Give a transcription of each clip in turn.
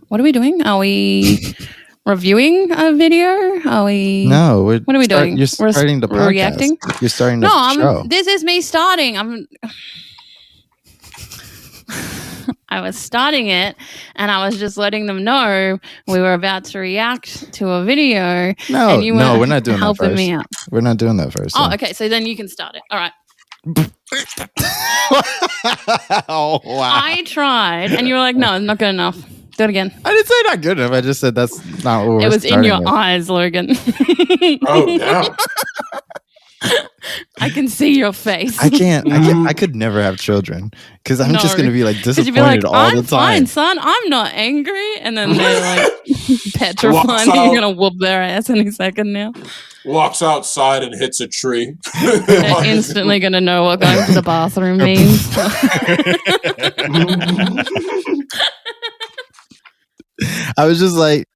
What are we doing? Are we reviewing a video? Are we? No. What are we doing? You're starting the podcast. Reacting? You're starting the show. This is me starting. I was starting it, and I was just letting them know we were about to react to a video. No, and you we're not doing helping that first. me out. We're not doing that first. Oh, okay. So then you can start it. All right. Oh, wow. I tried, and you were like, "No, it's not good enough. Do it again." I didn't say not good enough. I just said that's not what we're It was in your with. eyes, Logan. Oh, damn. I can see your face. I can't. I could never have children because I'm just gonna be like disappointed you'd be like, all I'm the time. fine, son. I'm not angry, and then they're like petrified. You're gonna whoop their ass any second now. Walks outside and hits a tree. They're instantly gonna know what going to the bathroom means. I was like,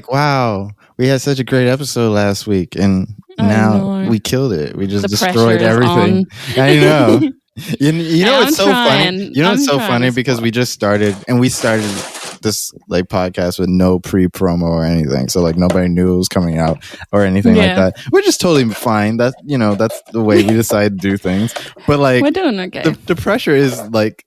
wow, we had such a great episode last week, and now we killed it. We just destroyed everything. I know. You know it's so funny. You know it's so funny because we just started, and we started this like podcast with no pre-promo or anything, so like nobody knew it was coming out or anything like that. We're just totally fine. That's the way we decide to do things. But like we're doing okay. The pressure is like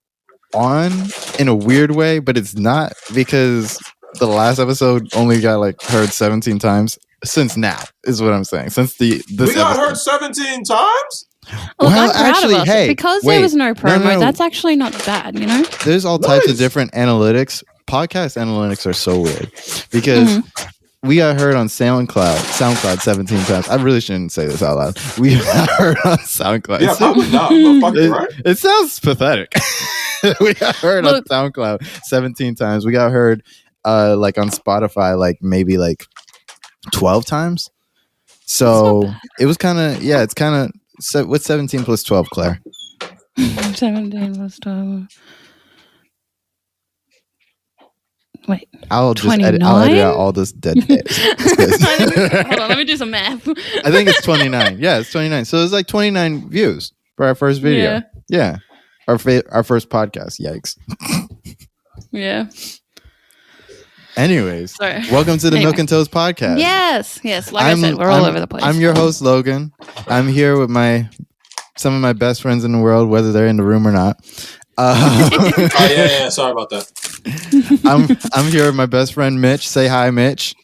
on in a weird way, but it's not because the last episode only got like heard 17 times since now is what I'm saying. Since this we got heard 17 times. Look, well, actually, hey, because there was no promo, no. That's actually not bad, you know? There's all types of different analytics. Podcast analytics are so weird because we got heard on SoundCloud 17 times. I really shouldn't say this out loud. We got heard on SoundCloud. Yeah, probably not. But fuck it, right? It sounds pathetic. We got heard on SoundCloud 17 times. We got heard like on Spotify like maybe like 12 times. So it was kind of it's kind of. So what's 17 plus 12, Claire? 17 plus 12. Wait. I'll edit out all this dead days. Hold on, let me do some math. I think it's 29. Yeah, it's 29. So it's like 29 views for our first video. Yeah. Our first podcast. Yikes. Yeah. Anyways, welcome to the Milk and Toast podcast. Yes. Like I said, we're all over the place. I'm your host, Logan. I'm here with some of my best friends in the world, whether they're in the room or not. Yeah. Sorry about that. I'm here with my best friend, Mitch. Say hi, Mitch.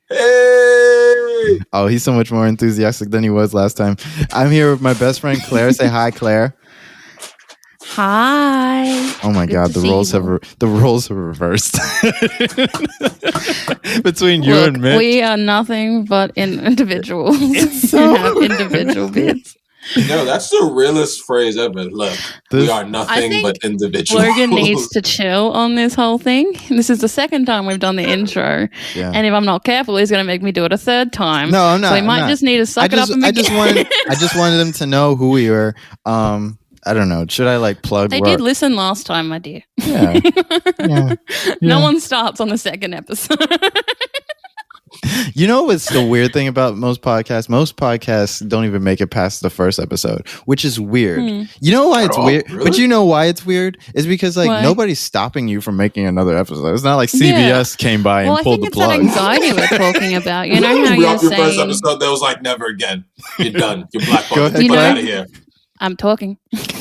Hey. Oh, he's so much more enthusiastic than he was last time. I'm here with my best friend, Claire. Say hi, Claire. Hi. Oh my God, the roles have reversed between you and Mitch. We are nothing but individuals. So have individual bits. No, that's the realest phrase ever. Look, we are nothing but individuals. Logan needs to chill on this whole thing. This is the second time we've done the intro, and if I'm not careful, he's going to make me do it a third time. No, I'm not. So he might just need to suck it up. And I just wanted them to know who we were. I don't know. Should I like plug? They did listen last time, my dear. Yeah. No one starts on the second episode. You know what's the weird thing about most podcasts? Most podcasts don't even make it past the first episode, which is weird. You know why it's weird? Really? But you know why it's weird? It's because like nobody's stopping you from making another episode. It's not like CBS came by and pulled the plug. I think it's that anxiety we're talking about. You know how you're saying... first episode, that was like, never again. You're done. You're blackballed. Get out of here. I'm talking. Yes.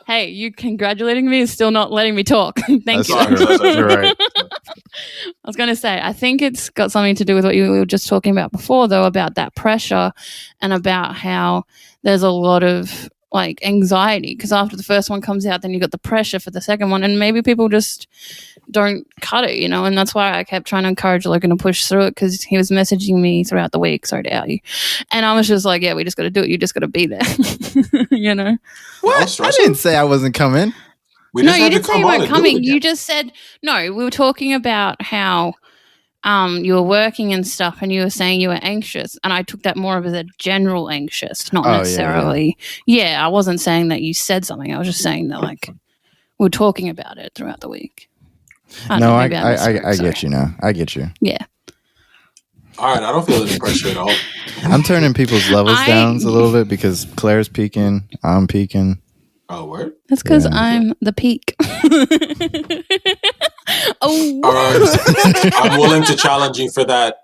Hey, you congratulating me is still not letting me talk. Thank you. You're right. I was going to say, I think it's got something to do with what you were just talking about before, though, about that pressure and about how there's a lot of like anxiety because after the first one comes out, then you got the pressure for the second one, and maybe people just don't cut it, you know, and that's why I kept trying to encourage Logan to push through it because he was messaging me throughout the week, sorry to out you, and I was just like, yeah, we just got to do it, you just got to be there. You know what? I didn't say I wasn't coming. You didn't say you weren't coming. You just said no. We were talking about how you were working and stuff, and you were saying you were anxious, and I took that more of as a general anxious, not necessarily. Yeah, I wasn't saying that you said something. I was just saying that like we were talking about it throughout the week. I get you now. I get you. Yeah. All right, I don't feel any pressure at all. I'm turning people's levels down a little bit because Claire's peaking, I'm peaking. Oh, word? That's because I'm the peak. I'm willing to challenge you for that.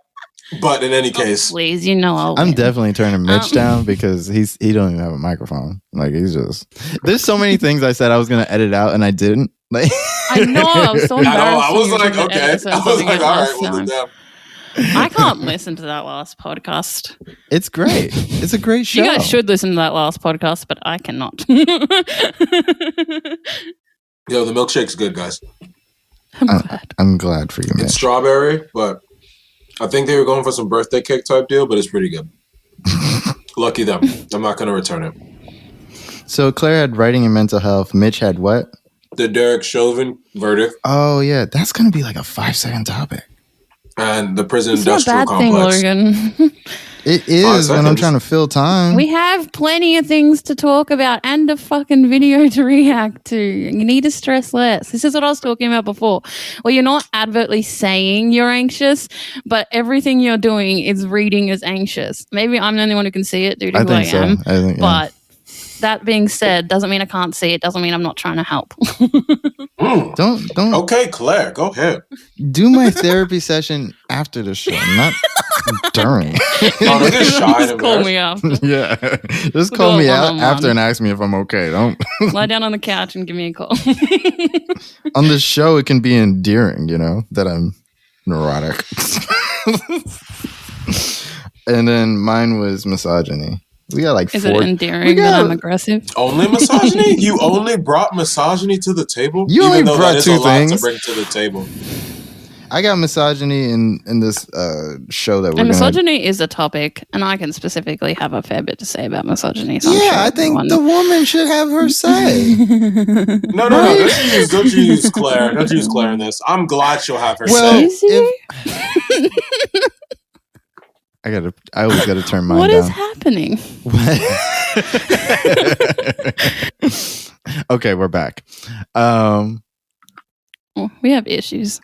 But in any case, please, you know I'll I'm win. definitely turning Mitch down because he don't even have a microphone. Like he's just. There's so many things I said I was gonna edit out and I didn't. Like I know I was so embarrassed. I was like, okay. I was like, all right, well, damn. I can't listen to that last podcast. It's great. It's a great show. You guys should listen to that last podcast, but I cannot. Yo, the milkshake's good, guys. I'm glad for you, Mitch. It's strawberry, but I think they were going for some birthday cake type deal, but it's pretty good. Lucky them. I'm not going to return it. So Claire had writing and mental health. Mitch had what? The Derek Chauvin verdict. Oh, yeah. That's going to be like a 5-second topic. And the prison it's industrial complex. Thing, Logan. It is when I'm trying to fill time. We have plenty of things to talk about and a fucking video to react to. You need to stress less. This is what I was talking about before. Well, you're not advertly saying you're anxious, but everything you're doing is reading as anxious. Maybe I'm the only one who can see it due to who I am. But that being said, doesn't mean I can't see it. Doesn't mean I'm not trying to help. Don't. Okay, Claire, go ahead. Do my therapy session after the show, not during. Don't get shy. Just call me after. Yeah, just call me out after and ask me if I'm okay. Don't lie down on the couch and give me a call. On the show, it can be endearing, that I'm neurotic. And then mine was misogyny. We got like Is it endearing that I'm aggressive? Only misogyny? You only brought misogyny to the table? You only brought two things to bring to the table. I got misogyny in this show that we're misogyny is a topic, and I can specifically have a fair bit to say about misogyny. So I think the woman should have her say. No. Don't use Claire. Don't use Claire in this. I'm glad she'll have her say. I always gotta turn mine down. What is happening? Okay, we're back. We have issues.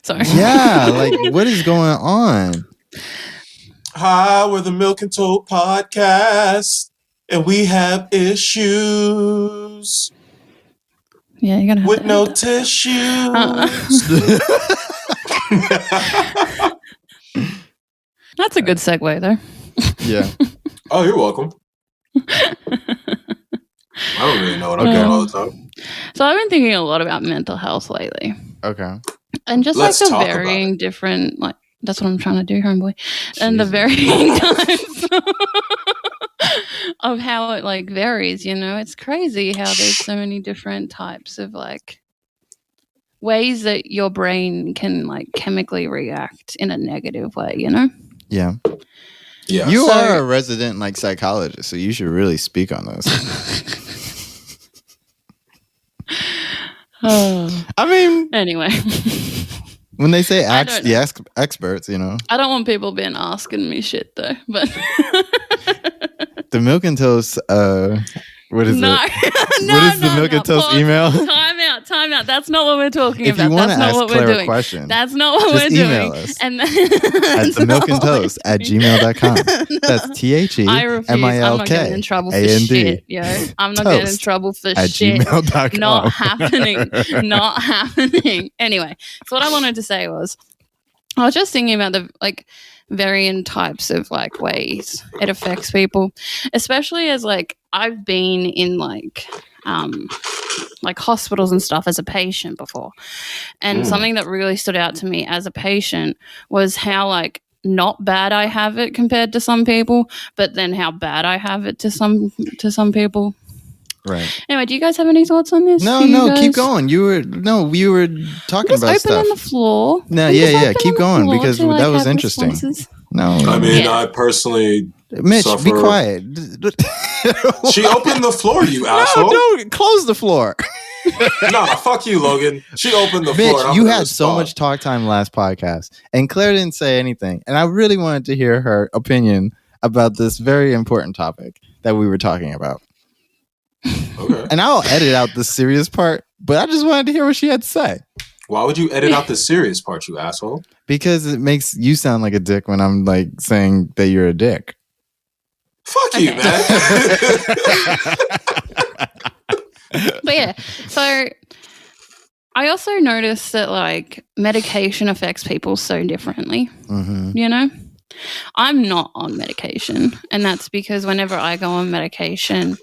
Sorry. Yeah, like what is going on? Hi, we're the Milk and Toad podcast, and we have issues. Yeah, you're gonna have with no tissues. That's a good segue, though. Yeah. Oh, you're welcome. I don't really know what I'm doing all the time. So I've been thinking a lot about mental health lately. Okay. And just like the varying different, like, that's what I'm trying to do, homeboy. And the varying types of how it like varies, it's crazy how there's so many different types of like ways that your brain can like chemically react in a negative way, Yeah. Yeah. You are a resident like psychologist, so you should really speak on this. I mean, anyway. When they say the experts, I don't want people being asking me shit though, but the Milk and Toast what is it? What is the Milk and Toast email? Time out. That's not what we're talking about. If you want to ask Claire a question, that's not what we're doing. Email us at themilkandtoast@gmail.com. That's THEMILK. I'm not getting in trouble for shit, yo. I'm not getting in trouble for shit. gmail.com. Not happening. Not happening. Anyway, so what I wanted to say was, I was just thinking about the like varying types of like ways it affects people, especially as like I've been in like hospitals and stuff as a patient before, and something that really stood out to me as a patient was how like not bad I have it compared to some people, but then how bad I have it to some people. Right. Anyway, do you guys have any thoughts on this? No, keep going. We were talking about stuff. Open on the floor. No, yeah, keep going because that was interesting. Responses. No, I mean, I personally, Mitch, be quiet. She opened the floor, you asshole. No, close the floor. Nah, fuck you, Logan. She opened the Mitch, floor. You had so much talk time last podcast, and Claire didn't say anything, and I really wanted to hear her opinion about this very important topic that we were talking about. Okay. And I'll edit out the serious part, but I just wanted to hear what she had to say. Why would you edit out the serious part, you asshole? Because it makes you sound like a dick when I'm like saying that you're a dick. Fuck you, man. But yeah, so I also noticed that like medication affects people so differently. You know, I'm not on medication, and that's because whenever I go on medication,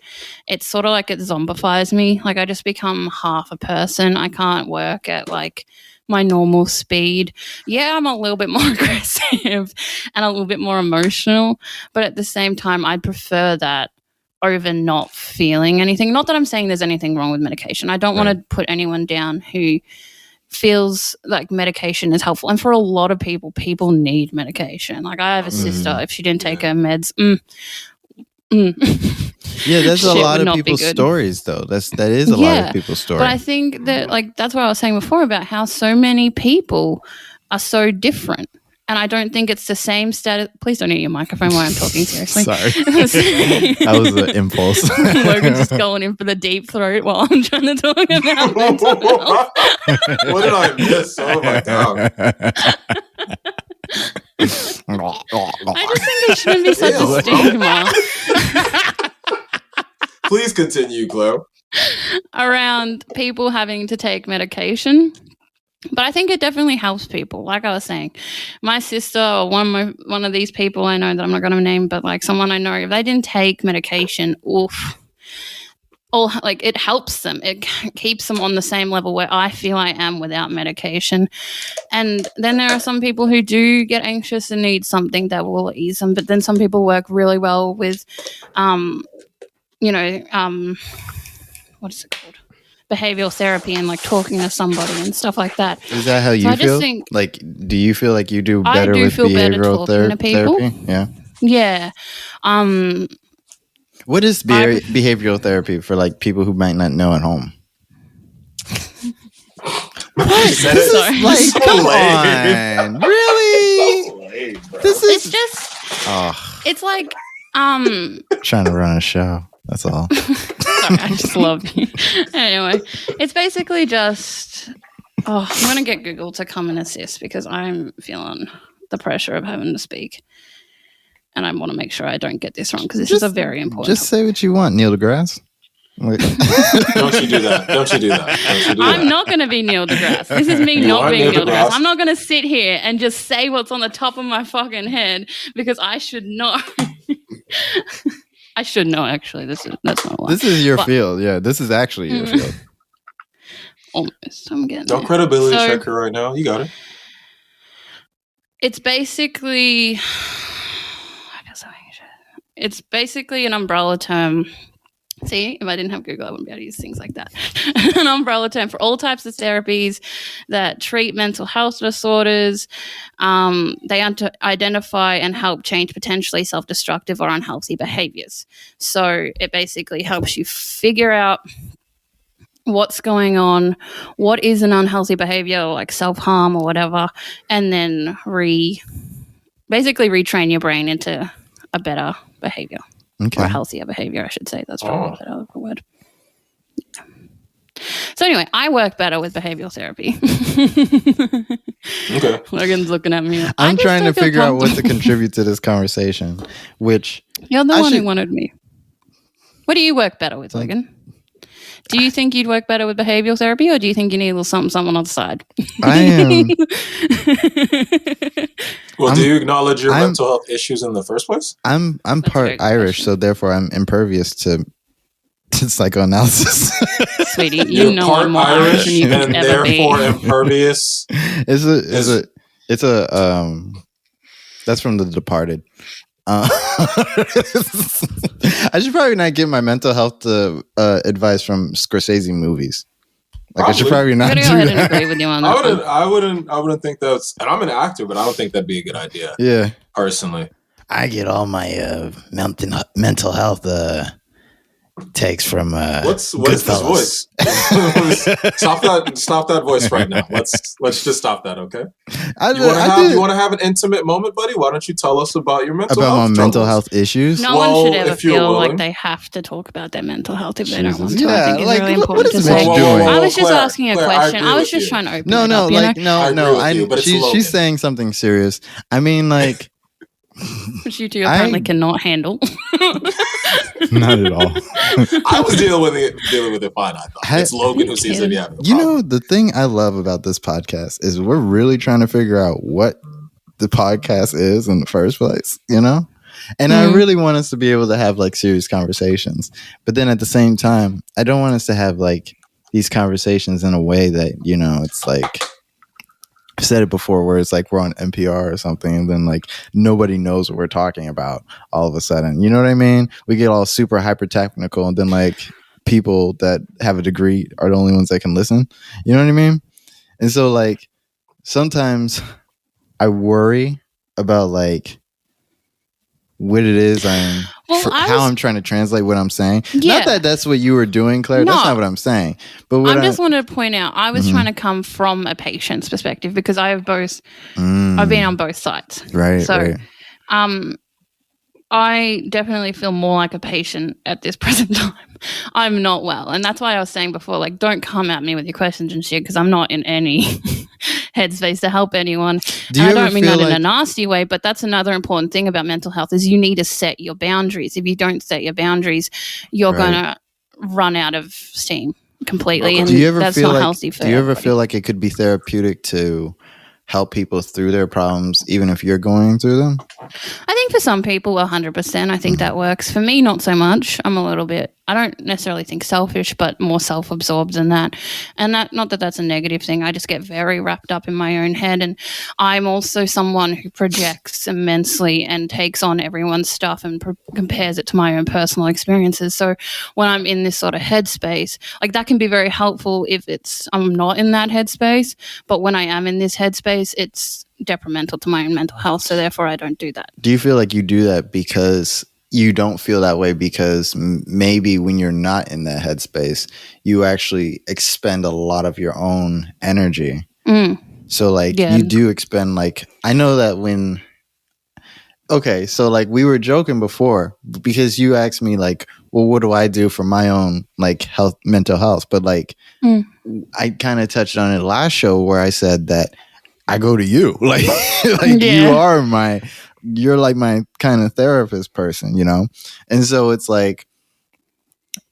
it's sort of like it zombifies me. Like I just become half a person. I can't work at like my normal speed. Yeah, I'm a little bit more aggressive and a little bit more emotional, but at the same time, I'd prefer that over not feeling anything. Not that I'm saying there's anything wrong with medication. I don't want to put anyone down who feels like medication is helpful. And for a lot of people need medication. Like I have a sister, if she didn't take her meds, yeah, that's a lot of people's stories though. That is a lot of people's stories. But I think that like that's what I was saying before about how so many people are so different. And I don't think it's the same status. Please don't eat your microphone while I'm talking seriously. Sorry. That was an impulse. Logan's just going in for the deep throat while I'm trying to talk about mental health. What did I miss? Oh my God. I just think it shouldn't be such a stigma. Please continue, Chloe. Around people having to take medication. But I think it definitely helps people. Like I was saying, my sister or one of these people I know that I'm not going to name, but like someone I know, if they didn't take medication, like it helps them. It keeps them on the same level where I feel I am without medication. And then there are some people who do get anxious and need something that will ease them. But then some people work really well with, what is it called? Behavioral therapy and like talking to somebody and stuff like that. Is that how you feel? Like, do you feel like you do better with behavioral therapy? Yeah. Yeah. What is behavioral therapy for like people who might not know at home? Come on, really? It's just. It's like trying to run a show. That's all. Sorry, I just love you. Anyway, it's basically just. I'm going to get Google to come and assist because I'm feeling the pressure of having to speak. And I want to make sure I don't get this wrong because this is a very important Just say what you want, Neil deGrasse. Don't you do that. I'm not going to be Neil deGrasse. This is me not being Neil deGrasse. I'm not going to sit here and just say what's on the top of my fucking head because I should not. I should know, actually. That's not why. This is your field. Yeah, this is actually your field. Almost. I'm getting Don't credibility check her right now. You got it. It's basically... It's basically an umbrella term. See, if I didn't have Google, I wouldn't be able to use things like that. An umbrella term for all types of therapies that treat mental health disorders. They identify and help change potentially self-destructive or unhealthy behaviors. So it basically helps you figure out what's going on, what is an unhealthy behavior, like self-harm or whatever, and then basically retrain your brain into a better behavior. Okay. Or a healthier behavior, I should say. That's probably a better word. Yeah. So anyway, I work better with behavioral therapy. Okay. Logan's looking at me. I'm trying to figure out what to contribute to this conversation, which... You're the one who wanted me. What do you work better with, Logan? Do you think you'd work better with behavioral therapy, or do you think you need a little something on the side? I am... Well, do you acknowledge your mental health issues in the first place? I'm part Irish, so therefore I'm impervious to psychoanalysis. Sweetie, you know I'm more Irish than you can ever be. Therefore impervious. It's a that's from The Departed. I should probably not get my mental health advice from Scorsese movies. Like I should probably not. I'm gonna go ahead and agree with you on that. I wouldn't think that's. And I'm an actor, but I don't think that'd be a good idea. Yeah, personally, I get all my mental health takes from what's this voice? Stop that voice right now. Let's just stop that, okay? You want to have an intimate moment, buddy? Why don't you tell us about your mental health issues? No one should ever feel like they have to talk about their mental health if they don't want to. I think it's really important to say. I was just asking a question. I was just trying to open it up. No. She's saying something serious. I mean, like, which you two apparently cannot handle. Not at all. I was dealing with it fine. I thought it's Logan who seems to be having a problem. You know, the thing I love about this podcast is we're really trying to figure out what the podcast is in the first place, you know? And I really want us to be able to have like serious conversations. But then at the same time, I don't want us to have like these conversations in a way that, you know, it's like, I've said it before where it's like we're on NPR or something and then like nobody knows what we're talking about all of a sudden. You know what I mean? We get all super hyper technical and then like people that have a degree are the only ones that can listen. You know what I mean? And so like sometimes I worry about like what it is I'm trying to translate what I'm saying. Yeah. Not that that's what you were doing, Claire. No. That's not what I'm saying. But I just wanted to point out, I was trying to come from a patient's perspective because I have both. I've been on both sides. Right. So, right. I definitely feel more like a patient at this present time. I'm not well. And that's why I was saying before, like, don't come at me with your questions and shit because I'm not in any headspace to help anyone. I don't mean that in a nasty way, but that's another important thing about mental health is you need to set your boundaries. If you don't set your boundaries, you're going to run out of steam completely. And that's not healthy for everybody. Do you ever feel like it could be therapeutic to help people through their problems, even if you're going through them? I think for some people, 100%. I think that works. For me, not so much. I'm a little bit, I don't necessarily think selfish, but more self-absorbed than that. And that, not that that's a negative thing. I just get very wrapped up in my own head. And I'm also someone who projects immensely and takes on everyone's stuff and compares it to my own personal experiences. So when I'm in this sort of headspace, like that can be very helpful if I'm not in that headspace. But when I am in this headspace, it's detrimental to my own mental health. So therefore, I don't do that. Do you feel like you do that because you don't feel that way because maybe when you're not in that headspace, you actually expend a lot of your own energy? So like you do expend like, I know that when, okay, so like we were joking before because you asked me like, well, what do I do for my own like mental health? But like I kind of touched on it last show where I said that I go to you, like you're like my kind of therapist person, you know? And so it's like,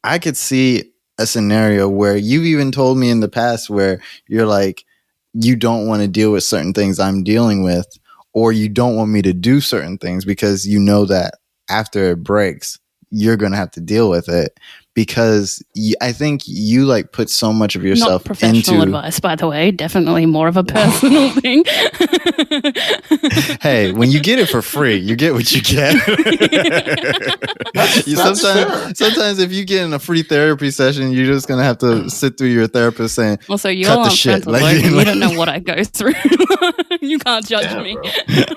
I could see a scenario where you've even told me in the past where you're like, you don't want to deal with certain things I'm dealing with, or you don't want me to do certain things because you know that after it breaks, you're going to have to deal with it. Because I think you like put so much of yourself not professional advice, by the way. Definitely more of a personal thing. Hey, when you get it for free, you get what you get. Sometimes if you get in a free therapy session, you're just gonna have to sit through your therapist saying, "Well, so you're on shit. Like, you don't know what I go through. You can't judge me."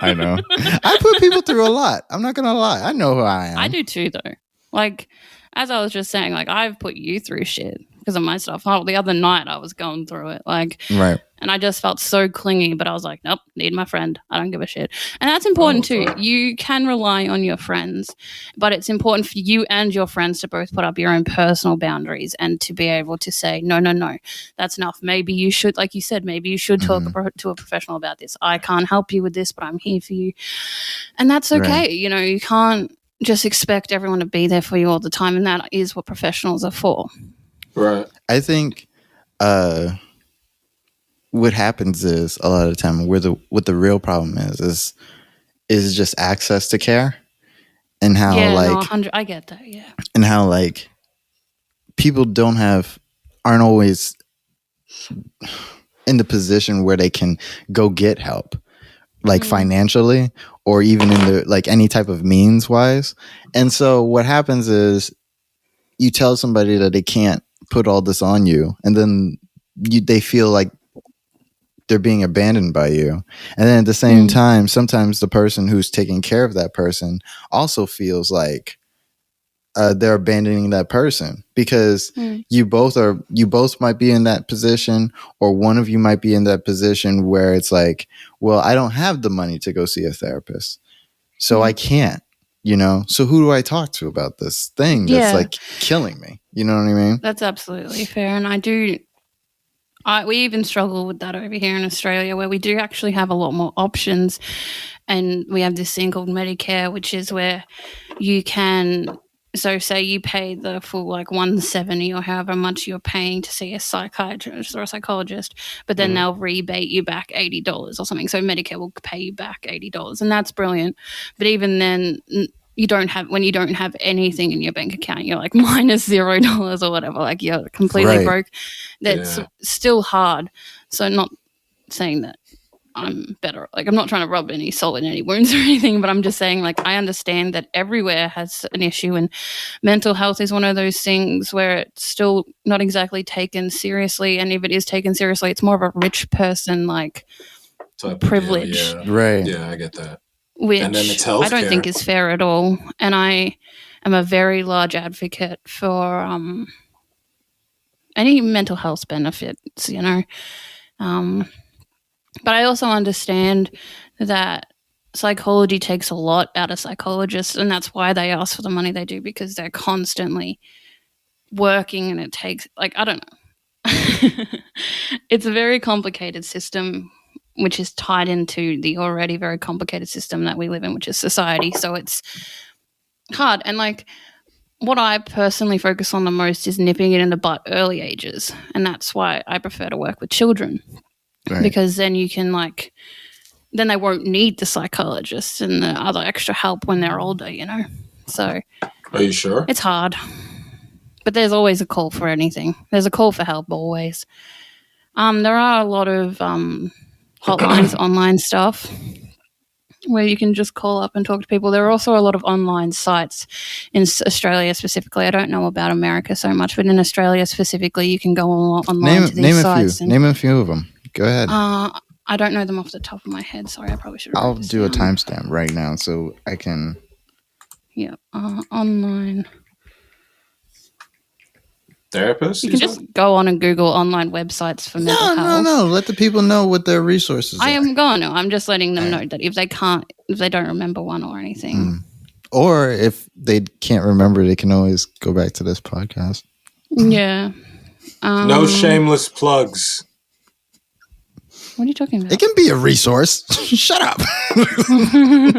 I know. I put people through a lot. I'm not gonna lie. I know who I am. I do too, though. Like, as I was just saying, like, I've put you through shit because of my stuff. Oh, the other night I was going through it, like, right. And I just felt so clingy, but I was like, nope, need my friend. I don't give a shit. And that's important too. You can rely on your friends, but it's important for you and your friends to both put up your own personal boundaries and to be able to say, no, that's enough. Maybe you should, like you said, maybe you should talk to a professional about this. I can't help you with this, but I'm here for you. And that's okay. Right. You know, you can't just expect everyone to be there for you all the time, and that is what professionals are for. Right. I think what happens is a lot of the time what the real problem is just access to care, and how I get that, yeah. And how like people aren't always in the position where they can go get help, like financially or even in the like any type of means wise. And so what happens is you tell somebody that they can't put all this on you, and then they feel like they're being abandoned by you. And then at the same time, sometimes the person who's taking care of that person also feels like they're abandoning that person because you both might be in that position, or one of you might be in that position where it's like, well, I don't have the money to go see a therapist, so I can't, you know, so who do I talk to about this thing that's like killing me? You know what I mean? That's absolutely fair. And we even struggle with that over here in Australia, where we do actually have a lot more options. And we have this thing called Medicare, which is where you can, so say you pay the full like $170 or however much you're paying to see a psychiatrist or a psychologist, but then they'll rebate you back $80 or something. So Medicare will pay you back $80, and that's brilliant. But even then, when you don't have anything in your bank account, you're like minus $0 or whatever, like you're completely broke. That's still hard. So not saying that I'm better. Like, I'm not trying to rub any salt in any wounds or anything, but I'm just saying, like, I understand that everywhere has an issue, and mental health is one of those things where it's still not exactly taken seriously. And if it is taken seriously, it's more of a rich person, like, privilege. Yeah. Right. Yeah, I get that. Which and then it's I don't think is fair at all. And I am a very large advocate for any mental health benefits, you know. But I also understand that psychology takes a lot out of psychologists, and that's why they ask for the money they do, because they're constantly working, and it takes, like, I don't know. It's a very complicated system, which is tied into the already very complicated system that we live in, which is society. So it's hard. And, like, what I personally focus on the most is nipping it in the butt early ages, and that's why I prefer to work with children. Right. Because then you can, like, then they won't need the psychologist and the other extra help when they're older, you know. So, are you sure? It's hard, but there's always a call for anything. There's a call for help always. There are a lot of hotlines, online stuff where you can just call up and talk to people. There are also a lot of online sites in Australia specifically. I don't know about America so much, but in Australia specifically, you can go online to these sites. Name a few of them. Go ahead. I don't know them off the top of my head. Sorry, I probably should have. I'll do a timestamp right now so I can. Yeah, online. Therapists? You can just go on and Google online websites for mental health. No. Let the people know what their resources are. I am going to. I'm just letting them know that if they don't remember one or anything. Or if they can't remember, they can always go back to this podcast. Yeah. No shameless plugs. What are you talking about? It can be a resource. Shut up.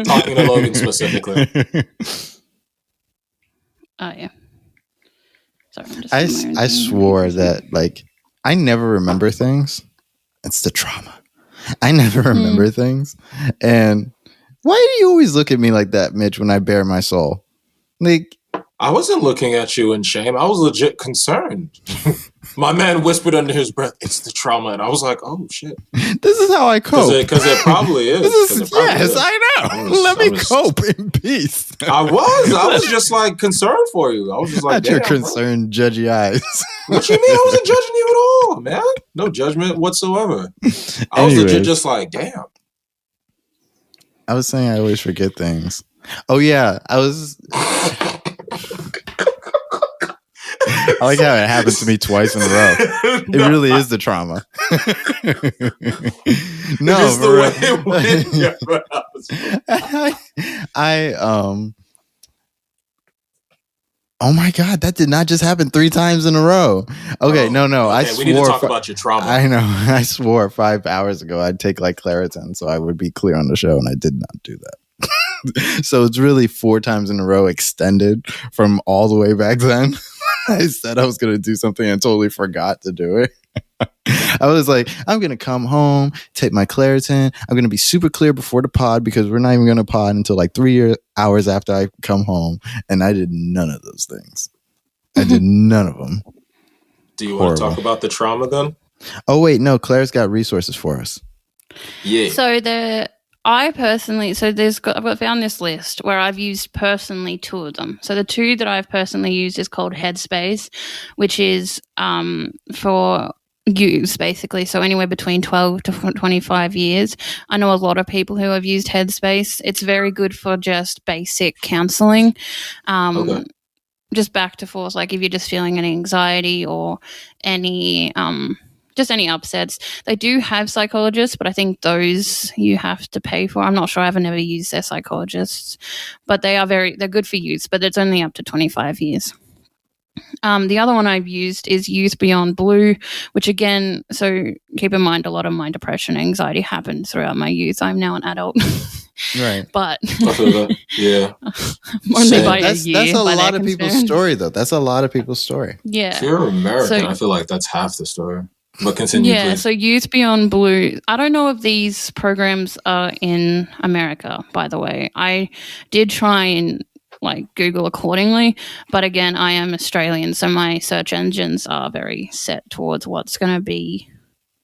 Talking to Logan specifically. Oh, yeah. Sorry, I swore that, like, I never remember things. It's the trauma. I never remember things. And why do you always look at me like that, Mitch, when I bare my soul? Like, I wasn't looking at you in shame. I was legit concerned. My man whispered under his breath, "It's the trauma." And I was like, oh, shit. This is how I cope. Because it probably is. I know. Let me cope in peace. I was just, like, concerned for you. I was just like, not your concerned, judgy eyes. What you mean? I wasn't judging you at all, man. No judgment whatsoever. I was legit just like, damn. I was saying I always forget things. Oh, yeah. I like how it happened to me twice in a row. It really is the trauma. No, just the way oh my God, that did not just happen 3 times in a row. Okay, no. Okay, I swore. We need to talk about your trauma. I know. I swore 5 hours ago I'd take, like, Claritin so I would be clear on the show, and I did not do that. So it's really 4 times in a row extended from all the way back then. I said I was going to do something and totally forgot to do it. I was like, I'm going to come home, take my Claritin. I'm going to be super clear before the pod because we're not even going to pod until like 3 hours after I come home. And I did none of those things. I did none of them. Do you want to talk about the trauma then? Oh, wait, no. Claire's got resources for us. Yeah. So I've found this list where I've used personally 2 of them. So the 2 that I've personally used is called Headspace, which is for youths basically. So anywhere between 12 to 25 years. I know a lot of people who have used Headspace. It's very good for just basic counseling. Okay. Just back to forth, like if you're just feeling any anxiety or any just any upsets. They do have psychologists, but I think those you have to pay for. I'm not sure. I've never used their psychologists, but they're good for youths, but it's only up to 25 years. The other one I've used is Youth Beyond Blue, which again, so keep in mind a lot of my depression and anxiety happened throughout my youth. I'm now an adult. Right. But yeah, only by a year. That's a lot of people's story, though. That's a lot of people's story. Yeah. If you're American, I feel like that's half the story. But continue, please. So Youth Beyond Blue, I don't know if these programs are in America, by the way. I did try and Google accordingly, but again, I am Australian, so my search engines are very set towards what's going to be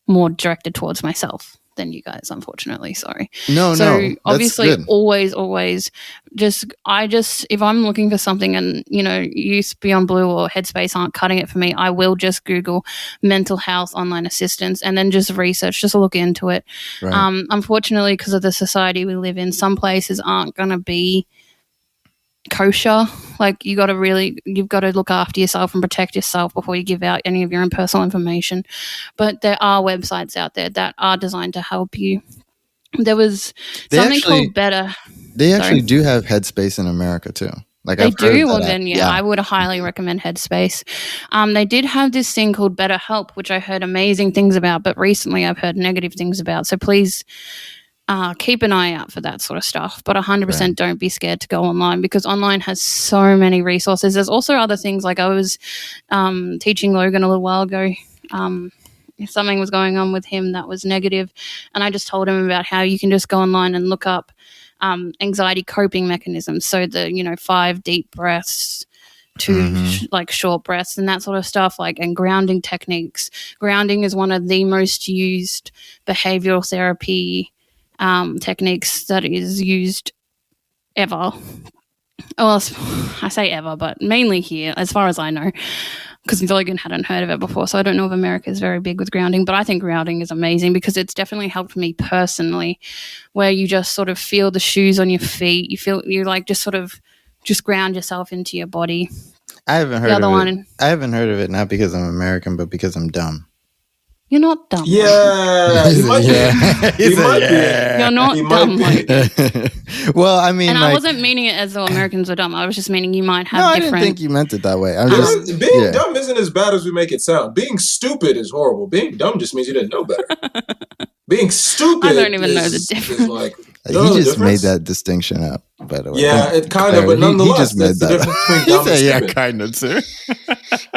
more directed towards myself than you guys, unfortunately. Sorry. No, obviously always if I'm looking for something and Youth Beyond Blue or Headspace aren't cutting it for me, I will just Google mental health online assistance and then just research, just look into it. Right. Unfortunately, because of the society we live in, some places aren't going to be kosher. You've got to look after yourself and protect yourself before you give out any of your own personal information. But there are websites out there that are designed to help you. There was something called Better. They actually do have Headspace in America too. They do. Well, then, I would highly recommend Headspace. They did have this thing called BetterHelp, which I heard amazing things about, but recently I've heard negative things about. So please keep an eye out for that sort of stuff, but 100% don't be scared to go online, because online has so many resources. There's also other things, I was teaching Logan a little while ago. Something was going on with him that was negative, and I just told him about how you can just go online and look up anxiety coping mechanisms. So the 5 deep breaths to short breaths and that sort of stuff, and grounding techniques. Grounding is one of the most used behavioral therapy techniques that is used ever. Well, I say ever, but mainly here, as far as I know, because Logan hadn't heard of it before, so I don't know if America is very big with grounding, but I think grounding is amazing because it's definitely helped me personally, where you just sort of feel the shoes on your feet. You just ground yourself into your body. I haven't heard of it. I haven't heard of it, not because I'm American, but because I'm dumb. You're not dumb. Yeah, he might be. You're not dumb. Well, I mean, and I wasn't meaning it as though Americans are dumb. I was just meaning you might have different. I didn't think you meant it that way. Being dumb isn't as bad as we make it sound. Being stupid is horrible. Being dumb just means you didn't know better. Being stupid, I don't even know the difference. He just made that distinction up, by the way. Yeah, it kind of, but nonetheless, he just made that the difference between dumb and stupid. Yeah, kind of too.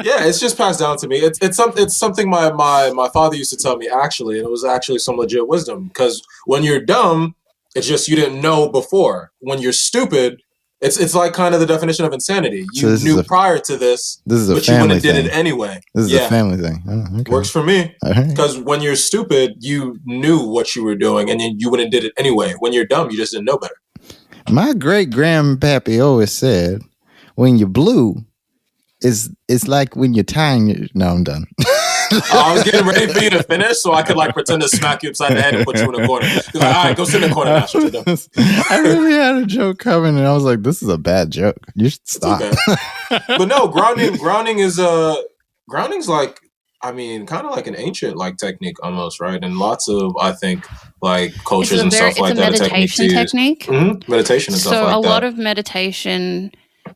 Yeah, it's just passed down to me. It's something my father used to tell me, actually, and it was actually some legit wisdom. Because when you're dumb, it's just you didn't know before. When you're stupid, it's like kind of the definition of insanity. You knew prior to this, but you wouldn't have did it anyway. This is a family thing. Oh, okay. Works for me. Because when you're stupid, you knew what you were doing, and you wouldn't have did it anyway. When you're dumb, you just didn't know better. My great grandpappy always said, when you're blue, it's like when you're tying. No, I'm done. I was getting ready for you to finish so I could pretend to smack you upside the head and put you in a corner. All right, go sit in the corner now. I really had a joke coming and I was like, this is a bad joke. You should stop. Okay. But no, grounding is grounding's kind of like an ancient technique almost, right? And lots of, I think, cultures and stuff like that. It's a meditation technique. Meditation and stuff like that. So a lot of meditation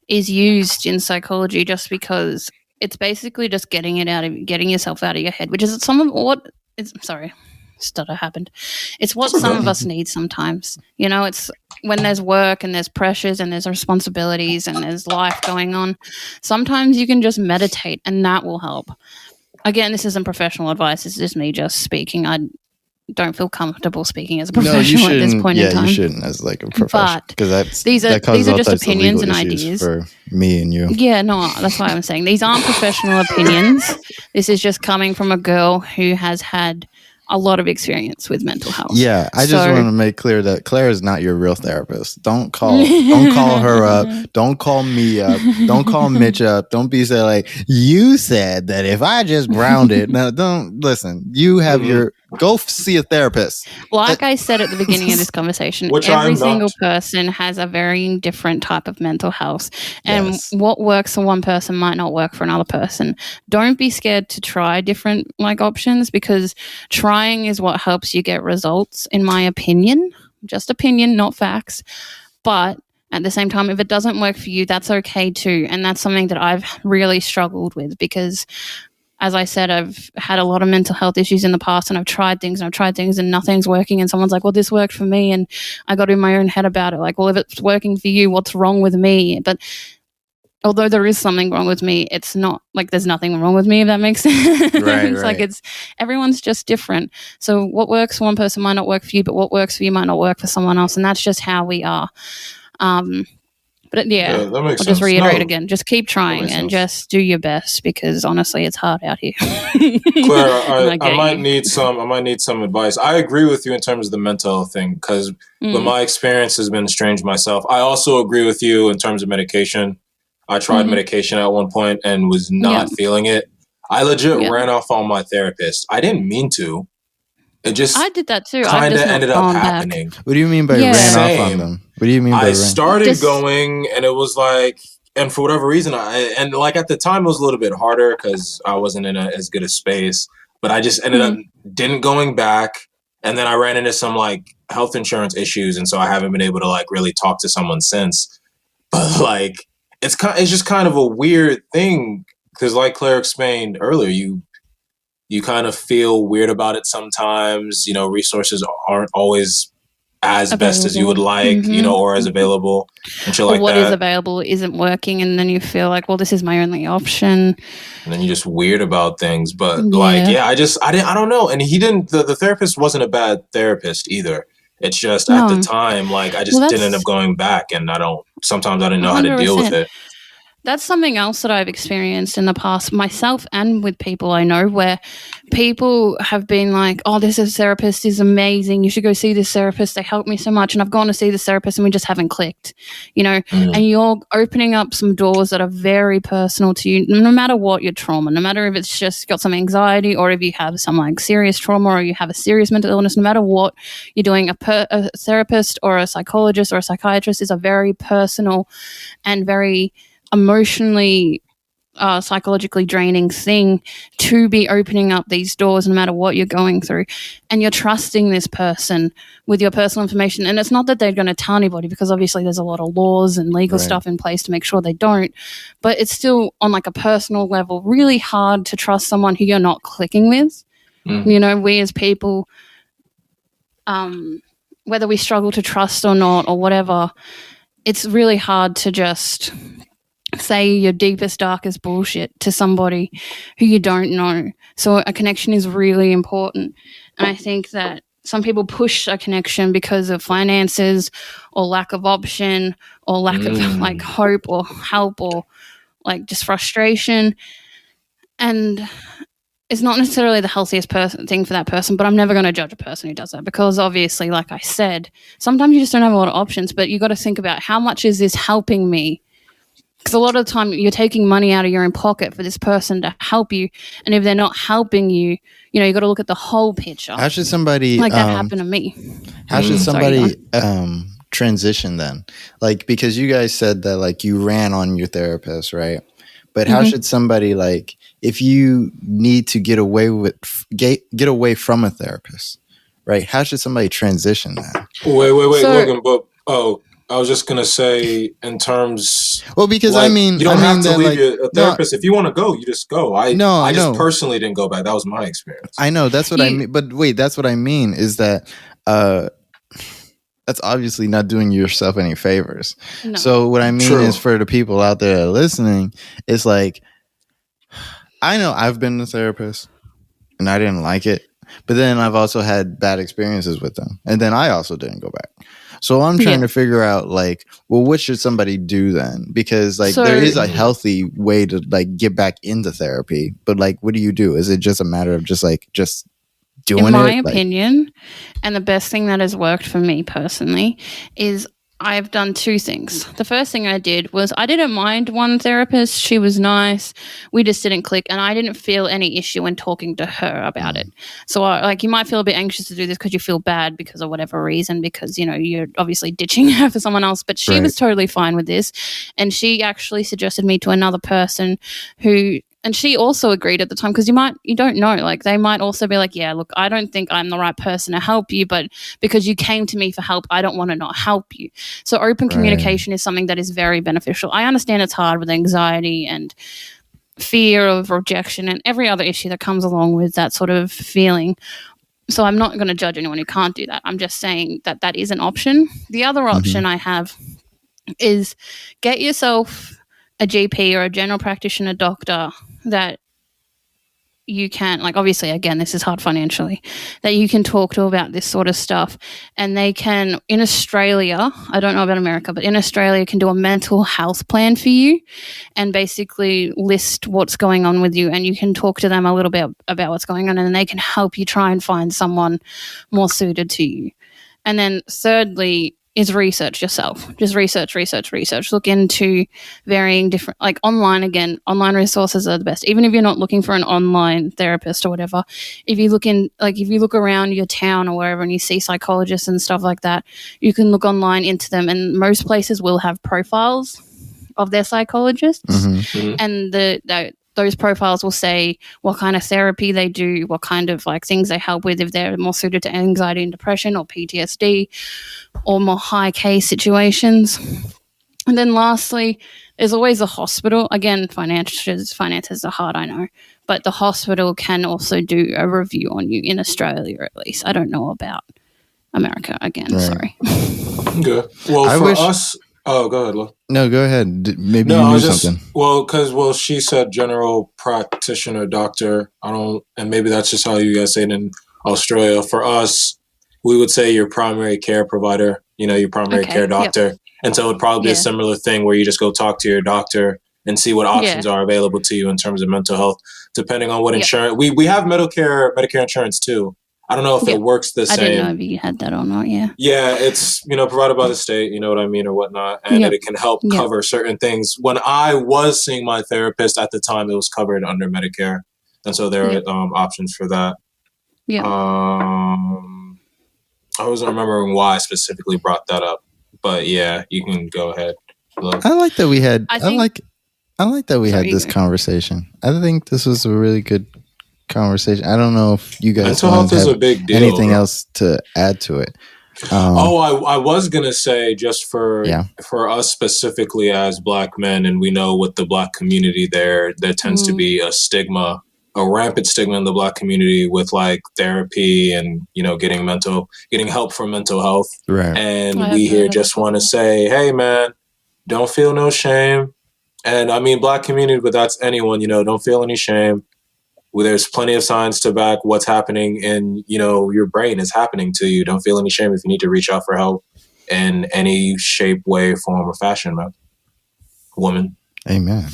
is used in psychology just because it's basically just getting yourself out of your head, which is some of what it's. Sorry, stutter happened. It's what some of us need sometimes. It's when there's work and there's pressures and there's responsibilities and there's life going on. Sometimes you can just meditate and that will help. Again, this isn't professional advice. It's just me just speaking. I don't feel comfortable speaking as a professional at this point in time. Yeah, you shouldn't as a professional. Because these are just opinions and ideas for me and you. Yeah, no, that's why I'm saying these aren't professional opinions. This is just coming from a girl who has had a lot of experience with mental health. Yeah, I just want to make clear that Claire is not your real therapist. Don't call her up. Don't call me up. Don't call Mitch up. Don't be you said that if I just grounded. No, don't listen. You have go see a therapist. Like I said at the beginning of this conversation, every single person has a very different type of mental health. And what works for one person might not work for another person. Don't be scared to try different options, because trying is what helps you get results, in my opinion. Just opinion, not facts. But at the same time, if it doesn't work for you, that's okay too. And that's something that I've really struggled with, because as I said, I've had a lot of mental health issues in the past, and I've tried things and nothing's working. And someone's like, well, this worked for me. And I got in my own head about it. Like, well, if it's working for you, what's wrong with me? But although there is something wrong with me, it's not like there's nothing wrong with me, if that makes sense. Right. Like everyone's just different. So what works for one person might not work for you, but what works for you might not work for someone else. And that's just how we are. But yeah, that makes sense. Just reiterate again, just keep trying and just do your best, because honestly, it's hard out here. Claire, I might need some advice. I agree with you in terms of the mental health thing, because but my experience has been strange myself. I also agree with you in terms of medication. I tried medication at one point and was not feeling it. I legit ran off on my therapist. I didn't mean to. It just I did that too. Kind of ended up happening. What do you mean by ran off on them? What do you mean by I started going, and it was like, and for whatever reason, like at the time it was a little bit harder because I wasn't in as good a space, but I just ended up didn't going back. And then I ran into some like health insurance issues. And so I haven't been able to like really talk to someone since, but like, it's just kind of a weird thing. Cause like Claire explained earlier, you kind of feel weird about it sometimes, you know, resources aren't always as best as you would like, you know, or as available and shit like that. What is available isn't working, and then you feel like, well, this is my only option. And then you're just weird about things. But like, I don't know. And the therapist wasn't a bad therapist either. It's just at the time, like I just didn't end up going back, and sometimes I didn't know 100%. How to deal with it. That's something else that I've experienced in the past, myself and with people I know, where people have been like, oh, this therapist is amazing. You should go see this therapist. They helped me so much. And I've gone to see this therapist and we just haven't clicked, you know, and you're opening up some doors that are very personal to you, no matter what your trauma, no matter if it's just got some anxiety or if you have some like serious trauma or you have a serious mental illness, no matter what you're doing, a therapist or a psychologist or a psychiatrist is a very personal and very emotionally, psychologically draining thing to be opening up these doors no matter what you're going through. And you're trusting this person with your personal information. And it's not that they're going to tell anybody, because obviously there's a lot of laws and legal stuff in place to make sure they don't. But it's still on like a personal level really hard to trust someone who you're not clicking with. You know, we as people, whether we struggle to trust or not or whatever, it's really hard to just say your deepest, darkest bullshit to somebody who you don't know. So a connection is really important. And I think that some people push a connection because of finances or lack of option or lack of like hope or help or like just frustration. And it's not necessarily the healthiest thing for that person, but I'm never going to judge a person who does that, because obviously, like I said, sometimes you just don't have a lot of options, but you got to think about how much is this helping me? Because a lot of the time you're taking money out of your own pocket for this person to help you. And if they're not helping you, you know, you got to look at the whole picture. How should somebody... like that happened to me. How should somebody transition then? like, because you guys said that like you ran on your therapist, right? But how should somebody, like, if you need to get away from a therapist, right? How should somebody transition that? Wait, Logan, but I was just gonna say in terms. Well, because like, you don't have to leave a therapist. If you want to go, you just go. I just personally didn't go back. That was my experience. I know that's what I mean. But wait, that's what I mean is that that's obviously not doing yourself any favors. No. So what I mean is, for the people out there listening, it's like, I know I've been a therapist and I didn't like it, but then I've also had bad experiences with them, and then I also didn't go back. So I'm trying to figure out, like, well, what should somebody do then? Because like there is a healthy way to like get back into therapy, but like, what do you do? Is it just a matter of just doing it? In my opinion, and the best thing that has worked for me personally is I've done two things. The first thing I did was I didn't mind one therapist. She was nice. We just didn't click, and I didn't feel any issue in talking to her about it. So like, you might feel a bit anxious to do this because you feel bad because of whatever reason, because, you know, you're obviously ditching her for someone else, but she was totally fine with this. And she actually suggested me to another person who, and she also agreed at the time, because you don't know, like they might also be like, yeah, look, I don't think I'm the right person to help you, but because you came to me for help, I don't want to not help you. So open communication is something that is very beneficial. I understand it's hard with anxiety and fear of rejection and every other issue that comes along with that sort of feeling. So I'm not going to judge anyone who can't do that. I'm just saying that that is an option. The other option I have is get yourself a GP or a general practitioner doctor that you can, like, obviously, again, this is hard financially, that you can talk to about this sort of stuff. And they can, in Australia, I don't know about America, but in Australia, can do a mental health plan for you and basically list what's going on with you. And you can talk to them a little bit about what's going on, and they can help you try and find someone more suited to you. And then thirdly, is research yourself. Just research. Look into varying different, like online, again, online resources are the best. Even if you're not looking for an online therapist or whatever, if you look around your town or wherever and you see psychologists and stuff like that, you can look online into them, and most places will have profiles of their psychologists. And those profiles will say what kind of therapy they do, what kind of like things they help with, if they're more suited to anxiety and depression or PTSD or more high case situations. And then lastly, there's always a hospital. Again, finances are hard, I know, but the hospital can also do a review on you in Australia, at least. I don't know about America again. Right. Sorry. Good. Well, us. Oh, go ahead, Lo. No, go ahead. Maybe you knew something. Well, she said general practitioner, doctor. And maybe that's just how you guys say it in Australia. For us, we would say your primary care provider, your primary care doctor. Yep. And so it would probably be a similar thing where you just go talk to your doctor and see what options are available to you in terms of mental health, depending on what insurance. We have Medicare insurance too. I don't know if it works the same. I didn't know if you had that or not, Yeah, it's, provided by the state, you know what I mean, or whatnot. And it can help cover certain things. When I was seeing my therapist at the time, it was covered under Medicare. And so there are options for that. Yeah. I wasn't remembering why I specifically brought that up. But yeah, you can go ahead. Look. I like that we had this conversation. I think this was a really good conversation. I don't know if you guys have anything else to add to it. I was gonna say, just for us specifically as Black men, and we know with the Black community there tends to be a rampant stigma in the Black community with like therapy and getting help for mental health. Right. And we here just want to say, hey man, don't feel no shame. And I mean Black community, but that's anyone, don't feel any shame. Well, there's plenty of signs to back what's happening in, your brain is happening to you. Don't feel any shame if you need to reach out for help in any shape, way, form, or fashion, man. Woman. Amen.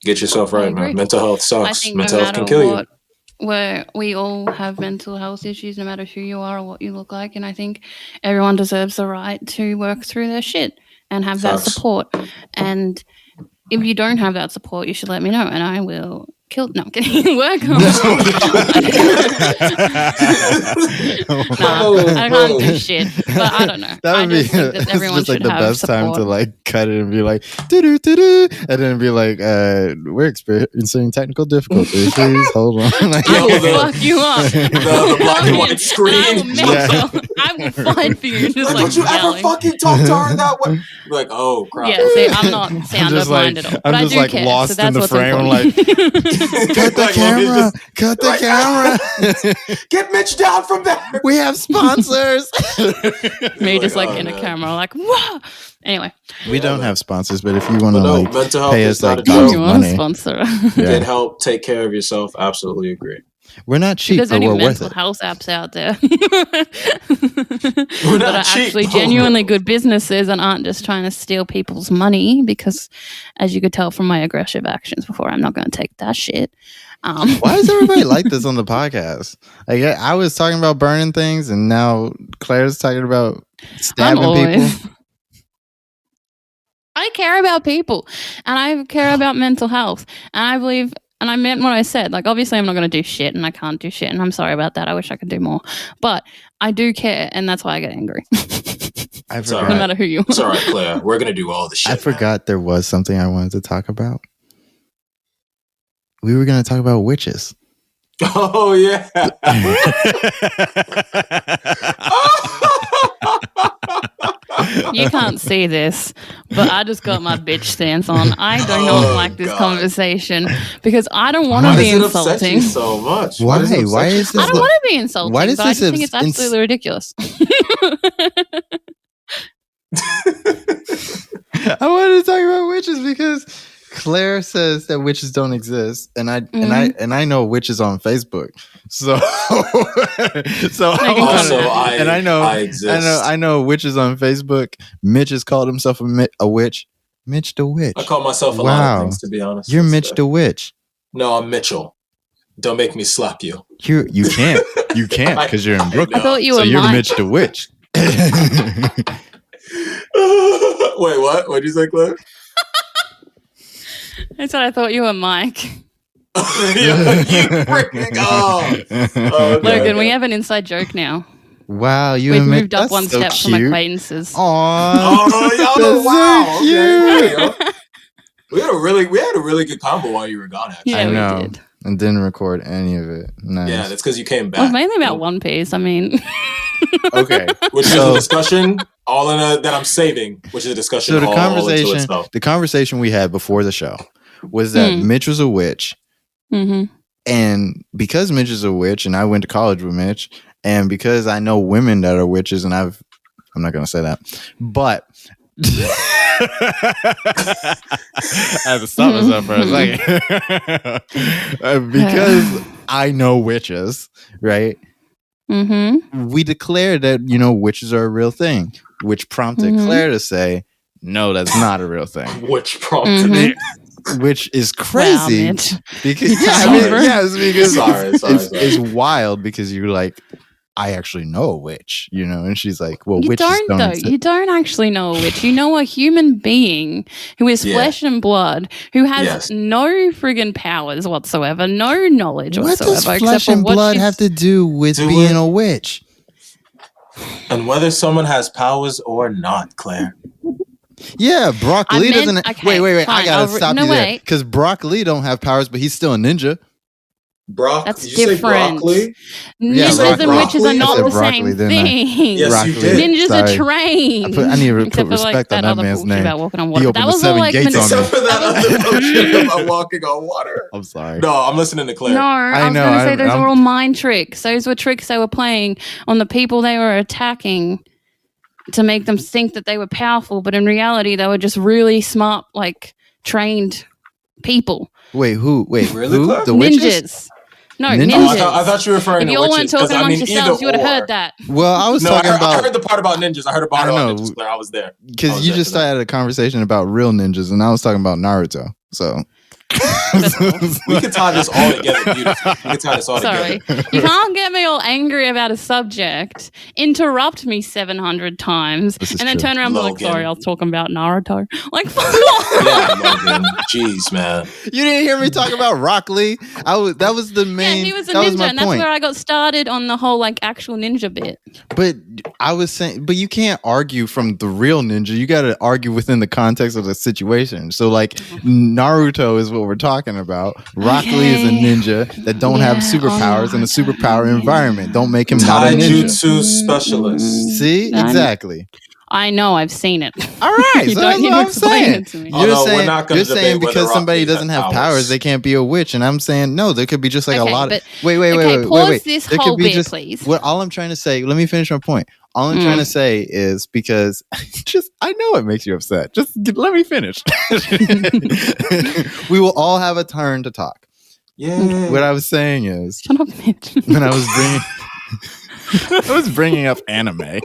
Get yourself right, man. Mental health sucks. Mental health can kill you. Where we all have mental health issues, no matter who you are or what you look like. And I think everyone deserves the right to work through their shit and have that support. And if you don't have that support, you should let me know and I will work on I can't do shit, but I don't know. That would be that everyone should like the best support. Time to like cut it and be like doo-doo-doo-doo, and then be like we're experiencing technical difficulties, please hold on. Like, I will fuck you up. The black and white screen. I will fight for you. Just don't you ever fucking talk to her that way? You're like, oh crap. Yeah, see, I'm not sound at all. But I'm just like care, lost so in the frame. I'm like cut the camera. Get Mitch down from there. We have sponsors. Me just like in a camera, like, whoa. Anyway. We don't have sponsors, but if you want to pay us like money. Sponsor. Can help take care of yourself. Absolutely agree. We're not cheap, but we're worth it. There's mental health apps out there that are actually genuinely good businesses and aren't just trying to steal people's money because, as you could tell from my aggressive actions before, I'm not going to take that shit. Why is everybody like this on the podcast? Like, I was talking about burning things, and now Claire's talking about stabbing people. I care about people, and I care about mental health, and I believe... And I meant what I said. Like, obviously, I'm not going to do shit, and I can't do shit, and I'm sorry about that. I wish I could do more. But I do care, and that's why I get angry. I forgot. No matter who you are. It's all right, Claire. We're going to do all the shit. I forgot there was something I wanted to talk about. We were going to talk about witches. Oh, yeah. You can't see this, but I just got my bitch stance on. I do not like this conversation because I don't want to be insulting. So much. Why is this? I don't want to be insulting. Why does but I just think it's absolutely ridiculous. I wanted to talk about witches because Claire says that witches don't exist, and I know witches on Facebook. So I know witches on Facebook. Mitch has called himself a witch. Mitch the Witch. I call myself a lot of things, to be honest. You're Mitch the Witch. No, I'm Mitchell. Don't make me slap you. You can't. You can't because you're in Brooklyn. I thought you were you're Mitch the Witch. Wait, what? What'd you say, Claire? I said I thought you were Mike. You freaking Logan, we have an inside joke now. Wow, we've moved up one step from acquaintances. Wow. We had a really good combo while you were gone. Actually, yeah, we did. And didn't record any of it. Nice. Yeah, that's because you came back. Well, mainly about One Piece. I mean, okay, which is a discussion that I'm saving, which is a discussion. So the conversation we had before the show was that Mitch was a witch, and because Mitch is a witch, and I went to college with Mitch, and because I know women that are witches, and I'm not going to say that, but. I had to stop myself for a second. Because I know witches, right? We declared that, witches are a real thing, which prompted Claire to say, no, that's not a real thing. Which prompted me. Which is crazy. Wow, because it's wild because you're like, I actually know a witch, and she's like, well, witches don't exist. You don't actually know a witch. You know a human being who is flesh and blood, who has no friggin' powers whatsoever, no knowledge whatsoever. What does flesh and blood have to do with being a witch? And whether someone has powers or not, Claire. Yeah, Brock Lee doesn't. Okay, wait. Fine. I gotta stop you there because Brock Lee don't have powers, but he's still a ninja. That's different. Ninjas and witches are not the same thing. Yes, you did. Ninjas are trained. I need to put respect on that man's name. About walking on water. That was all like except for that other bullshit about walking on water. I'm sorry. No, I'm listening to Claire. No, I was going to say those were all mind tricks. Those were tricks they were playing on the people they were attacking to make them think that they were powerful, but in reality, they were just really smart, trained people. Wait, who? Really? Who? The ninjas. No, ninjas. I thought you were referring to witches. If you all weren't talking amongst yourselves, you would have heard that. Well, I was talking about... I heard the part about ninjas. I heard about ninjas, Claire. I was there. Because you just started a conversation about real ninjas, and I was talking about Naruto, so... We can tie this all together beautifully. Sorry. You can't get me all angry about a subject, interrupt me 700 times, and then turn around and be like, sorry, I was talking about Naruto. Like, fuck off. Yeah, Logan. Jeez, man. You didn't hear me talk about Rock Lee? That was the main... Yeah, he was a ninja, and that's where I got started on the whole, actual ninja bit. But I was saying... But you can't argue from the real ninja. You got to argue within the context of the situation. So, Naruto is what we're talking about. Rock Lee is a ninja that don't have superpowers in a superpower environment. Don't make him not a ninja. Taijutsu specialist. See? Exactly. I know. I've seen it. All right. You so don't need to explain it to me. You're saying because somebody doesn't have powers, they can't be a witch. And I'm saying, no, there could be just a lot of... Wait. Pause this whole bit, please. All I'm trying to say... Let me finish my point. All I'm trying to say is because I know it makes you upset. Just let me finish. We will all have a turn to talk. Yeah. What I was saying is, shut up, Mitch. When I was bringing up anime,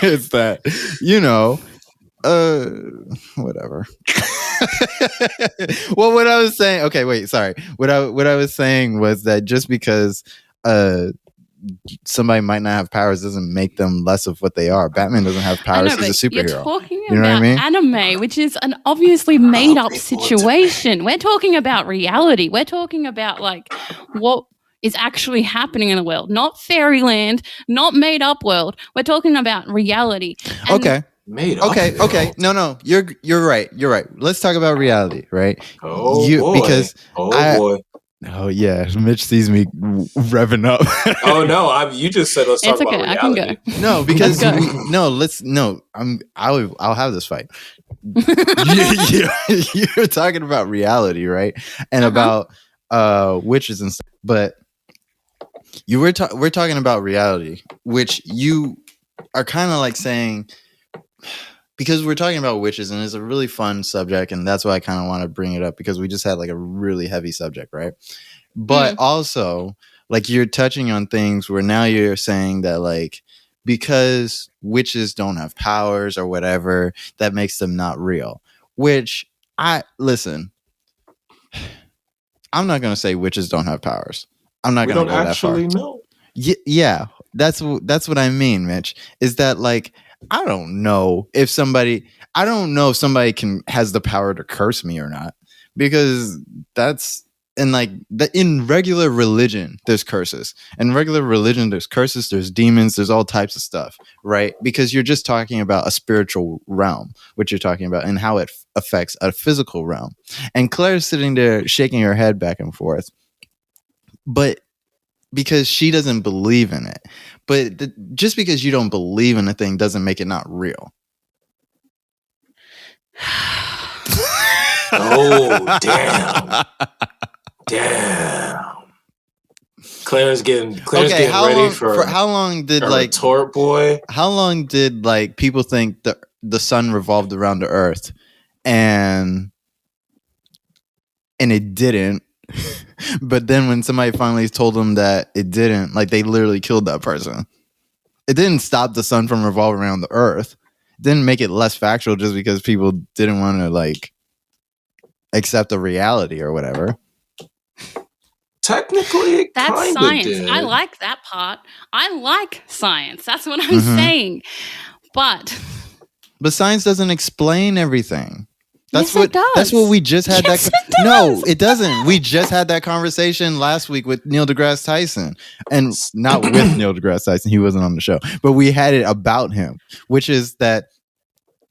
it's that whatever. Well, what I was saying. Okay, wait. Sorry. What I was saying was that just because somebody might not have powers doesn't make them less of what they are. Batman doesn't have powers. He's a superhero. You're talking about anime, which is an obviously made up situation. We're talking about reality. We're talking about what is actually happening in the world, not fairyland, not made up world. We're talking about reality. Okay. Made up. Okay. No. You're right. Let's talk about reality, right? Boy. Because boy. Oh yeah, Mitch sees me revving up. Oh no, you just said let's talk about reality. I can go. No, because I'll have this fight. You're talking about reality, right? And about witches and stuff, but we're talking about reality, which you are kind of like saying, because we're talking about witches and it's a really fun subject, and that's why I kind of want to bring it up, because we just had like a really heavy subject, right? But also, like, you're touching on things where now you're saying that, like, because witches don't have powers or whatever, that makes them not real. Which, listen, I'm not going to say witches don't have powers. I'm not going to go that far. Know. Yeah, that's what I mean, Mitch. Is that, like, I don't know if somebody has the power to curse me or not, because in regular religion, there's curses. In regular religion, there's curses, there's demons, there's all types of stuff, right? Because you're just talking about a spiritual realm, which you're talking about, and how it affects a physical realm. And Claire's sitting there shaking her head back and forth, but because she doesn't believe in it. But just because you don't believe in a thing doesn't make it not real. Oh, damn. Claire's getting ready for how long did retort boy? How long did people think the sun revolved around the earth and it didn't? But then when somebody finally told them that it didn't, they literally killed that person. It didn't stop the sun from revolving around the earth. It didn't make it less factual just because people didn't want to accept the reality or whatever. Technically, that's science. Did. I like that part. I like science. That's what I'm saying. But science doesn't explain everything. That's what it does. That's what we just had. Yes, no, it doesn't. We just had that conversation last week with Neil deGrasse Tyson, and not with Neil deGrasse Tyson. He wasn't on the show, but we had it about him, which is that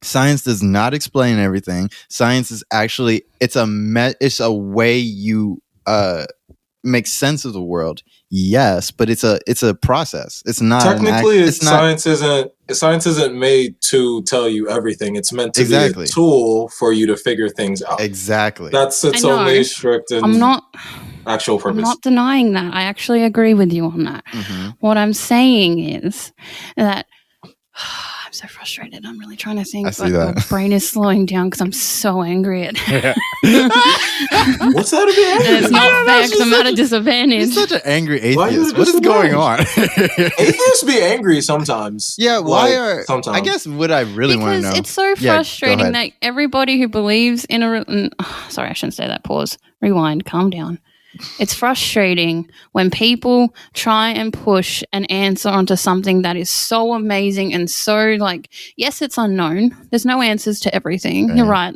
science does not explain everything. Science is actually it's a way you make sense of the world. Yes, but it's a process. It's not technically science isn't made to tell you everything. It's meant to be a tool for you to figure things out. Exactly. That's its only strict and actual purpose. I'm not denying that. I actually agree with you on that. Mm-hmm. What I'm saying is that I'm so frustrated. I'm really trying to think, but my brain is slowing down because I'm so angry at it. What's that to be angry? It's not fair because I'm at a disadvantage. You're such an angry atheist. What is going on? Atheists be angry sometimes. Yeah, sometimes? I guess what I really want to know. It's so frustrating that everybody who believes in sorry, I shouldn't say that. Pause. Rewind. Calm down. It's frustrating when people try and push an answer onto something that is so amazing and so yes, it's unknown. There's no answers to everything. Right. You're right.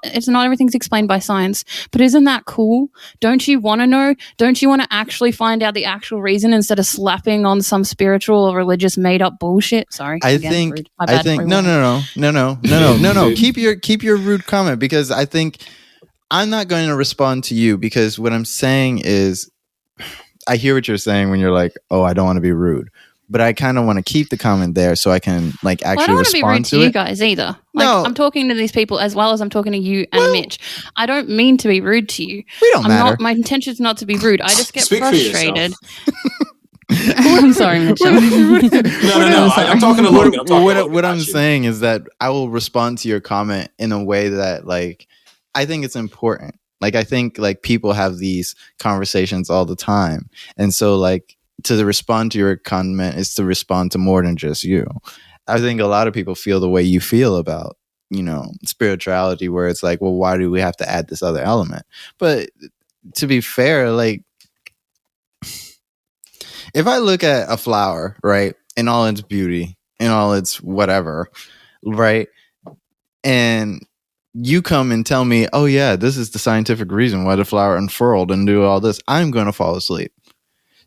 It's not everything's explained by science, but isn't that cool? Don't you want to know? Don't you want to actually find out the actual reason instead of slapping on some spiritual or religious made up bullshit? Sorry. I think no. Keep your rude comment, because I think I'm not going to respond to you, because what I'm saying is I hear what you're saying when you're like, oh, I don't want to be rude. But I kind of want to keep the comment there so I can actually respond to it. I don't want to be rude to you guys either. No. I'm talking to these people as well as I'm talking to you and Mitch. I don't mean to be rude to you. We don't matter. My intention is not to be rude. I just get frustrated. I'm sorry, Mitchell. No. I'm talking to Logan. What I'm saying is that I will respond to your comment in a way that I think it's important. I think people have these conversations all the time. And so to respond to your comment is to respond to more than just you. I think a lot of people feel the way you feel about, spirituality, where it's well, why do we have to add this other element? But to be fair, if I look at a flower, right, in all its beauty, in all its whatever, right, and you come and tell me, oh yeah, this is the scientific reason why the flower unfurled and do all this, I'm going to fall asleep.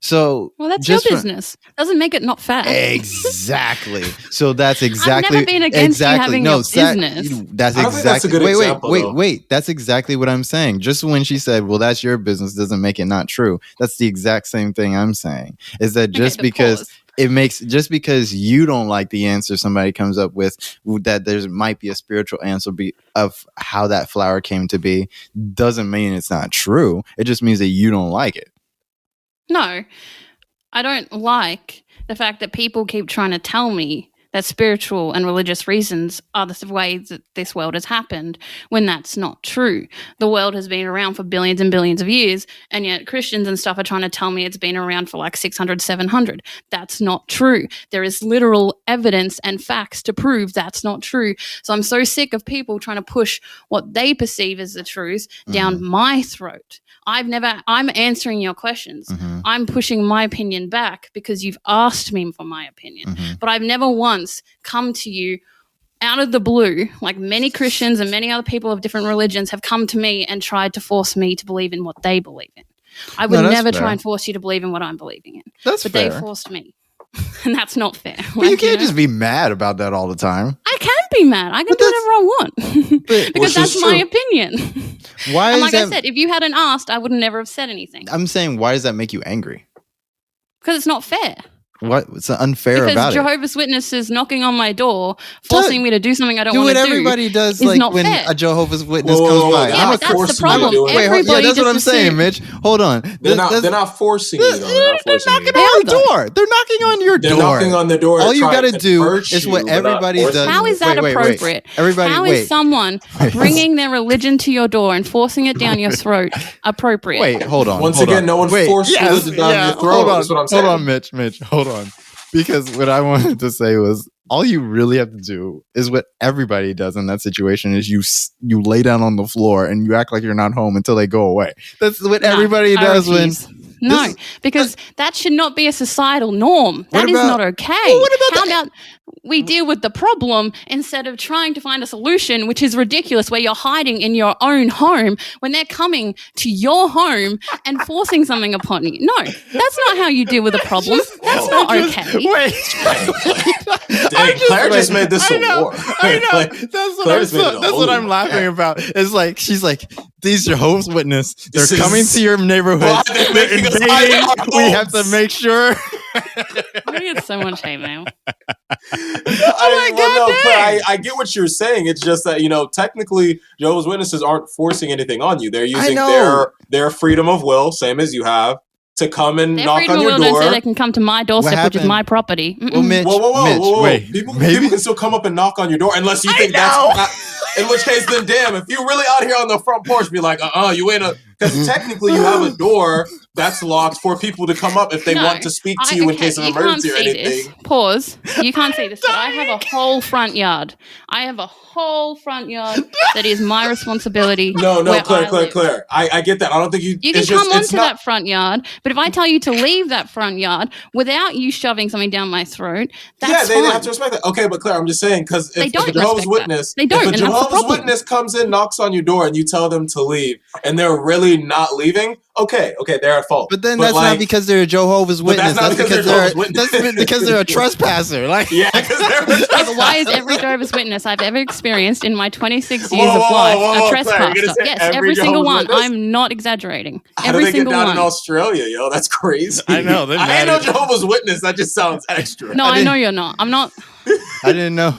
So, well, that's your business. Doesn't make it not fact. Exactly. So that's exactly. I've never been against you having a business. That's exactly. Wait. That's exactly what I'm saying. Just when she said, "Well, that's your business," doesn't make it not true. That's the exact same thing I'm saying. Is that just because just because you don't like the answer somebody comes up with, that there might be a spiritual answer of how that flower came to be, doesn't mean it's not true. It just means that you don't like it. No, I don't like the fact that people keep trying to tell me that spiritual and religious reasons are the ways that this world has happened, when that's not true. The world has been around for billions and billions of years, and yet Christians and stuff are trying to tell me it's been around for like 600, 700. That's not true. There is literal evidence and facts to prove that's not true. So I'm so sick of people trying to push what they perceive as the truth down my throat. I'm answering your questions. I'm pushing my opinion back because you've asked me for my opinion. But I've never once come to you out of the blue, like many Christians and many other people of different religions have come to me and tried to force me to believe in what they believe in. I would never try and force you to believe in what I'm believing in. But fair. They forced me. And that's not fair. But you can't just be mad about that all the time. I can be mad. I can do whatever I want. Because that's my opinion. Why? And like I said, if you hadn't asked, I would never have said anything. I'm saying, why does that make you angry? Because it's not fair. What's unfair about it? Because Jehovah's Witnesses knocking on my door, forcing me to do something I don't want to do. Do what everybody does, like when a Jehovah's Witness comes by. Yeah, but that's the problem. That's what I'm saying, Mitch. Hold on. They're not forcing you. They're knocking on the door. They're knocking on your door. They're knocking on the door. All you got to do is what everybody does. How is that appropriate? How is someone bringing their religion to your door and forcing it down your throat appropriate? Wait, hold on. Once again, no one forced religion down your throat. That's what I'm saying. Hold on, Mitch. Hold on. Because what I wanted to say was, all you really have to do is what everybody does in that situation is you lay down on the floor and you act like you're not home until they go away. That's what everybody does when... No, because that should not be a societal norm. That is not okay. Well, How about we deal with the problem instead of trying to find a solution, which is ridiculous, where you're hiding in your own home when they're coming to your home and forcing something upon you? No, that's not how you deal with a problem. That's not okay. Claire just made this a war. I know. That's what I'm laughing about. It's like, she's like, these Jehovah's Witnesses, they're coming to your neighborhood. They're invading. We have to make sure. I get so much hate mail. Claire, I get what you're saying. It's just that, technically Jehovah's Witnesses aren't forcing anything on you. They're using their freedom of will, same as you have, to come and knock on your door. Don't say they can come to my doorstep, which is my property. Well, Mitch, wait. People can still come up and knock on your door unless you think that's not, in which case, then damn, if you're really out here on the front porch, be like, you ain't because technically you have a door that's locked for people to come up if they want to speak to you in case of emergency or anything. Pause. You can't see this, but I have a whole front yard. That is my responsibility. No, Claire. I get that. I don't think you can come onto that front yard, but if I tell you to leave that front yard without you shoving something down my throat, that's they have to respect that. Okay, but Claire, I'm just saying, because if a Jehovah's Witness comes in, knocks on your door, and you tell them to leave, and they're really not leaving, okay, they're at fault. But then that's not because they're a Jehovah's Witness. That's because they're a trespasser. Yeah, because they're a trespasser. Why is every Jehovah's Witness I've ever experienced in my 26 years of life a trespasser? Yes, every single one. I'm not exaggerating. How do they get down in Australia, yo? That's crazy. I know. I ain't no Jehovah's Witness. That just sounds extra. No, I know you're not. I'm not. I didn't know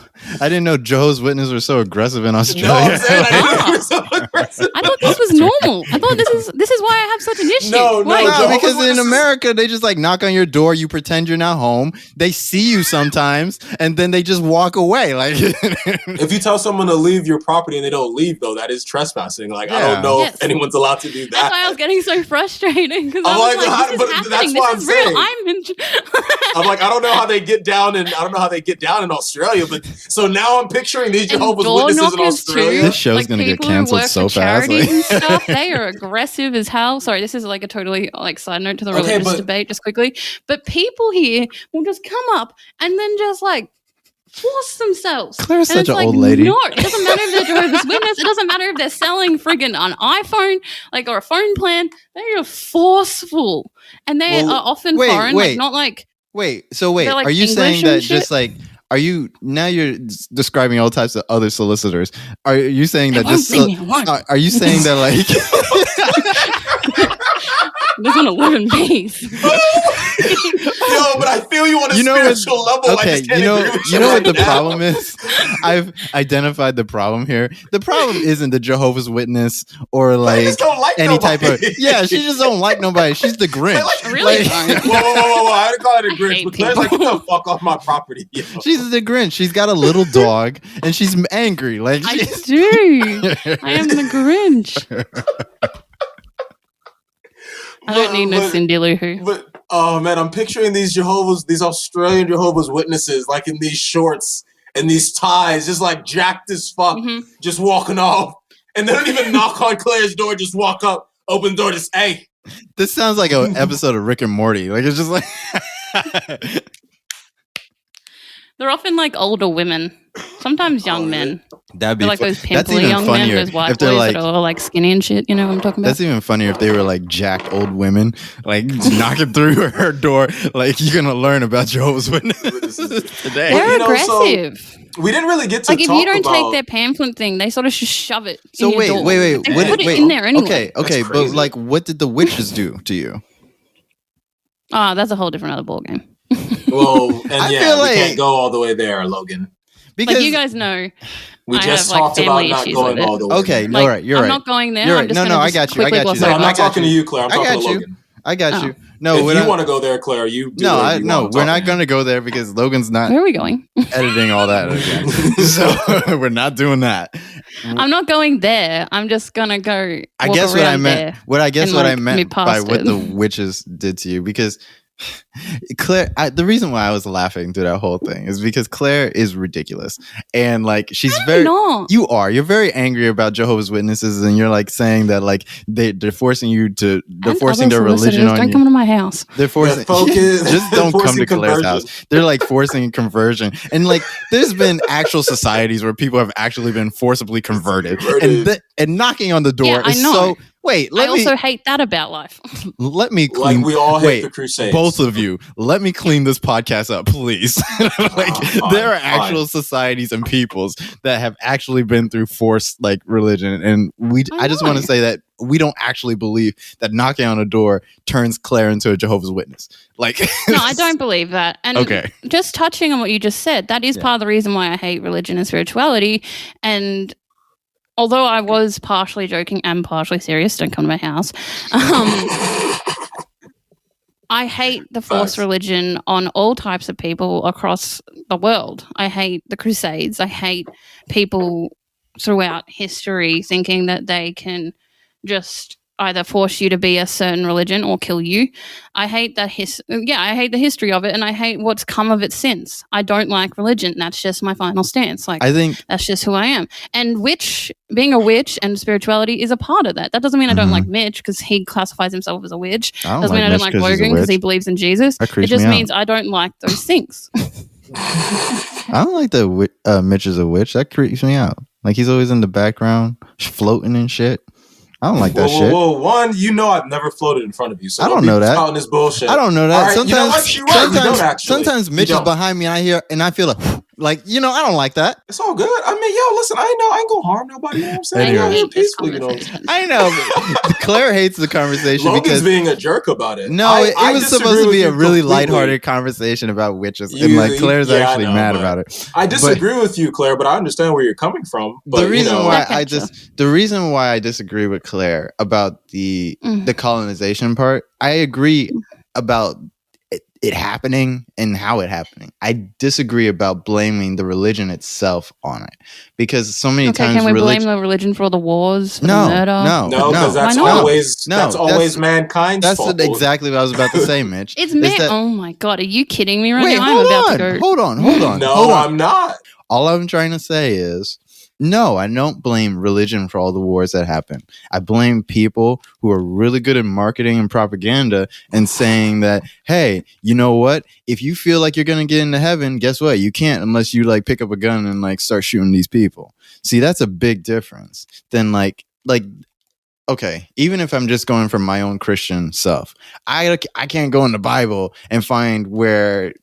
Jehovah's Witnesses were so aggressive in Australia. No, I'm saying I didn't know you were so aggressive. I thought this was normal. I thought this is why I have such an issue. No, because in America they just like knock on your door, you pretend you're not home, they see you sometimes, and then they just walk away. Like if you tell someone to leave your property and they don't leave, though, that is trespassing. Like I don't know if anyone's allowed to do that. That's why I was getting so frustrated because I was like, this is happening. This is real. I'm like, I don't know how they get down, and I don't know how they get down in Australia, but so now I'm picturing these Jehovah's Witnesses in Australia. This show's gonna get canceled so fast. And stuff, they are aggressive as hell. Sorry, this is like a totally side note to the religious debate, just quickly. But people here will just come up and then just like force themselves. Claire's such an old lady. No, it doesn't matter if they're Jehovah's Witness. It doesn't matter if they're selling friggin' an iPhone, like, or a phone plan. They're forceful, and they are often foreign. Like, not like. So like are you English saying that shit? just like? Are you now? You're describing all types of other solicitors. Are you saying that just? Are you saying that like? There's an 11 piece. Yo, but I feel you on a spiritual level. Okay, you know what the problem is? I've identified the problem here. The problem isn't the Jehovah's Witness or like any type of. Yeah, she just don't like nobody. She's the Grinch. Really? Whoa! I didn't call her the Grinch. But Claire's like, get the fuck off my property. Yo. She's the Grinch. She's got a little dog and she's angry. Like I do. I am the Grinch. I don't need no Cindy Lou Who. But oh man, I'm picturing these Australian Jehovah's Witnesses, like in these shorts and these ties, just like jacked as fuck, just walking off, and they don't even knock on Claire's door. Just walk up, open the door, just hey. This sounds like an episode of Rick and Morty. Like it's just like. They're often like older women, sometimes young men. That'd be like those pimply young men, those white boys that are all like skinny and shit. You know what I'm talking about? That's even funnier if they were like jacked old women, like knocking through her door. Like you're gonna learn about Jehovah's Witnesses today. They're aggressive. So we didn't really get to like if you don't take their pamphlet thing, they sort of just shove it. So in your door. wait. Put it in there anyway. Okay, but like, what did the witches do to you? That's a whole different other ballgame. Well, and we can't go all the way there, Logan. Because you guys know, we just talked about not going all the way. Okay, all right, you're right. I'm not going there. I'm just I got you. No, I'm not talking to you, Claire. I'm talking to Logan. I got you. No, if you want to go there, Claire, you do. No, we're not going to go there because Logan's not. Where are we going? Editing all that again. So we're not doing that. I'm not going there. I'm just gonna go. I guess what I meant. What I meant by what the witches did to you, because Claire, the reason why I was laughing through that whole thing is because Claire is ridiculous, and like she's you're very angry about Jehovah's Witnesses, and you're like saying that like they're forcing you to forcing their religion on you. Don't come to my house. They're forcing just don't come to Claire's house. They're like forcing conversion, and like there's been actual societies where people have actually been forcibly converted. And knocking on the door is so. Wait, I also hate that about life. Let me clean. Like we all hate the Crusades. Both of you, let me clean this podcast up, please. There are actual societies and peoples that have actually been through forced like religion, and I just want to say that we don't actually believe that knocking on a door turns Claire into a Jehovah's Witness. Like, no, I don't believe that. And just touching on what you just said, that is part of the reason why I hate religion and spirituality. And although I was partially joking and partially serious, don't come to my house. I hate the forced religion on all types of people across the world. I hate the Crusades. I hate people throughout history thinking that they can just either force you to be a certain religion or kill you. I hate that I hate the history of it, and I hate what's come of it since. I don't like religion. That's just my final stance. Like, I think that's just who I am. And being a witch and spirituality is a part of that. That doesn't mean I don't like Mitch because he classifies himself as a witch. Doesn't mean I don't like Logan because he believes in Jesus. It just means I don't like those things. I don't like the Mitch is a witch. That creeps me out. Like he's always in the background, floating and shit. I don't like that shit. Whoa, one, I've never floated in front of you, so I don't know that. This bullshit. I don't know that. Right, sometimes Mitch is behind me, and I hear, and I feel like I don't like that. It's all good. I mean, listen, I ain't gonna harm nobody. You know what I'm saying? I know. Claire hates the conversation Logan's being a jerk about it. No, it was supposed to be a really lighthearted conversation about witches, and like Claire's actually mad about it. I disagree with you, Claire, but I understand where you're coming from. But the reason why I disagree with Claire about the colonization part, I agree about it happening and how it happening. I disagree about blaming the religion itself on it, because so many times can we blame the religion for all the wars, for the murder? No, because that's always mankind's fault. That's exactly what I was about to say, Mitch. Oh my god, are you kidding me right now? I'm about to go. Hold on. No, I'm not. All I'm trying to say is No, I don't blame religion for all the wars that happen. I blame people who are really good at marketing and propaganda and saying that, hey, you know what? If you feel like you're going to get into heaven, guess what? You can't unless you like pick up a gun and like start shooting these people. See, that's a big difference than like, okay, even if I'm just going from my own Christian self, I can't go in the Bible and find where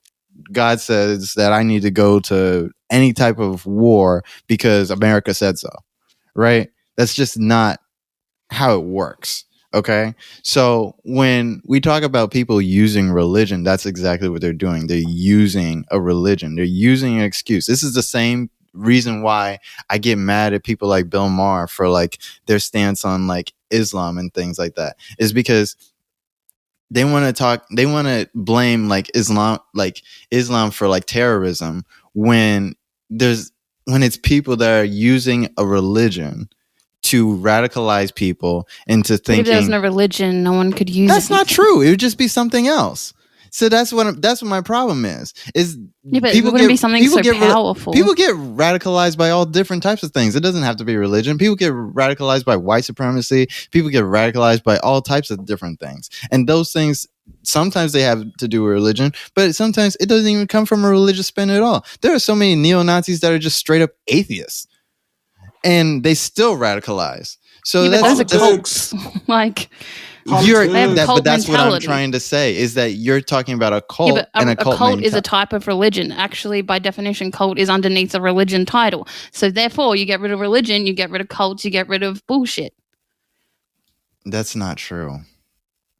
God says that I need to go to any type of war because America said so, right? That's just not how it works. Okay. So when we talk about people using religion, that's exactly what they're doing. They're using a religion. They're using an excuse. This is the same reason why I get mad at people like Bill Maher for like their stance on like Islam and things like that, is because they want to blame like Islam for like terrorism when it's people that are using a religion to radicalize people into thinking. If there was no religion, no one could use it. That's not true. It would just be something else. So that's what my problem is. But people it wouldn't be something so powerful. People get radicalized by all different types of things. It doesn't have to be religion. People get radicalized by white supremacy. People get radicalized by all types of different things. And those things, sometimes they have to do with religion, but sometimes it doesn't even come from a religious spin at all. There are so many neo-Nazis that are just straight up atheists, and they still radicalize. So those are cults. Like... but that's what I'm trying to say, is that you're talking about a cult, and a cult is a type of religion. Actually, by definition, cult is underneath a religion title. So therefore, you get rid of religion, you get rid of cults, you get rid of bullshit. That's not true.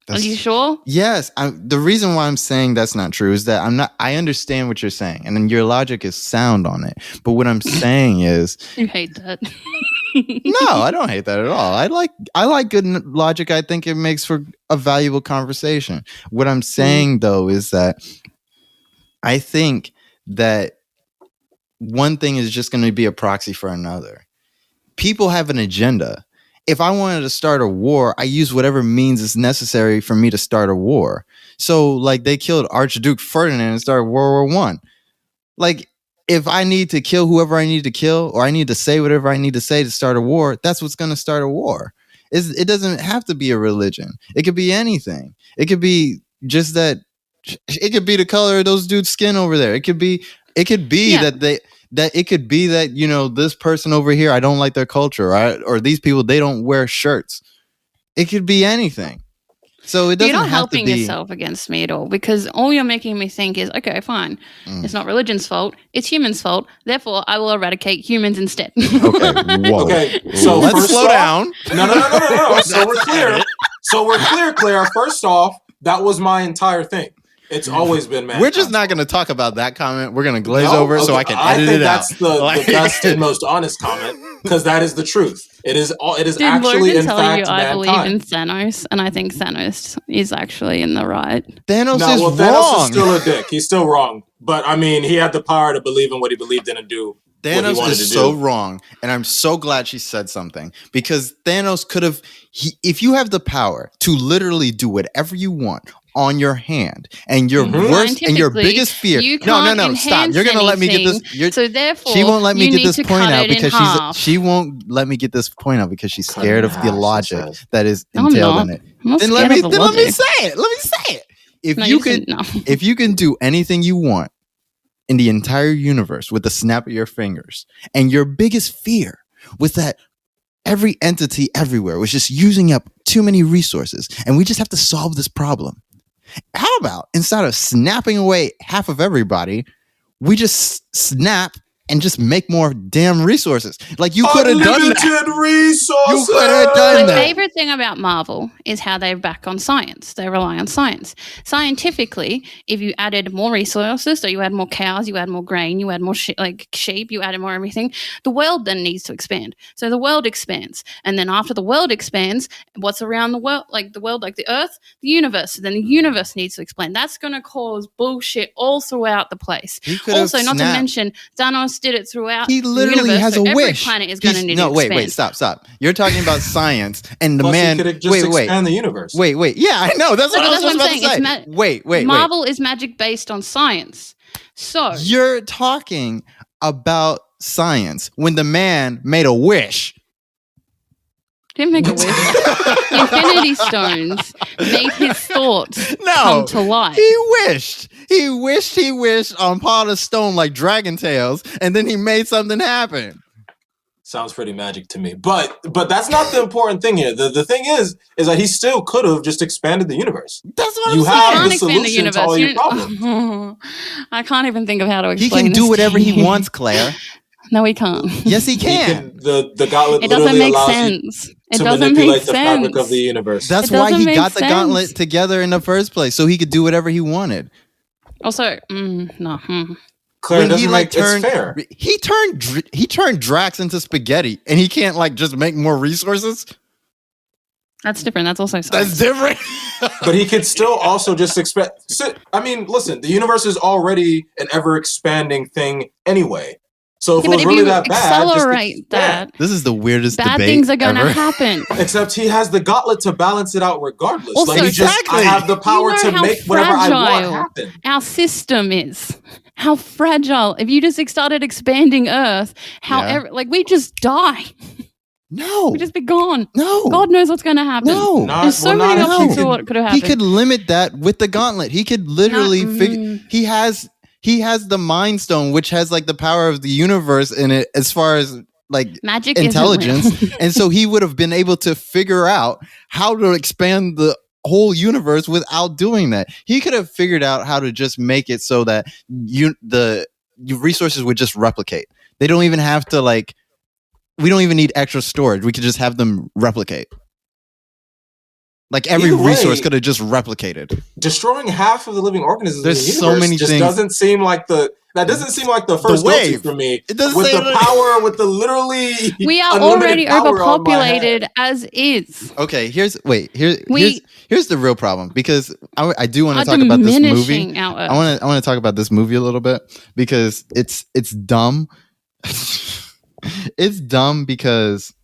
Are you sure? Yes. The reason why I'm saying that's not true is that I understand what you're saying, and then your logic is sound on it. But what I'm saying is, you hate that. No, I don't hate that at all. I like good logic. I think it makes for a valuable conversation. What I'm saying though is that I think that one thing is just going to be a proxy for another. People have an agenda. If I wanted to start a war, I use whatever means is necessary for me to start a war. So like they killed Archduke Ferdinand and started World War I. Like, if I need to kill whoever I need to kill, or I need to say whatever I need to say to start a war, that's what's going to start a war. It doesn't have to be a religion. It could be anything. It could be just that. It could be the color of those dudes' skin over there. It could be that you know, this person over here, I don't like their culture, right? Or these people, they don't wear shirts. It could be anything. So it doesn't You're not have to helping be... yourself against me at all, because all you're making me think is, okay, fine. It's not religion's fault. It's humans' fault. Therefore, I will eradicate humans instead. Okay. Whoa. Okay. So let's slow down. No. So we're clear. Claire. First off, that was my entire thing. It's always been man. We're just not going to talk about that comment. We're going to glaze over it so I can edit it out. I think that's the best and most honest comment, because that is the truth. It is Did actually Logan in tell fact you I mankind. believe in Thanos, and I think Thanos is actually in the right. Thanos is wrong. Thanos is still a dick. He's still wrong. But I mean, he had the power to believe in what he believed in and do. Thanos is so wrong, and I'm so glad she said something, because Thanos could have. If you have the power to literally do whatever you want on your hand, and your worst and your biggest fear. No, stop. You're gonna let me get this. So therefore, she won't let me get this point out because she won't let me get this point out because she's scared of the logic that is entailed in it. Then let me say it. Let me say it. If you can do anything you want in the entire universe with the snap of your fingers, and your biggest fear was that every entity everywhere was just using up too many resources, and we just have to solve this problem. How about, instead of snapping away half of everybody, we just snap and just make more damn resources? Like, you could have done that. Resources. You could have done that. My favorite thing about Marvel is how they back on science. They rely on science. Scientifically, if you added more resources, so you add more cows, you add more grain, you add more sheep, you added more everything, the world then needs to expand. So the world expands. And then after the world expands, what's around the world, like the Earth, the universe. So then the universe needs to expand. That's going to cause bullshit all throughout the place. Also, not to mention, Thanos did it throughout. He literally the universe, has so a every wish. Planet is going to need to expand. Wait, stop. You're talking about science, and the man. He could have just expand the universe. Wait. Yeah, I know. That's what I was about to say. Wait. Marvel is magic based on science. So you're talking about science when the man made a wish? He didn't make a wish. Infinity Stones made his thoughts come to life. He wished on pot of stone like Dragon Tales, and then he made something happen. Sounds pretty magic to me. But that's not the important thing here. The thing is that he still could have just expanded the universe. That's what I'm saying. You have the solution to all your problems. I can't even think of how to explain this. He can do whatever he wants, Claire. No, he can't. Yes, he can. The gauntlet it doesn't make sense. It doesn't manipulate the fabric of the universe. That's why he got the gauntlet together in the first place, so he could do whatever he wanted. Also, no. Claire, it's fair. He turned Drax into spaghetti, and he can't just make more resources. That's different. That's also science. That's different. But he could still also just expect. I mean, listen, the universe is already an ever expanding thing anyway. So if it was really that bad, accelerate that. This is the weirdest bad debate things are going to happen. Except he has the gauntlet to balance it out regardless. Also, I have the power to make whatever I want happen. Our system is how fragile. If you just started expanding Earth, we just die. No. We just be gone. No. God knows what's going to happen. No. There's so many options to what could have happened. He could limit that with the gauntlet. He could literally figure. He has the Mind Stone, which has the power of the universe in it as far as magic intelligence. And so he would have been able to figure out how to expand the whole universe without doing that. He could have figured out how to just make it so that the resources would just replicate. They don't even have to we don't even need extra storage. We could just have them replicate. Every resource could have just replicated. Destroying half of the living organisms There's in the so universe many just things. That doesn't seem like the first go-to for me. It doesn't with say the power, with the literally we are already overpopulated as is. Okay, here's the real problem, because I do want to talk about this movie. I want to talk about this movie a little bit because it's dumb. It's dumb because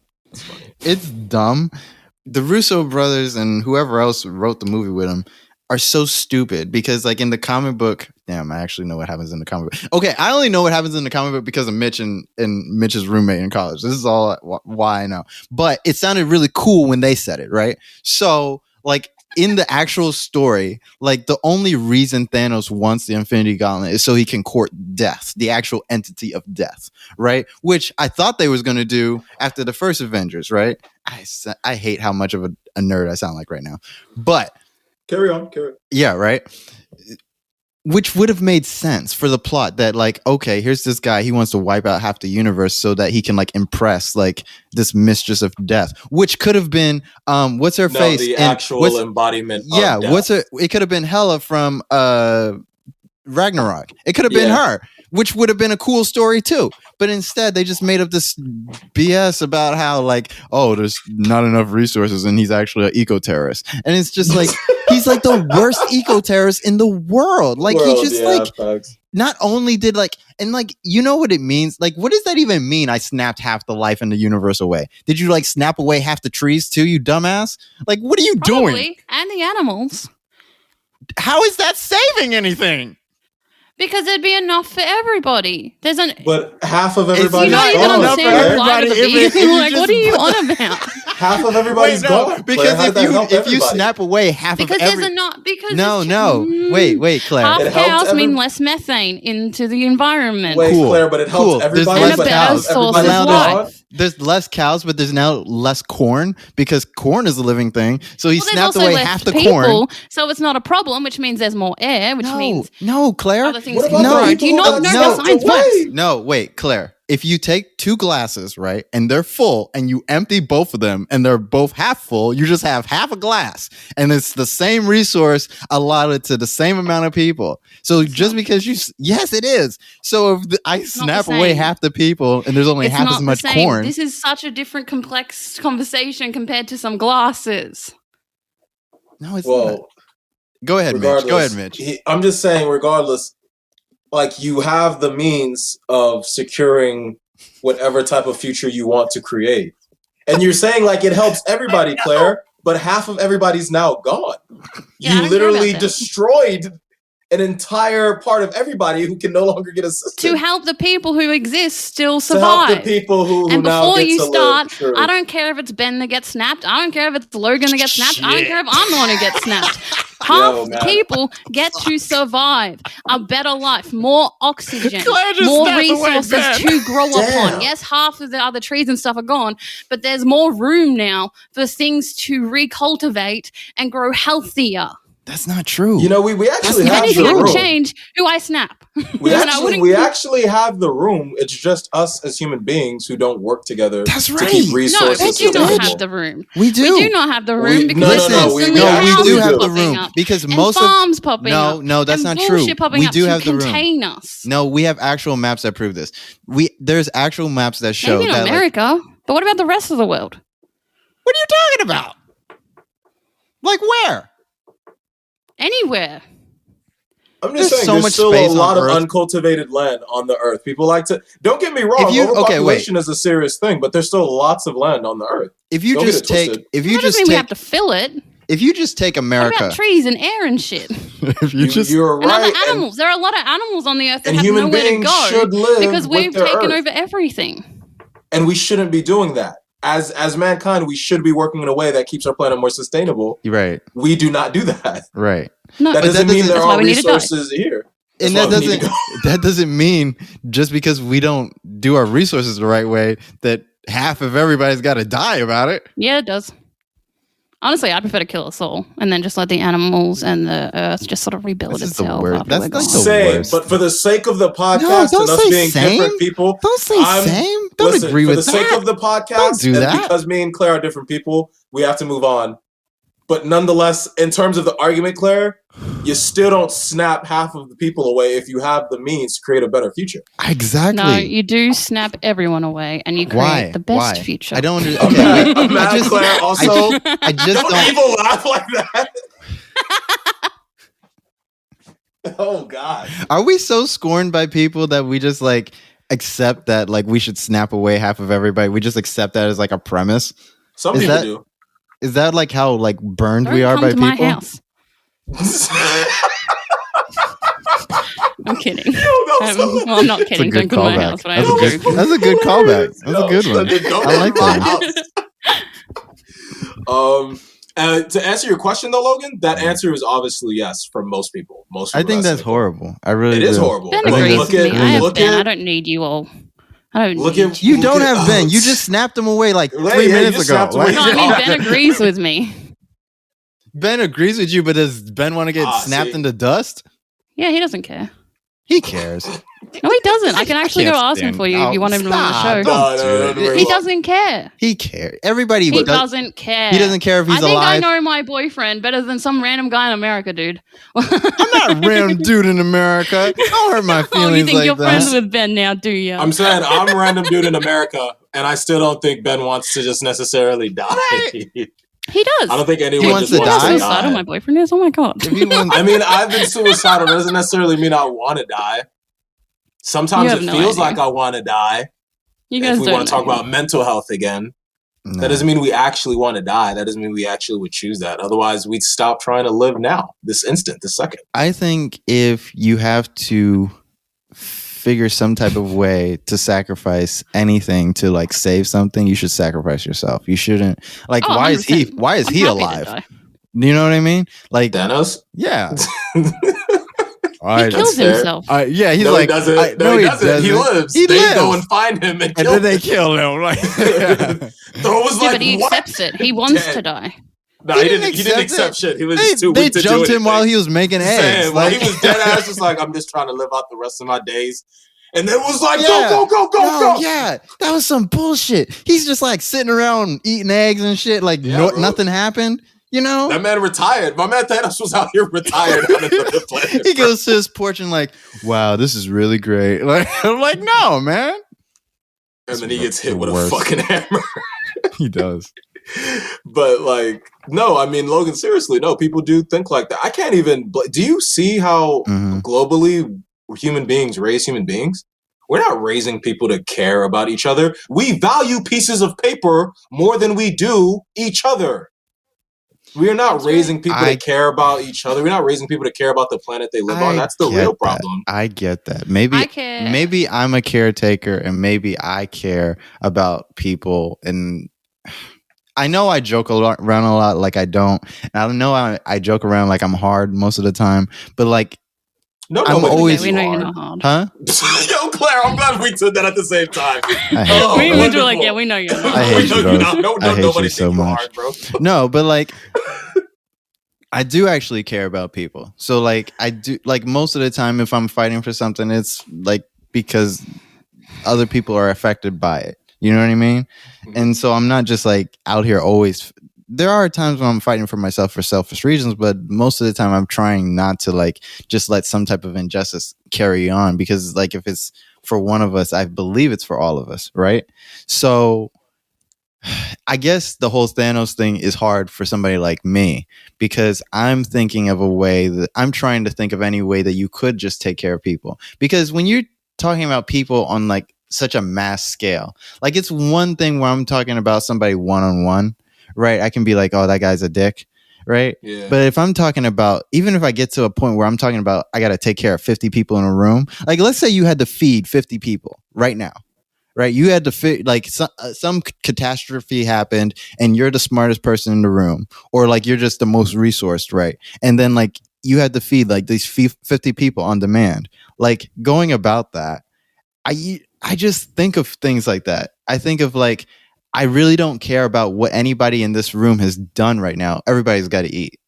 it's dumb. The Russo brothers and whoever else wrote the movie with them are so stupid because in the comic book, damn, I actually know what happens in the comic book. Okay, I only know what happens in the comic book because of Mitch and Mitch's roommate in college. This is all why I know. But it sounded really cool when they said it, right? So in the actual story, the only reason Thanos wants the Infinity Gauntlet is so he can court death, the actual entity of death, right? Which I thought they was going to do after the first Avengers, right? I hate how much of a nerd I sound like right now. But carry on. Yeah, right? Which would have made sense for the plot that okay, here's this guy, he wants to wipe out half the universe so that he can impress this mistress of death, which could have been what's her face, the actual embodiment of death. It could have been Hela from Ragnarok. It could have been her, which would have been a cool story too. But instead they just made up this BS about how there's not enough resources and he's actually an eco-terrorist. And it's just he's the worst eco-terrorist in the world. Not only did and you know what it means? What does that even mean? I snapped half the life in the universe away. Did you snap away half the trees too, you dumbass? What are you doing? And the animals. How is that saving anything? Because it'd be enough for everybody. But half of everybody's gone. You're not even on the same line of the being. What are you on about? Half of everybody's gone. Because if you snap away half of every... Wait, Claire. Half cows mean less methane into the environment. Wait, Claire, but it helps everybody. And a better source of life. There's less cows, but there's now less corn because corn is a living thing. So he snapped away half the corn. So it's not a problem, which means there's more air, which means Claire. Other things can grow. Do you not know how science works? No, wait, Claire. If you take two glasses, right, and they're full, and you empty both of them, and they're both half full, you just have half a glass, and it's the same resource allotted to the same amount of people. So just because yes, it is. So if I snap away half the people, and there's only half as much corn. This is such a different, complex conversation compared to some glasses. No, it's not. Go ahead, Mitch. I'm just saying, regardless. You have the means of securing whatever type of future you want to create. And you're saying it helps everybody, Claire, but half of everybody's now gone. You literally destroyed an entire part of everybody who can no longer get assistance. To help the people who exist still survive. To help the people who and now before get you to start, live. I don't care if it's Ben that gets snapped. I don't care if it's Logan that gets snapped. I don't care if I'm the one who gets snapped. Half the people get to survive a better life, more oxygen, more resources to grow upon. Yes, half of the other trees and stuff are gone, but there's more room now for things to recultivate and grow healthier. That's not true. You know, we actually have the room. Anything can change who I snap. We actually have the room. It's just us as human beings who don't work together to keep resources. No, we do not have the room. We do. We do not have the room because we do have the room because most farms popping up. No, that's not true. We do have the room. Us. No, we have actual maps that prove this. There's actual maps that show maybe in America, but what about the rest of the world? What are you talking about? Like where? Anywhere. I'm just saying there's still a lot of uncultivated land on the earth. People like to... Don't get me wrong, overpopulation is a serious thing, but there's still lots of land on the earth. That doesn't mean we have to fill it. If you just take America... What about trees and air and shit? You're right. And other animals. There are a lot of animals on the earth that have nowhere to go because we've taken over everything. And we shouldn't be doing that. As mankind, we should be working in a way that keeps our planet more sustainable. Right. We do not do that. Right. No, that doesn't mean there are resources here. And that doesn't mean just because we don't do our resources the right way that half of everybody's got to die about it. Yeah, it does. Honestly, I prefer to kill us all and then just let the animals and the earth just sort of rebuild itself. That's like the worst. But for the sake of the podcast and us being different people, don't say same. Don't agree with that. For the sake of the podcast, and because me and Claire are different people, we have to move on. But nonetheless, in terms of the argument, Claire, you still don't snap half of the people away if you have the means to create a better future. Exactly. No, you do snap everyone away, and you create the best future. I don't understand. Okay, Claire, also, I just don't evil laugh like that. Oh God. Are we so scorned by people that we just like accept that like we should snap away half of everybody? We just accept that as like a premise. Some people do. Is that like how like burned we are by people? My house. I'm kidding. I'm not kidding. Don't come to my house. That's a good callback. That's a good one. I like that. To answer your question though, Logan, that answer is obviously yes from most people. I think that's horrible. I really do. It is horrible. Ben agrees with me. I have Ben. I don't need you all. You don't have Ben. You just snapped him away like 3 minutes ago. No, I mean Ben agrees with me. Ben agrees with you, but does Ben want to get snapped into dust? Yeah, he doesn't care. He cares. No, he doesn't. I can actually go ask him for you if you want him on the show. No, he doesn't care. He cares. Everybody. He doesn't care. He doesn't care if he's alive. I think I know my boyfriend better than some random guy in America, dude. I'm not a random dude in America. Don't hurt my feelings. You think like you're that. friends with Ben now, do you? I'm saying I'm a random dude in America, and I still don't think Ben wants to just necessarily die. He does. I don't think anyone wants to die. Suicidal, my boyfriend is. Oh my God. I mean, I've been suicidal. It doesn't necessarily mean I want to die. Sometimes it feels like I want to die. You guys if we want to talk about mental health again, that doesn't mean we actually want to die. That doesn't mean we actually would choose that. Otherwise, we'd stop trying to live now, this instant, this second. I think if you have to figure some type of way to sacrifice anything to like save something, you should sacrifice yourself. You shouldn't like why is he alive? You know what I mean? Like Thanos? Yeah. He kills himself. Yeah, he's no, like, he doesn't. No, he doesn't. He lives. They go and find him and then they kill him. Like, but he accepts it. He wants to die. No, he didn't accept shit. He was just too weak to do anything. They jumped him while he was making eggs. Like, he was dead ass, just like, I'm just trying to live out the rest of my days. And then was like, go. Yeah, that was some bullshit. He's just like sitting around eating eggs and shit. Like nothing happened. You know? That man retired. My man Thanos was out here retired on another planet. He goes to his porch and like, wow, this is really great. Like, I'm like, no, man. And then he gets hit with a fucking hammer. He does. But like, no, I mean, Logan, seriously, no, people do think like that. I can't even, do you see how globally human beings raise human beings? We're not raising people to care about each other. We value pieces of paper more than we do each other. We are not raising people to care about each other. We're not raising people to care about the planet they live on. That's the real problem. I get that. Maybe I'm a caretaker, and maybe I care about people. And I know I joke around a lot like I don't. And I know I joke around like I'm hard most of the time. But like, no, I'm always. We know you're not hard. Huh? Yo, Claire, I'm glad we did that at the same time. We were like, yeah, we know you're not. I hate you both. I hate you so much. Hard, bro. No, but like, I do actually care about people. So like, I do, like, most of the time if I'm fighting for something, it's like because other people are affected by it. You know what I mean? Mm-hmm. And so I'm not just like out here always. There are times when I'm fighting for myself for selfish reasons, but most of the time I'm trying not to like just let some type of injustice carry on, because like if it's for one of us, I believe it's for all of us, right? So I guess the whole Thanos thing is hard for somebody like me, because I'm thinking of a way that I'm trying to think of any way that you could just take care of people. Because when you're talking about people on like such a mass scale, like it's one thing where I'm talking about somebody one-on-one, right? I can be like, oh, that guy's a dick, right? Yeah. But if I'm talking about, even if I get to a point where I'm talking about I got to take care of 50 people in a room, like let's say you had to feed 50 people right now. Right, you had to fit like some catastrophe happened, and you're the smartest person in the room, or like you're just the most resourced, right? And then like you had to feed like these 50 people on demand. Like going about that, I just think of things like that. I think of like, I really don't care about what anybody in this room has done right now. Everybody's got to eat.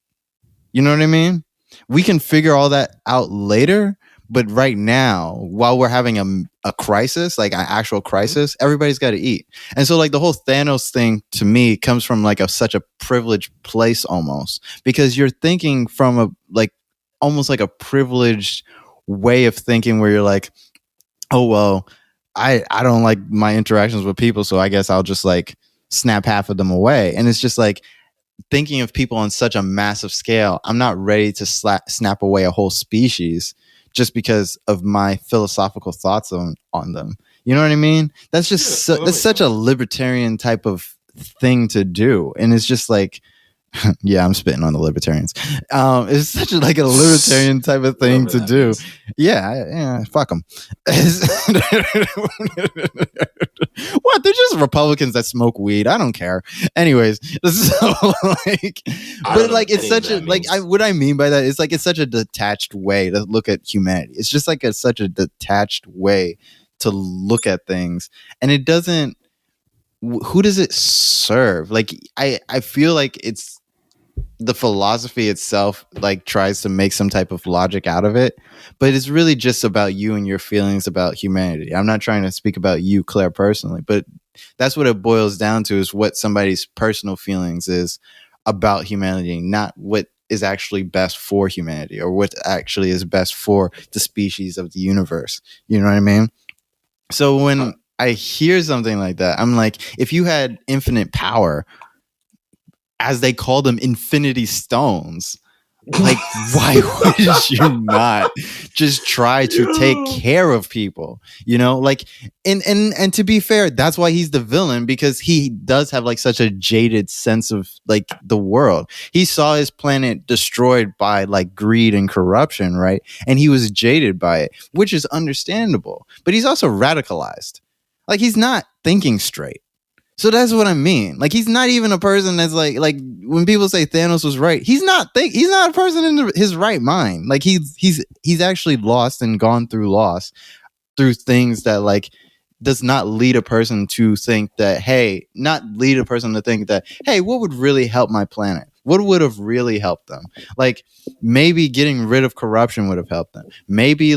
You know what I mean? We can figure all that out later. But right now, while we're having a crisis, like an actual crisis, everybody's got to eat. And so like the whole Thanos thing to me comes from like such a privileged place almost, because you're thinking from a like almost like a privileged way of thinking where you're like, oh, well, I don't like my interactions with people, so I guess I'll just like snap half of them away. And it's just like thinking of people on such a massive scale. I'm not ready to snap away a whole species just because of my philosophical thoughts on them. You know what I mean? That's just that's such a libertarian type of thing to do. And it's just like, yeah, I'm spitting on the libertarians. It's such a libertarian type of thing to do. Yeah, fuck them. What? They're just Republicans that smoke weed. I don't care. Anyways, so like, but like, it's such a like. What I mean by that is like, it's such a detached way to look at humanity. It's just like such a detached way to look at things, and it doesn't. Who does it serve? Like, I feel like it's the philosophy itself like tries to make some type of logic out of it, but it's really just about you and your feelings about humanity. I'm not trying to speak about you, Claire, personally, but that's what it boils down to, is what somebody's personal feelings is about humanity, not what is actually best for humanity or what actually is best for the species of the universe. You know what I mean? So when I hear something like that, I'm like, if you had infinite power, as they call them, infinity stones, like, why would you not just try to take care of people? You know, like, and to be fair, that's why he's the villain, because he does have like such a jaded sense of like the world. He saw his planet destroyed by like greed and corruption, right? And he was jaded by it, which is understandable. But he's also radicalized. Like, he's not thinking straight. So that's what I mean. Like, he's not even a person that's like when people say Thanos was right, he's not a person in his right mind. Like, he's actually lost and gone through loss through things that like does not lead a person to think that, hey, what would really help my planet? What would have really helped them? Like, maybe getting rid of corruption would have helped them. Maybe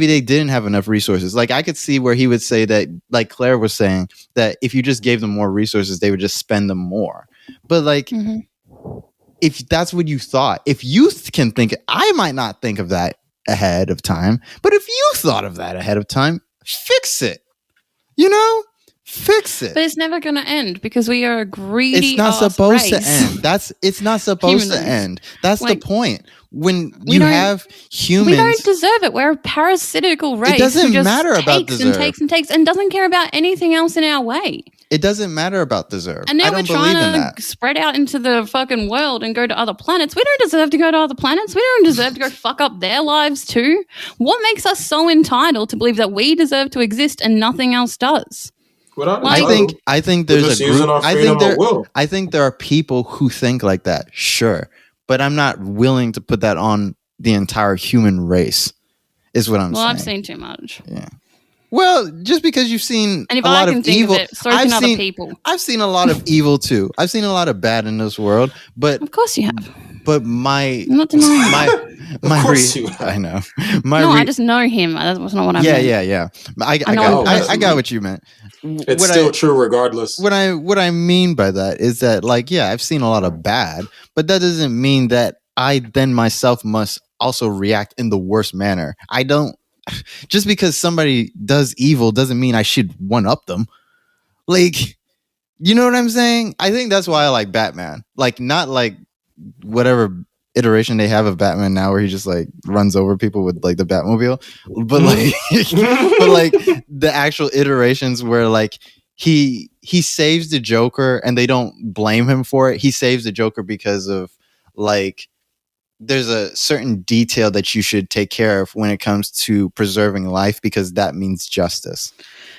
they didn't have enough resources. Like, I could see where he would say that, like Claire was saying, that if you just gave them more resources, they would just spend them more. But like, if that's what you thought, if you can think, I might not think of that ahead of time, but if you thought of that ahead of time, fix it. You know, Fix it. But it's never going to end because we are a greedy. It's not supposed to end. It's not supposed to end. That's the point. When you have humans, we don't deserve it. We're a parasitical race. It doesn't matter about deserve. And takes and doesn't care about anything else in our way. It doesn't matter about deserve. And now we're trying to spread out into the fucking world and go to other planets. We don't deserve to go to other planets. We don't deserve to go fuck up their lives too. What makes us so entitled to believe that we deserve to exist and nothing else does? I think there's a group. I think there are people who think like that. Sure, but I'm not willing to put that on the entire human race. Is what I'm saying. Well, I've seen too much. Yeah. Well, just because you've seen a lot of evil, I've seen a lot of evil too. I've seen a lot of bad in this world, but of course you have. But I know. I just know him. That's not what I meant. Yeah. I got what you meant. It's still true regardless. What I mean by that is that, like, yeah, I've seen a lot of bad, but that doesn't mean that I then myself must also react in the worst manner. I don't. Just because somebody does evil doesn't mean I should one up them. Like, you know what I'm saying? I think that's why I like Batman. Like, not like whatever iteration they have of Batman now where he just like runs over people with like the Batmobile, but like the actual iterations where like he saves the Joker and they don't blame him for it. He saves the Joker because of like there's a certain detail that you should take care of when it comes to preserving life because that means justice.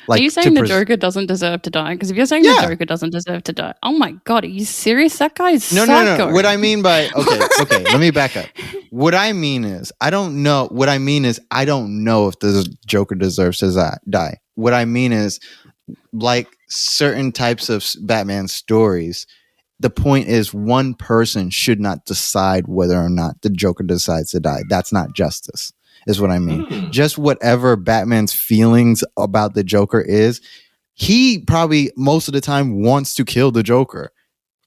Like, are you saying the Joker doesn't deserve to die? Because if you're saying the Joker doesn't deserve to die, oh my God, are you serious? That guy is psycho. No. What I mean by okay, let me back up. What I mean is I don't know if the Joker deserves to die. What I mean is, like certain types of Batman stories, the point is one person should not decide whether or not the Joker decides to die. That's not justice, is what I mean. Just whatever Batman's feelings about the Joker is, he probably most of the time wants to kill the Joker.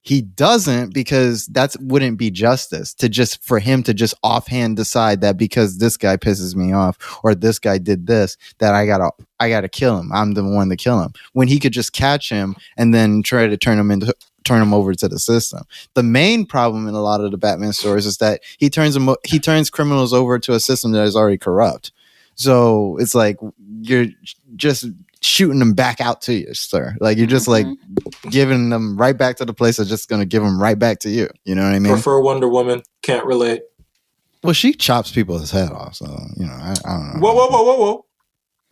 He doesn't because that wouldn't be justice for him to just offhand decide that because this guy pisses me off or this guy did this, that I gotta kill him. I'm the one to kill him. When he could just catch him and then try to turn him over to the system. The main problem in a lot of the Batman stories is that he turns criminals over to a system that is already corrupt. So it's like you're just shooting them back out to you, sir. Like you're just like giving them right back to the place that's just going to give them right back to you. You know what I mean? Prefer Wonder Woman. Can't relate. Well, she chops people's head off. So, you know, I don't know. Whoa.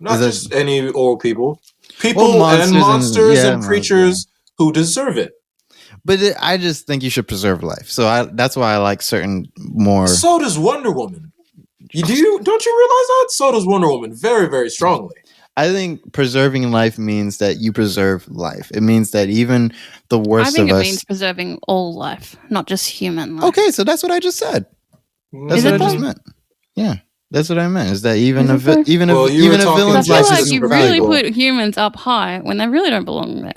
Not just any old people. People and monsters and creatures who deserve it. But I just think you should preserve life. So that's why I like certain more. So does Wonder Woman. Don't you realize that? So does Wonder Woman very, very strongly. I think preserving life means that you preserve life. It means that even the worst of us. I think it means preserving all life, not just human life. Okay, so that's what I just said. That's what I just meant. Yeah, that's what I meant. Is that even a villain's life is you really put humans up high when they really don't belong there.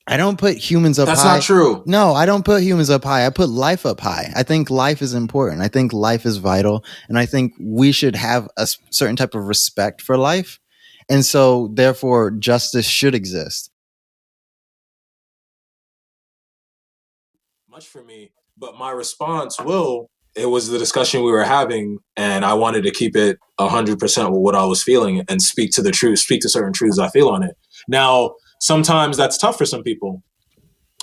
I don't put humans up high. That's not true. No, I don't put humans up high. I put life up high. I think life is important. I think life is vital. And I think we should have a certain type of respect for life. And so, therefore, justice should exist. Much for me. But my response it was the discussion we were having. And I wanted to keep it 100% with what I was feeling and speak to certain truths I feel on it. Now, sometimes that's tough for some people.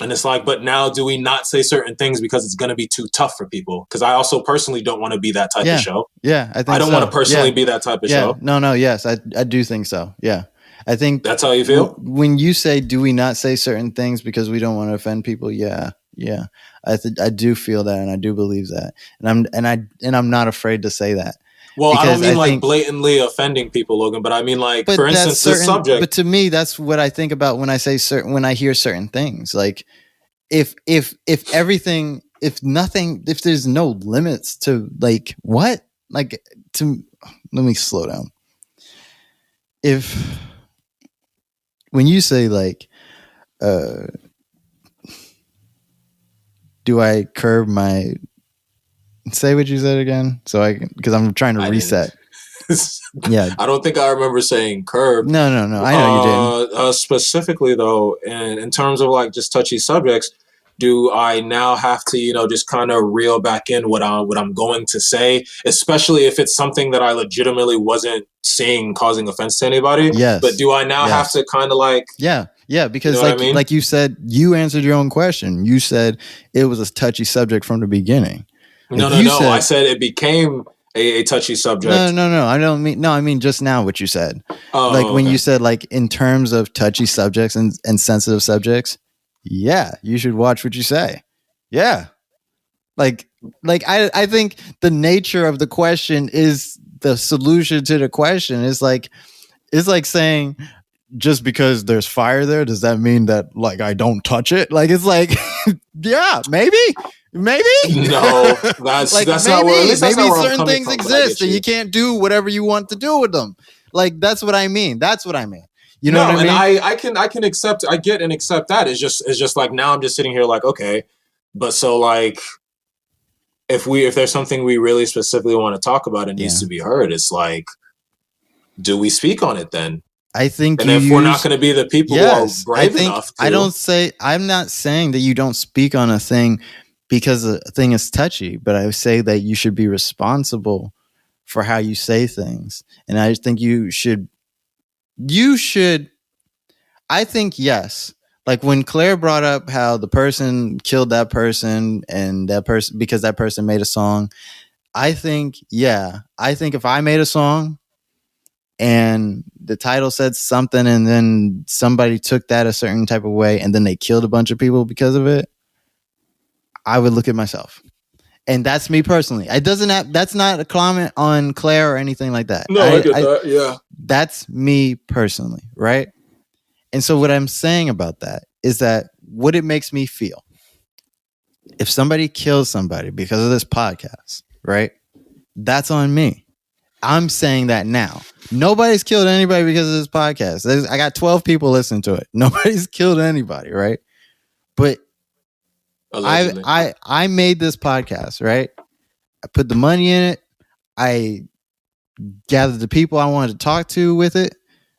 And it's like, but now do we not say certain things because it's going to be too tough for people? Because I also personally don't want to be that type of show. Yeah, I think I don't want to personally be that type of show. No, yes, I do think so. Yeah. I think that's how you feel? When you say, do we not say certain things because we don't want to offend people? Yeah. I do feel that and I do believe that. And I'm not afraid to say that. Well, I don't mean like blatantly offending people, Logan, but I mean like, for instance, this subject. But to me, that's what I think about when I say when I hear certain things. Like, if there's no limits to like what, like let me slow down. When you say like, do I curb my? Say what you said again, because I'm trying to reset. Yeah. I don't think I remember saying curb. No. I know you didn't. Specifically, though, in terms of like just touchy subjects, do I now have to, just kind of reel back in what I'm going to say, especially if it's something that I legitimately wasn't seeing causing offense to anybody? Yes. But do I now have to kind of like... Yeah, because like you said, you answered your own question. You said it was a touchy subject from the beginning. No. I said it became a touchy subject. No. I mean just now what you said. When you said like in terms of touchy subjects and sensitive subjects, yeah, you should watch what you say. Yeah. Like I think the nature of the question is the solution to the question. It's like saying, just because there's fire there, does that mean that like I don't touch it? Like it's like, yeah, maybe. No, that's like that's maybe, not where, that's maybe not where certain things exist and you can't do whatever you want to do with them. Like that's what I mean. You know what I mean? And I can accept. I get and accept that. It's just like now I'm just sitting here like, okay, but so like if there's something we really specifically want to talk about and needs to be heard, it's like, do we speak on it then? I think, and if we're not going to be the people who are brave enough to, I'm not saying that you don't speak on a thing because a thing is touchy, but I say that you should be responsible for how you say things. And I think you should, I think, yes. Like when Claire brought up how the person killed that person and that person, because that person made a song. I think if I made a song and the title said something and then somebody took that a certain type of way and then they killed a bunch of people because of it, I would look at myself. And that's me personally. That's not a comment on Claire or anything like that. No, I get that. Yeah. That's me personally, right? And so what I'm saying about that is that what it makes me feel, if somebody kills somebody because of this podcast, right? That's on me. I'm saying that now. Nobody's killed anybody because of this podcast. I got 12 people listening to it. Nobody's killed anybody, right? But I made this podcast, right? I put the money in it. I gathered the people I wanted to talk to with it,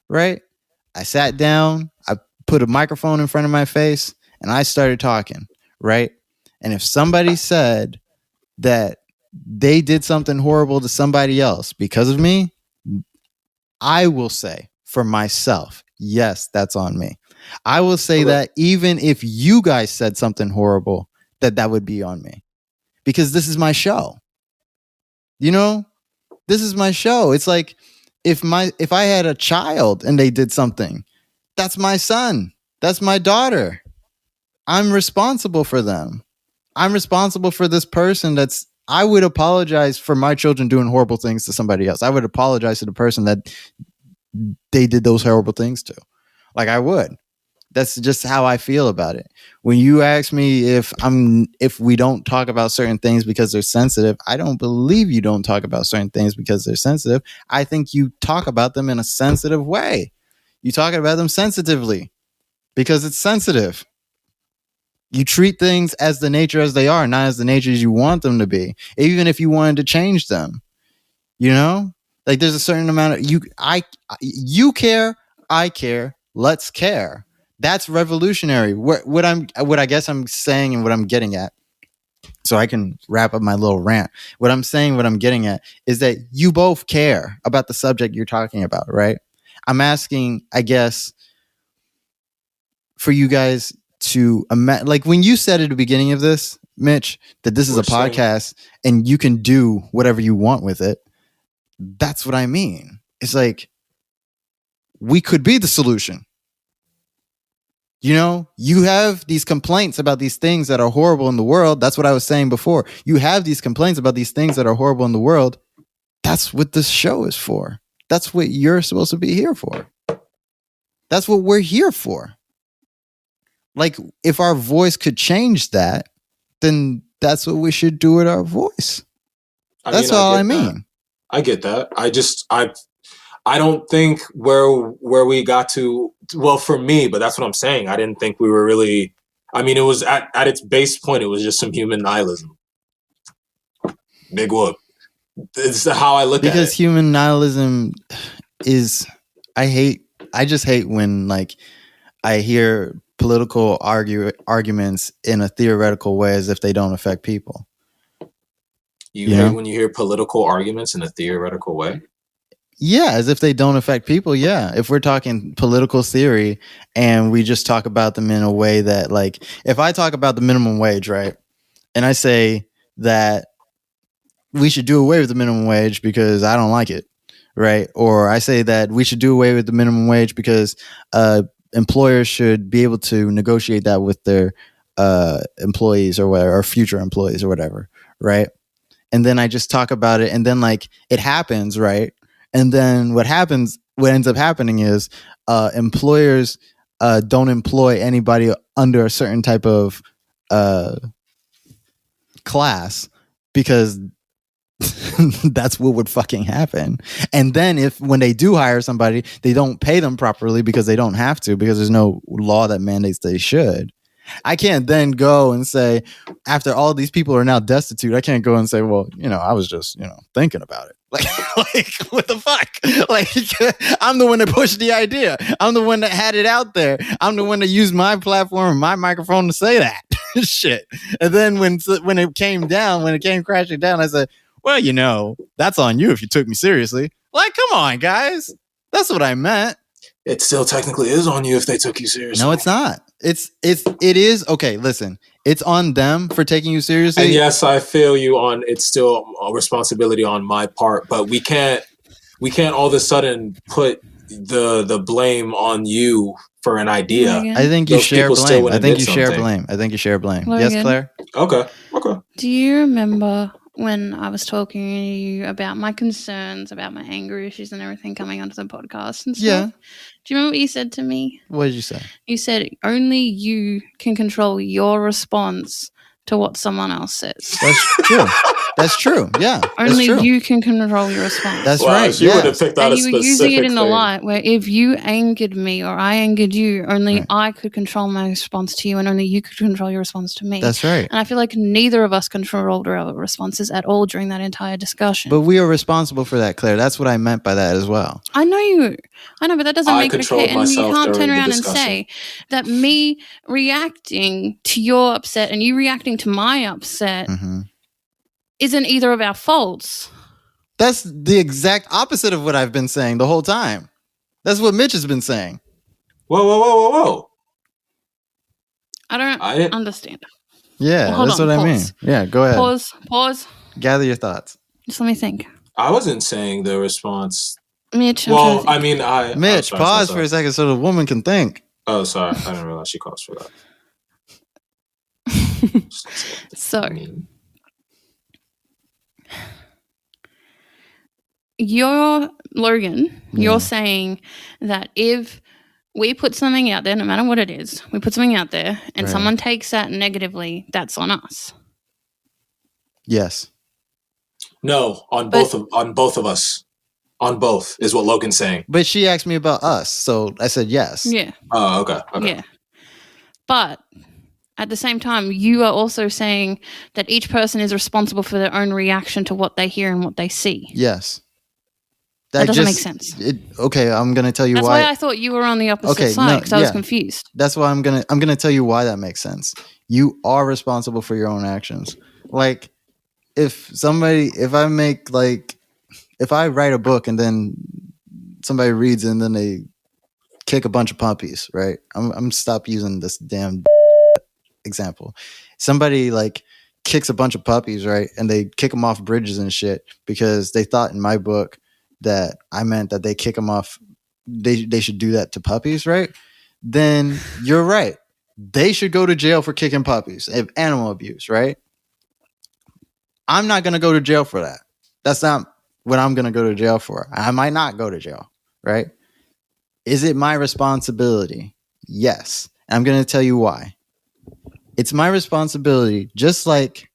right? I sat down. I put a microphone in front of my face and I started talking, right? And if somebody said that they did something horrible to somebody else because of me, I will say for myself, yes, that's on me. I will say that even if you guys said something horrible, that would be on me, because this is my show. This is my show. It's like if I had a child and they did something, that's my son. That's my daughter. I'm responsible for them. I'm responsible for this person I would apologize for my children doing horrible things to somebody else. I would apologize to the person that they did those horrible things to. Like I would. That's just how I feel about it. When you ask me if we don't talk about certain things because they're sensitive, I don't believe you don't talk about certain things because they're sensitive. I think you talk about them in a sensitive way. You talk about them sensitively because it's sensitive. You treat things as the nature as they are, not as the nature as you want them to be, even if you wanted to change them. Like there's a certain amount of you care, I care, let's care. That's revolutionary. What I guess I'm saying and what I'm getting at, so I can wrap up my little rant. What I'm getting at is that you both care about the subject you're talking about, right? I'm asking, I guess, for you guys to imagine, like when you said at the beginning of this, Mitch, that this is a podcast and you can do whatever you want with it. That's what I mean. It's like we could be the solution. You have these complaints about these things that are horrible in the world. That's what I was saying before. You have these complaints about these things that are horrible in the world. That's what this show is for. That's what you're supposed to be here for. That's what we're here for. Like, if our voice could change that, then that's what we should do with our voice. That's all I mean. I get that. I don't think where we got to, well, for me, but that's what I'm saying. I didn't think we were really, it was at its base point, it was just some human nihilism. Big whoop. It's how I look at it. Because human nihilism is, I just hate when like I hear political arguments in a theoretical way as if they don't affect people. You hate when you hear political arguments in a theoretical way? Yeah, as if they don't affect people. Yeah. If we're talking political theory and we just talk about them in a way that, like, if I talk about the minimum wage, right, and I say that we should do away with the minimum wage because I don't like it, right? Or I say that we should do away with the minimum wage because employers should be able to negotiate that with their employees or whatever, or future employees or whatever, right? And then I just talk about it, and then like it happens, right? And then what ends up happening is employers don't employ anybody under a certain type of class because that's what would fucking happen. And then when they do hire somebody, they don't pay them properly because they don't have to, because there's no law that mandates they should. I can't then go and say, after all these people are now destitute, I can't go and say, well, I was just, thinking about it. Like, what the fuck? Like, I'm the one that pushed the idea. I'm the one that had it out there. I'm the one that used my platform and my microphone to say that shit. And then when it came crashing down, I said, well, that's on you if you took me seriously. Like, come on, guys. That's what I meant. It still technically is on you if they took you seriously. No, it's not. It is. Okay, listen. It's on them for taking you seriously. And yes, I feel you on it's still a responsibility on my part, but we can't all of a sudden put the blame on you for an idea. I think you share blame. I think you share blame. Yes, Claire? Okay. Do you remember when I was talking to you about my concerns, about my anger issues and everything coming onto the podcast and stuff? Yeah. Do you remember what you said to me? What did you say? You said only you can control your response to what someone else says. That's true. That's true. Yeah. Only you can control your response. That's right. You would have picked out and a you were using it in thing. the light where if you angered me or I angered you, only I could control my response to you and only you could control your response to me. That's right. And I feel like neither of us controlled our responses at all during that entire discussion. But we are responsible for that, Claire. That's what I meant by that as well. I know, but that doesn't make it okay. And you can't turn around and say that me reacting to your upset and you reacting to my upset isn't either of our faults. That's the exact opposite of what I've been saying the whole time. That's what Mitch has been saying. Whoa. I don't understand. Yeah, that's what I mean. Yeah, go ahead. Pause. Gather your thoughts. Just let me think. I wasn't saying the response. Mitch, Mitch, pause for a second so the woman can think. Oh, sorry. I didn't realize she calls for that. So, you're saying that if we put something out there, no matter what it is, we put something out there and someone takes that negatively, that's on us. Yes. No, on both of us. On both is what Logan's saying. But she asked me about us, so I said yes. Yeah. Oh, okay. Yeah. But at the same time, you are also saying that each person is responsible for their own reaction to what they hear and what they see. Yes. That doesn't make sense. Okay, I'm going to tell you why. That's why I thought you were on the opposite side, because I was confused. That's why I'm going to tell you why that makes sense. You are responsible for your own actions. Like, if I write a book and then somebody reads it and then they kick a bunch of puppies, right? I'm stop using this damn example. Somebody like kicks a bunch of puppies, right? And they kick them off bridges and shit because they thought in my book that I meant that they kick them off. They should do that to puppies, right? Then you're right. They should go to jail for kicking puppies, animal abuse, right? I'm not going to go to jail for that. That's not what I'm going to go to jail for. I might not go to jail, right? Is it my responsibility? Yes. I'm going to tell you why. It's my responsibility, just like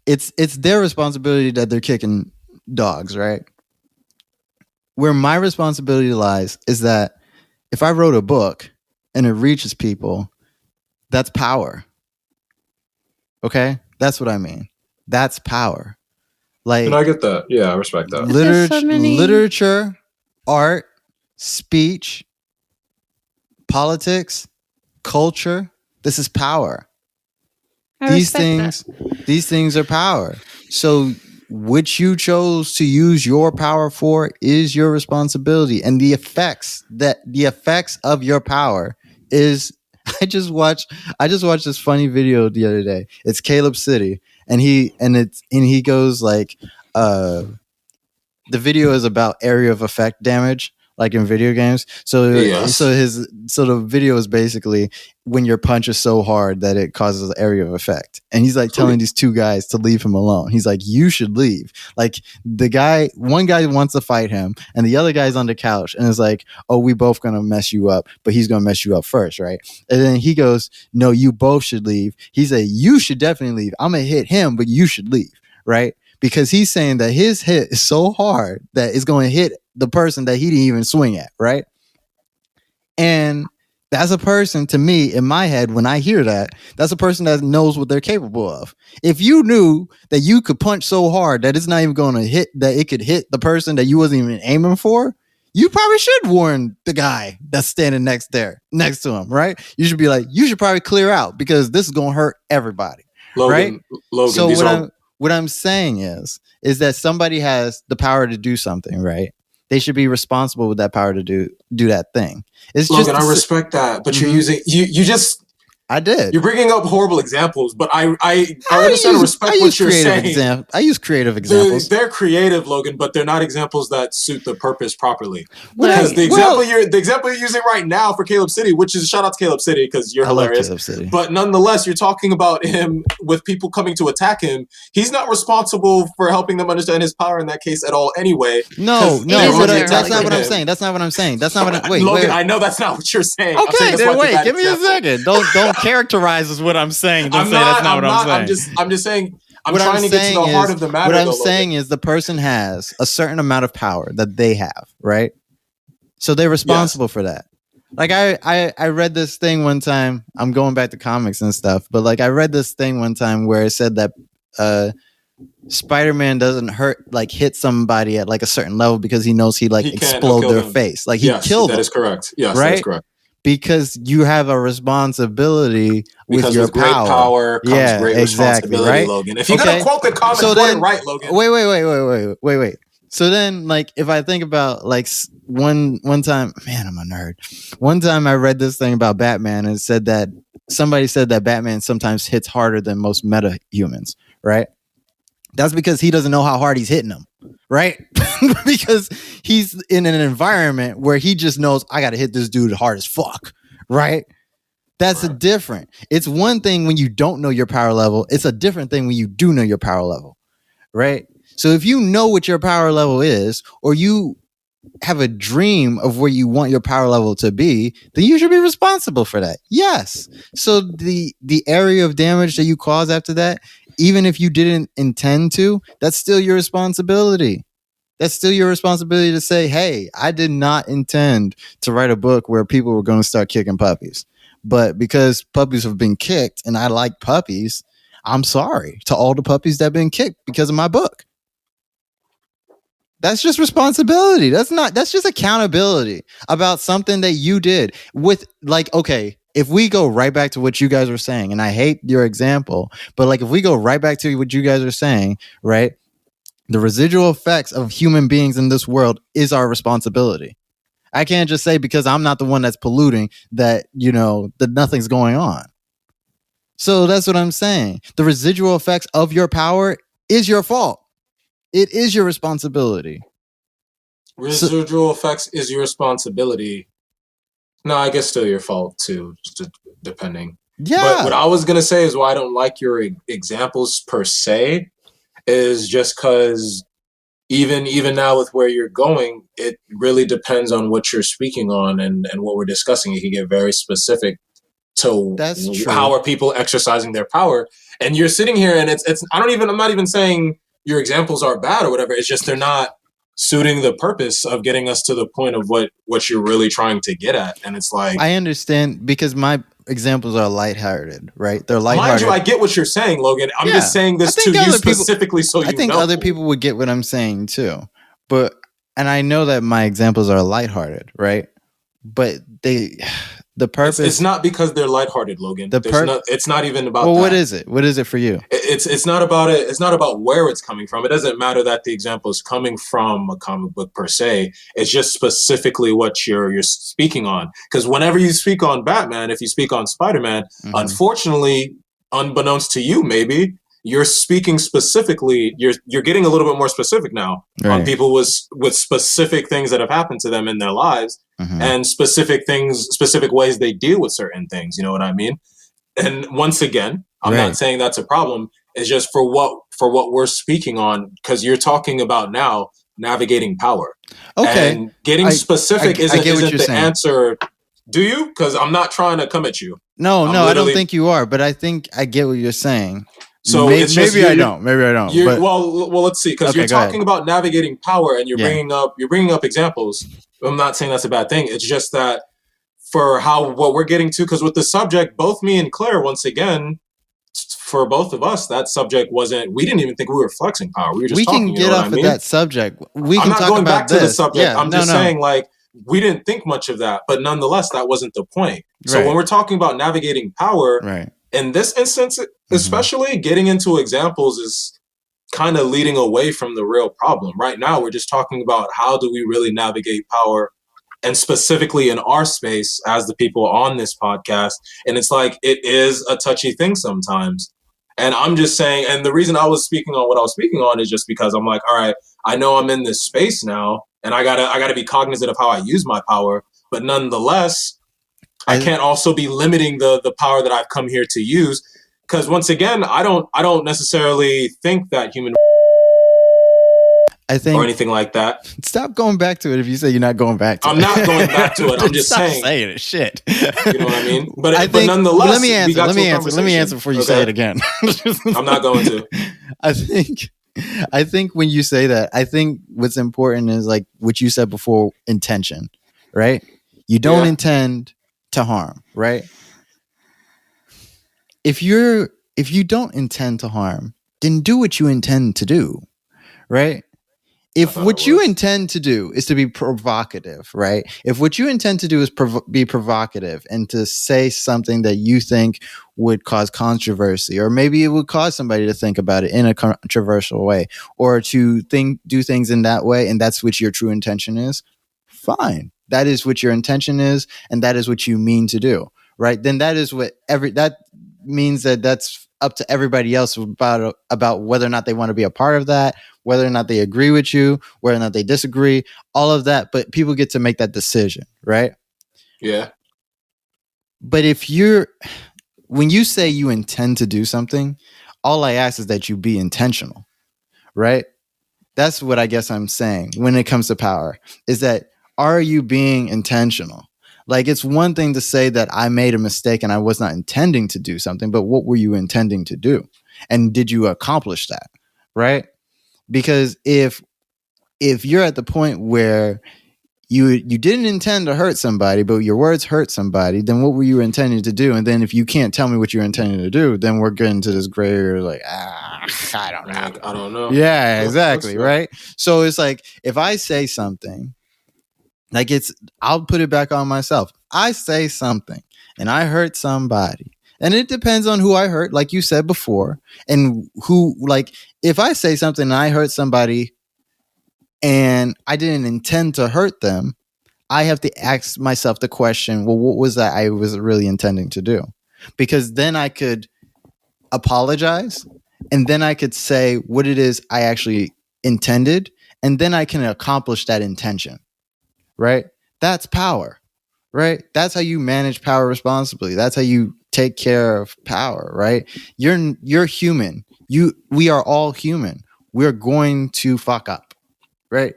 it's their responsibility that they're kicking dogs, right? Where my responsibility lies is that if I wrote a book and it reaches people, that's power. Okay? That's what I mean. That's power. Like, and I get that. Yeah, I respect that. Literature, art, speech, politics, culture. This is power. These things are power. So which you chose to use your power for is your responsibility, and the effects of your power is. I just watched this funny video the other day. It's Caleb City, and he goes like, the video is about area of effect damage, like in video games. So the video is basically when your punch is so hard that it causes an area of effect. And he's like telling these two guys to leave him alone. He's like, you should leave. Like one guy wants to fight him, and the other guy's on the couch and is like, oh, we both gonna mess you up, but he's gonna mess you up first, right? And then he goes, no, you both should leave. He said, you should definitely leave. I'm gonna hit him, but you should leave, right? Because he's saying that his hit is so hard that it's going to hit the person that he didn't even swing at, right? And that's a person, to me, in my head, when I hear that, that's a person that knows what they're capable of. If you knew that you could punch so hard that it's not even going to hit, that it could hit the person that you wasn't even aiming for, you probably should warn the guy that's standing next to him, right? You should be like, you should probably clear out because this is going to hurt everybody, right? Logan, so what I'm saying is that somebody has the power to do something, right? They should be responsible with that power to do that thing. It's Logan, I respect that, but you're using you just. I did. You're bringing up horrible examples, but I understand and respect what you're saying. I use creative examples. They're creative, Logan, but they're not examples that suit the purpose properly. Because the example you're using right now for Caleb City, which is shout out to Caleb City because you're hilarious. Caleb City. But nonetheless, you're talking about him with people coming to attack him. He's not responsible for helping them understand his power in that case at all. Anyway, no, that's not what I'm saying. That's not what I'm saying. That's not what. Wait, Logan, I know that's not what you're saying. Okay, then wait. Give me a second. Don't characterize what I'm saying. Don't say that's not what I'm saying. I'm just saying. I'm trying to get to the heart of the matter. What I'm saying is the person has a certain amount of power that they have, right? So they're responsible for that. Like I read this thing one time. I'm going back to comics and stuff, but like I read this thing one time where it said that Spider-Man doesn't hit somebody at like a certain level because he knows he explode their face. Like he killed them. That is correct. Yes, right? That is correct. Because you have a responbility with your great power comes great responsibility, right? Logan. If you're gonna quote the comic, quote it right, Logan. Wait. So then, like, if I think about like one time, man, I'm a nerd. One time I read this thing about Batman and it said that somebody said that Batman sometimes hits harder than most meta humans, right? That's because he doesn't know how hard he's hitting them, right? Because he's in an environment where he just knows I got to hit this dude hard as fuck, right? That's different. It's one thing when you don't know your power level. It's a different thing when you do know your power level, right? So if you know what your power level is, or you have a dream of where you want your power level to be, then you should be responsible for that. Yes. So the area of damage that you cause after that, even if you didn't intend to, that's still your responsibility. That's still your responsibility to say, hey, I did not intend to write a book where people were going to start kicking puppies. But because puppies have been kicked and I like puppies, I'm sorry to all the puppies that have been kicked because of my book. That's just responsibility. That's just accountability about something that you did with, like, okay, if we go right back to what you guys were saying, and I hate your example, but like if we go right back to what you guys are saying, right? The residual effects of human beings in this world is our responsibility. I can't just say because I'm not the one that's polluting that, that nothing's going on. So that's what I'm saying. The residual effects of your power is your fault. It is your responsibility. Residual effects is your responsibility. No, I guess still your fault too, depending. Yeah. But what I was going to say is why I don't like your examples per se is just because even now with where you're going, it really depends on what you're speaking on and what we're discussing. You can get very specific to how are people exercising their power. And you're sitting here and I'm not even saying your examples are bad or whatever. It's just they're not suiting the purpose of getting us to the point of what you're really trying to get at. And it's like, I understand because examples are lighthearted, right? They're lighthearted. Mind you, I get what you're saying, Logan. I'm just saying this to you specifically so you know. I think other people would get what I'm saying too. And I know that my examples are lighthearted, right? But the purpose... It's not because they're lighthearted, Logan. It's not even about that. Well, what is it? What is it for you? It's not about it. It's not about where it's coming from. It doesn't matter that the example is coming from a comic book per se. It's just specifically what you're speaking on. Because whenever you speak on Batman, if you speak on Spider-Man, unfortunately, unbeknownst to you maybe, you're speaking specifically, you're getting a little bit more specific now on people with specific things that have happened to them in their lives and specific ways they deal with certain things. You know what I mean? And once again, I'm not saying that's a problem. It's just for what we're speaking on, because you're talking about now navigating power. Okay. And getting specific isn't the answer. Do you? Because I'm not trying to come at you. No, I don't think you are, but I think I get what you're saying. So maybe I don't. But, well, let's see. Because you're talking about navigating power, and you're bringing up examples. I'm not saying that's a bad thing. It's just that for what we're getting to, because with the subject, both me and Claire, once again, for both of us, that subject wasn't. We didn't even think we were flexing power. We were just talking. We can get off of that subject. I'm not going back to the subject. Yeah, I'm just saying, like, we didn't think much of that, but nonetheless, that wasn't the point. So when we're talking about navigating power, in this instance, especially getting into examples is kind of leading away from the real problem. Right now, we're just talking about how do we really navigate power, and specifically in our space as the people on this podcast. And it's like, it is a touchy thing sometimes. And I'm just saying, and the reason I was speaking on what I was speaking on is just because I'm like, all right, I know I'm in this space now, and I gotta be cognizant of how I use my power. But nonetheless, I can't also be limiting the power that I've come here to use. Because once again, I don't necessarily think that human or anything like that. Stop going back to it if you say you're not going back to it. I'm not going back to it. I'm just saying it. Shit. You know what I mean? But nonetheless, let me answer before you say it again. I'm not going to. I think when you say that, I think what's important is like what you said before, intention, right? You don't intend to harm, right? If you don't intend to harm, then do what you intend to do, right? If what you intend to do is to be provocative, right? If what you intend to do is be provocative and to say something that you think would cause controversy, or maybe it would cause somebody to think about it in a controversial way, or to do things in that way, and that's what your true intention is, fine. That is what your intention is, and that is what you mean to do, right? Then that is what that means that's up to everybody else about whether or not they want to be a part of that, whether or not they agree with you, whether or not they disagree, all of that. But people get to make that decision, right? Yeah. But when you say you intend to do something, all I ask is that you be intentional, right? That's what I guess I'm saying when it comes to power, is that, are you being intentional? Like, it's one thing to say that I made a mistake and I was not intending to do something, but what were you intending to do? And did you accomplish that? Right? Because if you're at the point where you didn't intend to hurt somebody, but your words hurt somebody, then what were you intending to do? And then if you can't tell me what you're intending to do, then we're getting to this gray area, like, I don't know. Yeah, exactly. Right? So it's like, if I say something, like, I'll put it back on myself. I say something and I hurt somebody, and it depends on who I hurt, like you said before, and who, like, if I say something and I hurt somebody and I didn't intend to hurt them, I have to ask myself the question, well, what was that I was really intending to do? Because then I could apologize, and then I could say what it is I actually intended, and then I can accomplish that intention. Right? That's power, right? That's how you manage power responsibly. That's how you take care of power, right? You're human. We are all human. We're going to fuck up, right?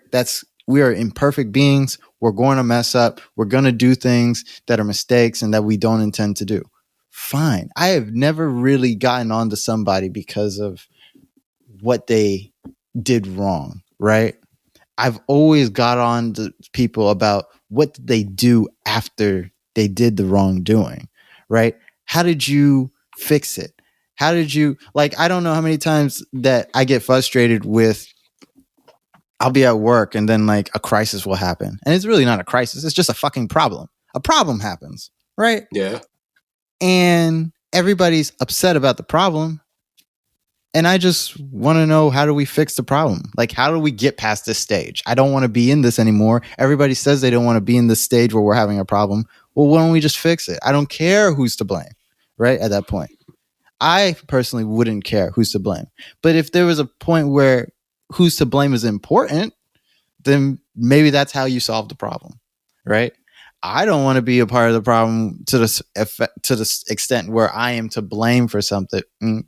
We are imperfect beings. We're going to mess up. We're going to do things that are mistakes and that we don't intend to do. Fine. I have never really gotten onto somebody because of what they did wrong, right? I've always got on to people about what did they do after they did the wrongdoing, right? How did you fix it? How did you, like, I don't know how many times that I get frustrated with, I'll be at work and then like a crisis will happen. And it's really not a crisis. It's just a fucking problem. A problem happens, right? Yeah. And everybody's upset about the problem. And I just want to know, how do we fix the problem? Like, how do we get past this stage? I don't want to be in this anymore. Everybody says they don't want to be in this stage where we're having a problem. Well, why don't we just fix it? I don't care who's to blame, right? At that point, I personally wouldn't care who's to blame. But if there was a point where who's to blame is important, then maybe that's how you solve the problem, right? I don't want to be a part of the problem to the extent where I am to blame for something,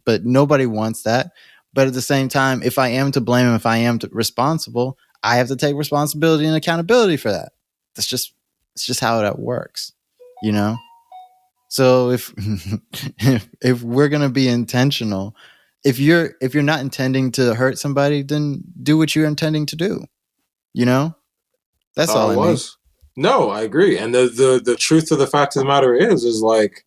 but nobody wants that. But at the same time, if I am to blame, if I am responsible, I have to take responsibility and accountability for that. It's just how that works, you know? So if we're going to be intentional, if you're not intending to hurt somebody, then do what you're intending to do, you know? That's all I mean. No, I agree. And the truth of the fact of the matter is like,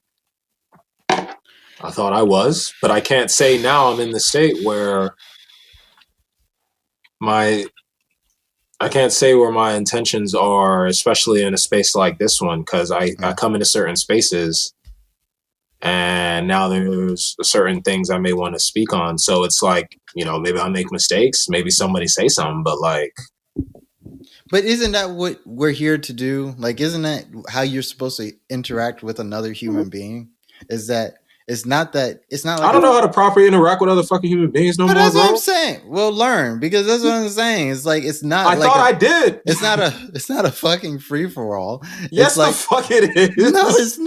I thought I was, but I can't say now I'm in the state where I can't say where my intentions are, especially in a space like this one, because I come into certain spaces and now there's certain things I may want to speak on. So it's like, you know, maybe I make mistakes, maybe somebody say something, but like, but isn't that what we're here to do? Like, isn't that how you're supposed to interact with another human being? Is that it's not like I don't know how to properly interact with other fucking human beings no more. That's what I'm saying. Well, learn, because that's what I'm saying. It's like, it's not. I thought I did. It's not a fucking free for all. Yes, the fuck it is. No, it's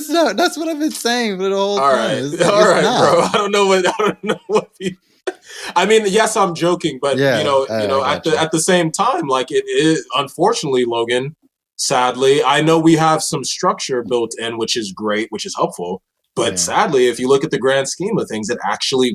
not. That's what I've been saying for the whole time. Right. All right, bro. I don't know what. I mean, yes, I'm joking, but yeah, at the same time, like, it is, unfortunately, Logan, sadly, I know we have some structure built in, which is great, which is helpful. But sadly, if you look at the grand scheme of things,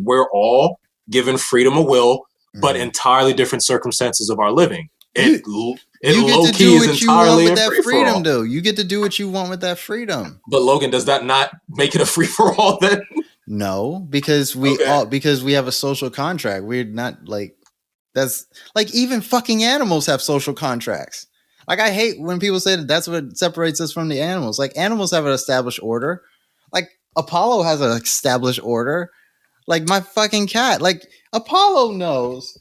we're all given freedom of will, but entirely different circumstances of our living. You get to do what you want with that freedom, though. You get to do what you want with that freedom. But Logan, does that not make it a free for all then? No, because we have a social contract. We're not like, that's like, even fucking animals have social contracts. Like, I hate when people say that's what separates us from the animals. Like, animals have an established order. Like, Apollo has an established order. Like, my fucking cat. Like, Apollo knows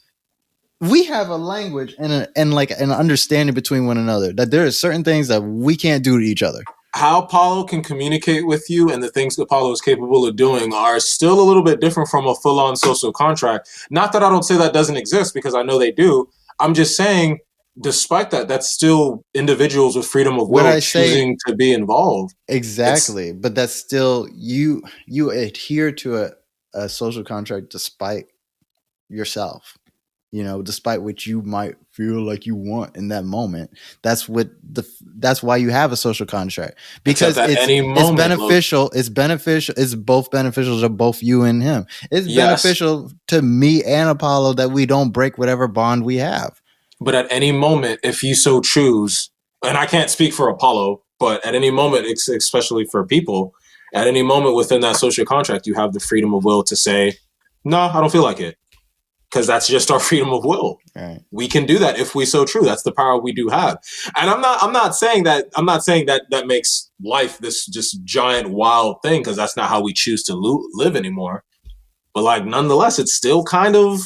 we have a language and like an understanding between one another, that there are certain things that we can't do to each other. How Apollo can communicate with you and the things Apollo is capable of doing are still a little bit different from a full-on social contract. Not that I don't say that doesn't exist, because I know they do. I'm just saying, despite that, that's still individuals with freedom of will choosing to be involved. Exactly. But that's still, you adhere to a social contract despite yourself. You know, despite what you might feel like you want in that moment. That's why you have a social contract, because it's beneficial. It's beneficial. It's both beneficial to both you and him. It's beneficial to me and Apollo that we don't break whatever bond we have. But at any moment, if you so choose, and I can't speak for Apollo, but at any moment, especially for people, at any moment within that social contract, you have the freedom of will to say, no, I don't feel like it. Because that's just our freedom of will. Right. We can do that if we so true. That's the power we do have. And I'm not saying that makes life this just giant wild thing, because that's not how we choose to live anymore. But like, nonetheless, it's still kind of,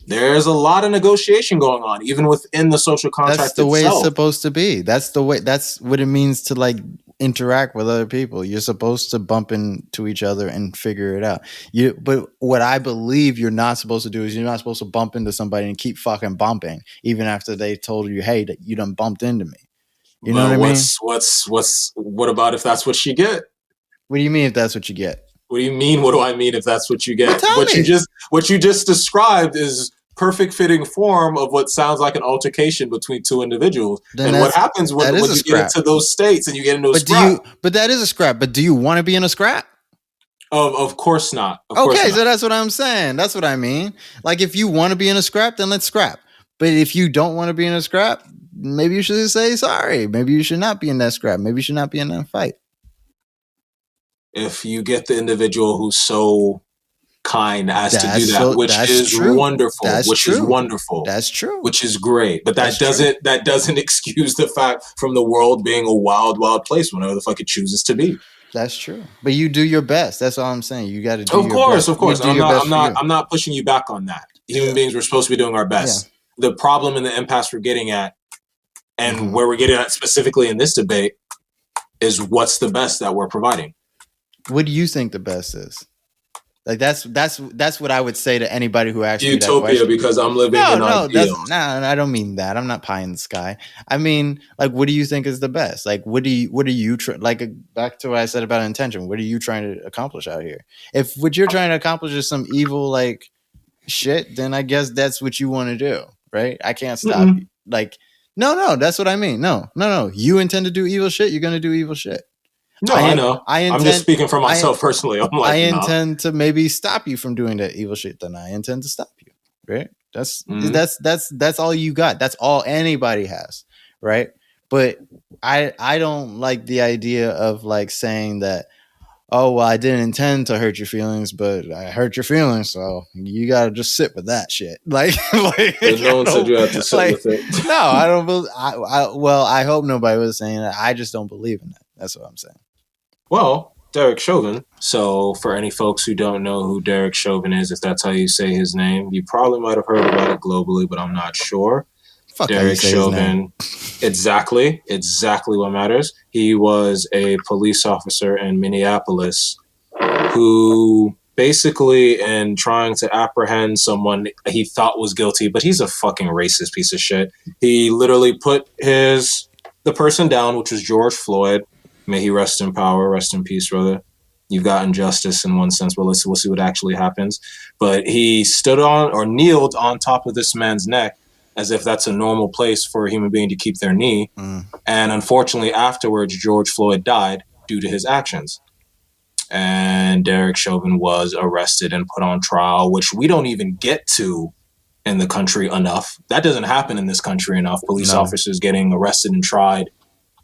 there's a lot of negotiation going on, even within the social contract. That's the way it's supposed to be. That's what it means to like interact with other people. You're supposed to bump into each other and figure it out. But what I believe you're not supposed to do is, you're not supposed to bump into somebody and keep fucking bumping, even after they told you, hey, that you done bumped into me. You know what I mean? What about if that's what you get? What do you mean if that's what you get? What do you mean? What do I mean if that's what you get? Well, what you just described is perfect fitting form of what sounds like an altercation between two individuals. And what happens when you get into those states and you get into a scrap? But that is a scrap. But do you want to be in a scrap? Of course not. So that's what I'm saying. That's what I mean. Like, if you want to be in a scrap, then let's scrap. But if you don't want to be in a scrap, maybe you should say sorry. Maybe you should not be in that scrap. Maybe you should not be in that fight. if you get the individual who's so kind as to do that, which is wonderful. Is wonderful. That's true. Which is great. But that doesn't excuse the fact from the world being a wild, wild place whenever the fuck it chooses to be. That's true. But you do your best. That's all I'm saying. You got to do your best. Of course. I'm not pushing you back on that. Human beings, we're supposed to be doing our best. Yeah. The problem and the impasse we're getting at, and where we're getting at specifically in this debate, is what's the best that we're providing. What do you think the best is? Like that's what I would say to anybody who asks me that question. Utopia, because I'm living in ideals. No, I don't mean that. I'm not pie in the sky. I mean, like, what do you think is the best? Like, what are you like? Back to what I said about intention. What are you trying to accomplish out here? If what you're trying to accomplish is some evil like shit, then I guess that's what you want to do, right? I can't stop you. Like, no, that's what I mean. No. You intend to do evil shit. You're gonna do evil shit. No, I know. I'm just speaking for myself personally. I intend to maybe stop you from doing that evil shit. Then I intend to stop you. Right? That's all you got. That's all anybody has. Right? But I don't like the idea of like saying that, oh, well, I didn't intend to hurt your feelings, but I hurt your feelings, so you gotta just sit with that shit. Like no one said you had to sit with it. No, I don't believe. I hope nobody was saying that. I just don't believe in that. That's what I'm saying. Well, Derek Chauvin. So, for any folks who don't know who Derek Chauvin is, if that's how you say his name, you probably might have heard about it globally, but I'm not sure. Fuck Derek Chauvin. Exactly what matters. He was a police officer in Minneapolis who basically, in trying to apprehend someone he thought was guilty, but he's a fucking racist piece of shit. He literally put the person down, which was George Floyd. May he rest in power, rest in peace, brother. You've gotten justice in one sense, but we'll see what actually happens. But he stood on or kneeled on top of this man's neck as if that's a normal place for a human being to keep their knee. And unfortunately, afterwards, George Floyd died due to his actions. And Derek Chauvin was arrested and put on trial, which we don't even get to in the country enough. That doesn't happen in this country enough. Police officers getting arrested and tried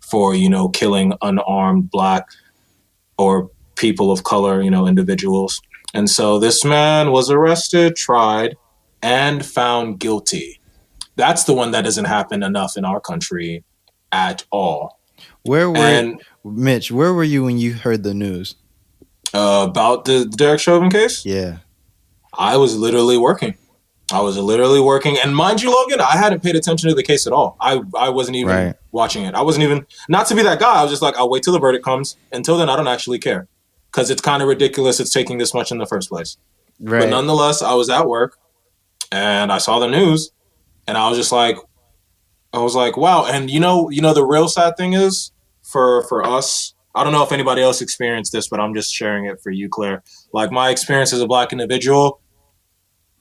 for, killing unarmed Black or people of color, individuals. And so this man was arrested, tried, and found guilty. That's the one that doesn't happen enough in our country at all. Mitch, where were you when you heard the news? About the Derek Chauvin case? Yeah. I was literally working. And mind you, Logan, I hadn't paid attention to the case at all. I wasn't even watching it. I wasn't even, not to be that guy, I was just like, I'll wait till the verdict comes. Until then, I don't actually care. Because it's kind of ridiculous it's taking this much in the first place. Right. But nonetheless, I was at work and I saw the news and I was like, wow. And the real sad thing is for us, I don't know if anybody else experienced this, but I'm just sharing it for you, Claire. Like my experience as a Black individual,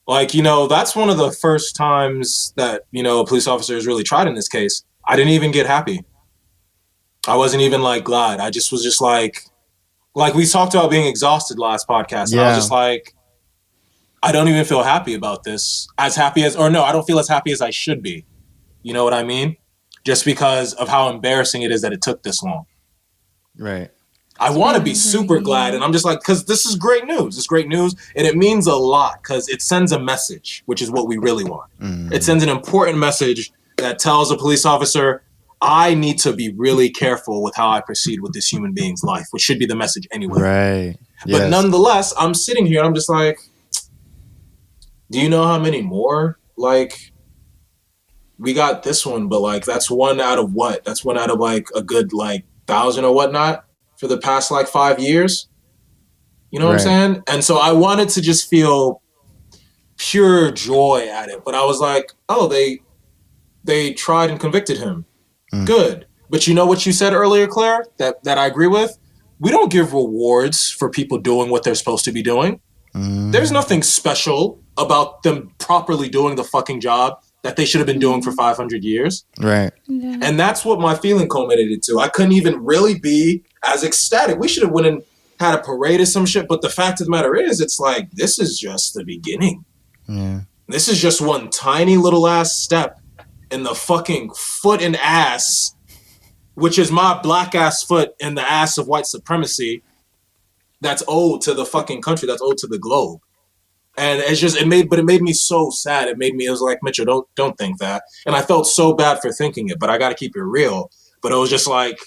that's one of the first times that, a police officer has really tried in this case. I didn't even get happy. I wasn't even glad. I just was just like we talked about being exhausted last podcast. And I was just like, I don't even feel happy about this. I don't feel as happy as I should be. You know what I mean? Just because of how embarrassing it is that it took this long. Right. I want to be super glad. And I'm just like, because this is great news. It's great news. And it means a lot because it sends a message, which is what we really want. It sends an important message that tells a police officer, I need to be really careful with how I proceed with this human being's life, which should be the message anyway. Right. Yes. But nonetheless, I'm sitting here and I'm just like, do you know how many more? We got this one, but that's one out of what? That's one out of a good 1,000 or whatnot for the past 5 years. You know what I'm saying? And so I wanted to just feel pure joy at it. But I was like, oh, they tried and convicted him. Good. But you know what you said earlier, Claire, that I agree with? We don't give rewards for people doing what they're supposed to be doing. There's nothing special about them properly doing the fucking job that they should have been doing for 500 years. Right. Yeah. And that's what my feeling culminated to. I couldn't even really be as ecstatic. We should have went and had a parade or some shit. But the fact of the matter is, it's this is just the beginning. Yeah. This is just one tiny little ass step in the fucking foot and ass, which is my Black ass foot in the ass of white supremacy. that's owed to the fucking country, that's owed to the globe. And it's just it made me so sad. It was like, Mitchell, don't think that. And I felt so bad for thinking it, but I got to keep it real. But it was just like,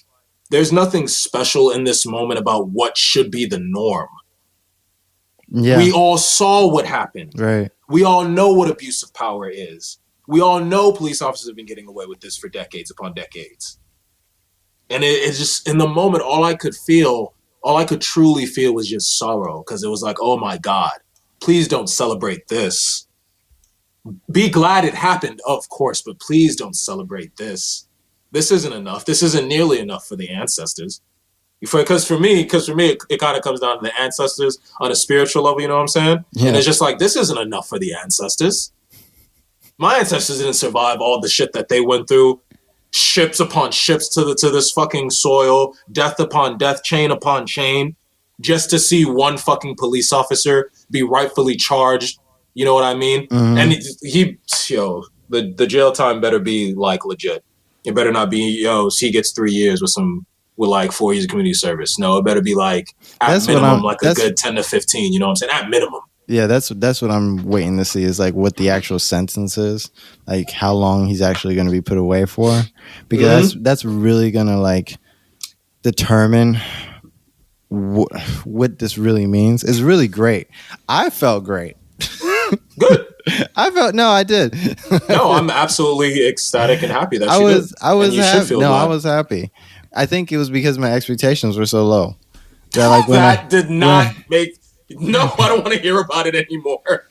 there's nothing special in this moment about what should be the norm. Yeah. We all saw what happened. Right. We all know what abuse of power is. We all know police officers have been getting away with this for decades upon decades. And it's just, in the moment, all I could truly feel was just sorrow, because it was like, oh my God, please don't celebrate this. Be glad it happened, of course, but please don't celebrate this. This isn't enough. This isn't nearly enough for the ancestors. Because for me, it kind of comes down to the ancestors on a spiritual level, you know what I'm saying? Yeah. And it's just like, this isn't enough for the ancestors. My ancestors didn't survive all the shit that they went through. Ships upon ships to this fucking soil, death upon death, chain upon chain, just to see one fucking police officer be rightfully charged. You know what I mean? Mm-hmm. And the jail time better be like legit. It better not be, he gets 3 years with like 4 years of community service. No, it better be like at minimum like a good 10 to 15. You know what I'm saying? At minimum. Yeah, that's what I'm waiting to see, is like what the actual sentence is, like how long he's actually going to be put away for, because that's really going to like determine what this really means. It's really great. I felt great. Good. I did. No, I'm absolutely ecstatic and happy that I was happy. No, I was happy. I think it was because my expectations were so low. That did not make. No, I don't want to hear about it anymore.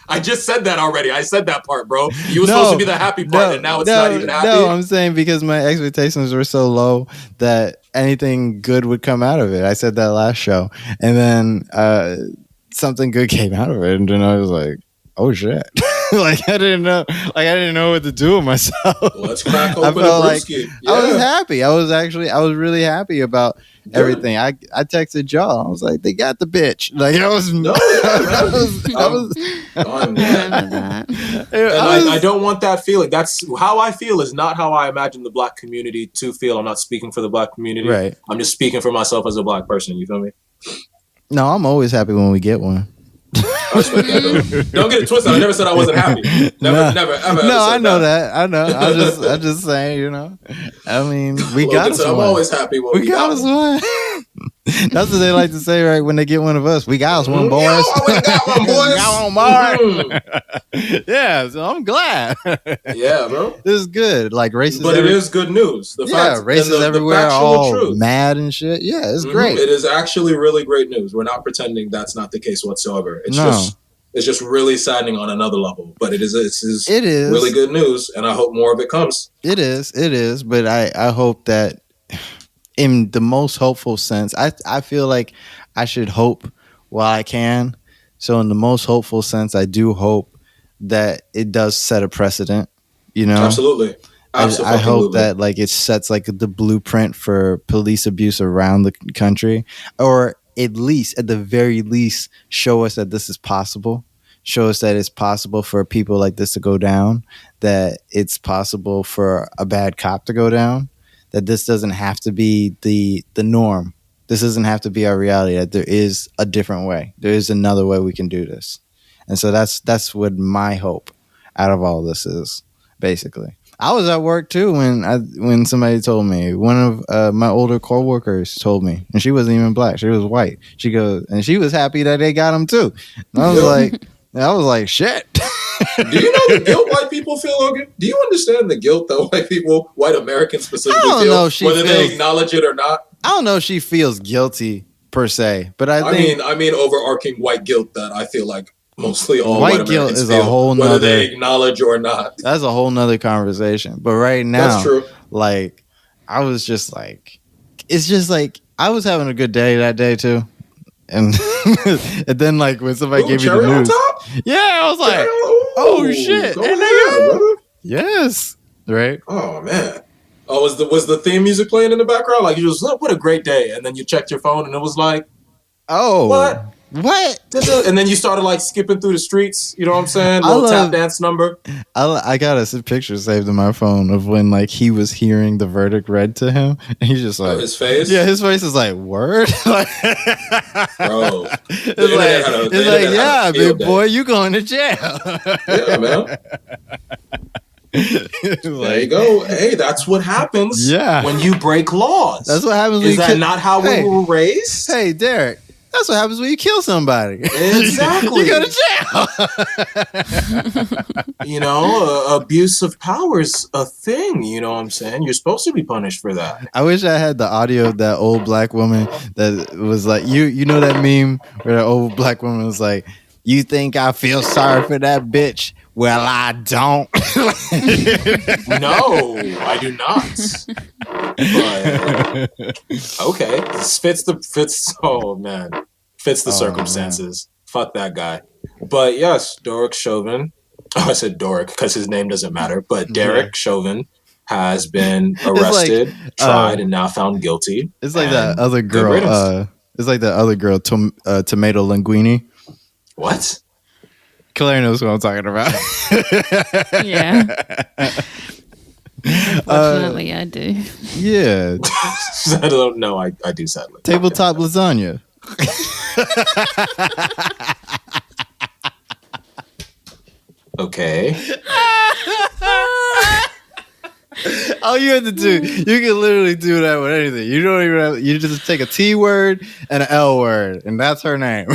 I just said that already. I said that part, bro. You were supposed to be the happy part, and now it's not even happy. No, I'm saying because my expectations were so low that anything good would come out of it. I said that last show, and then something good came out of it, and then I was like, "Oh shit!" Like I didn't know what to do with myself. Let's crack open a brewski. Yeah. I was happy. I was really happy about everything. I texted y'all. I was like, they got the bitch. Like I was. No, I don't want that feeling. That's how I feel. Is not how I imagine the Black community to feel. I'm not speaking for the Black community. Right. I'm just speaking for myself as a Black person. You feel me? No, I'm always happy when we get one. Don't get it twisted. I never said I wasn't happy. Never, ever. No, I know that. I know. I'm just saying, you know. I mean, we got us one. I'm always happy when we got us one. That's what they like to say, right? When they get one of us, we got us one, boys. We got one, boys. Got one, boys. Yeah, so I'm glad. Yeah, bro. This is good. Like races, but it is good news. Races everywhere, all mad and shit. Yeah, it's great. It is actually really great news. We're not pretending that's not the case whatsoever. It's just really saddening on another level. But it is really good news, and I hope more of it comes. It is. But I hope that, in the most hopeful sense, I feel like I should hope while I can. So in the most hopeful sense, I do hope that it does set a precedent, you know? Absolutely. I hope that like it sets like the blueprint for police abuse around the country, or at the very least, show us that this is possible. Show us that it's possible for people like this to go down, that it's possible for a bad cop to go down, that this doesn't have to be the norm. This doesn't have to be our reality, that there is a different way. There is another way we can do this. And so that's what my hope out of all this is, basically. I was at work too when somebody told me. One of my older coworkers told me, and she wasn't even Black. She was white. She goes, and she was happy that they got him too. And I was like, shit. Do you know the guilt white people feel, Logan? Do you understand the guilt that white Americans specifically feel, whether they acknowledge it or not? I don't know if she feels guilty per se, but I mean overarching white guilt that I feel like mostly all white guilt is a whole nother, whether they acknowledge or not. That's a whole nother conversation. But right now, that's true. Like, I was just like, it's just like I was having a good day that day too. And and then like when somebody gave me the news, yeah, I was like, oh shit, yes, right. Oh man, was the theme music playing in the background? Like you just what a great day, and then you checked your phone and it was like, oh, what? What? And then you started like skipping through the streets. You know what I'm saying? Little tap dance number. I got a picture saved in my phone of when like he was hearing the verdict read to him, and he's just like his face. Yeah, his face is like word. Bro, it's like yeah, big boy, you going to jail? Yeah, man. There you go. Hey, that's what happens. Yeah. When you break laws. That's what happens. Is that not how we were raised? Hey, Derek. That's what happens when you kill somebody. Exactly. You go to jail. Abuse of power is a thing. You know what I'm saying? You're supposed to be punished for that. I wish I had the audio of that old black woman that was like, you know that meme where the old black woman was like, you think I feel sorry for that bitch? Well, I don't. No, I do not. But, okay, this fits the circumstances. Man. Fuck that guy. But yes, Derek Chauvin. Oh, I said Doric because his name doesn't matter. But Derek Chauvin has been arrested, tried, and now found guilty. It's like that other girl. It's like that other girl, Tomato Linguini. What? Claire knows what I'm talking about. Yeah. Unfortunately, I do. Yeah. I don't know. I do sadly. Tabletop lasagna. Okay. All you have to do, you can literally do that with anything. You don't even have, you just take a T word and an L word, and that's her name.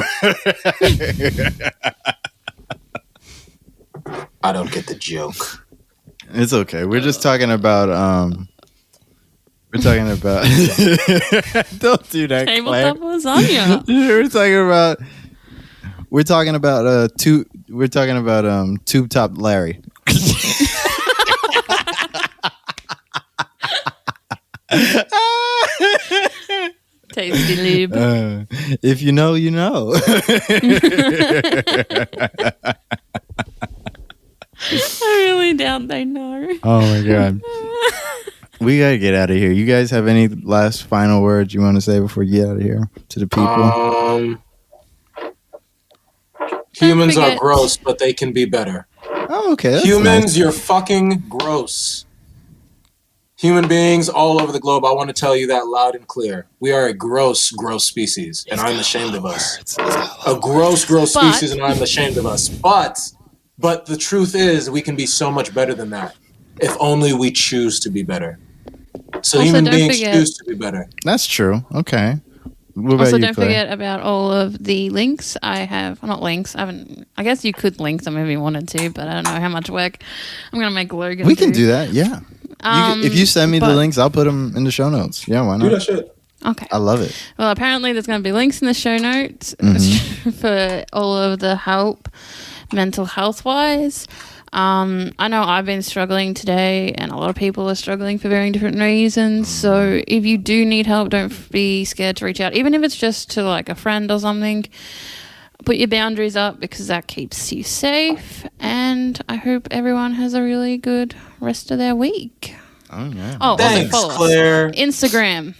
I don't get the joke. It's okay. We're just talking about don't do that. Tabletop lasagna. We're talking about Tube Top Larry. Tasty lube. If you know, you know. I really doubt they know. Oh my god. We gotta get out of here. You guys have any last final words you want to say before you get out of here to the people? Humans are gross, but they can be better. Oh, okay. Humans, nice. You're fucking gross. Human beings all over the globe, I want to tell you that loud and clear. We are a gross, gross species, and I'm ashamed of us. A gross, gross species, and I'm ashamed of us. But the truth is, we can be so much better than that. If only we choose to be better. So human beings choose to be better. That's true. Okay. What about also, you, don't Claire? forget about all of the links I have. Not links. I guess you could link them if you wanted to, but I don't know how much work I'm going to make Logan We can do that, yeah. If you send me the links, I'll put them in the show notes. Yeah, why not? Do that shit. Okay. I love it. Well, apparently there's going to be links in the show notes for all of the help, mental health-wise. I know I've been struggling today, and a lot of people are struggling for very different reasons. So if you do need help, don't be scared to reach out, even if it's just to like a friend or something. Put your boundaries up because that keeps you safe. And I hope everyone has a really good rest of their week. Oh, yeah. Oh, thanks, also follow Claire. us. Instagram,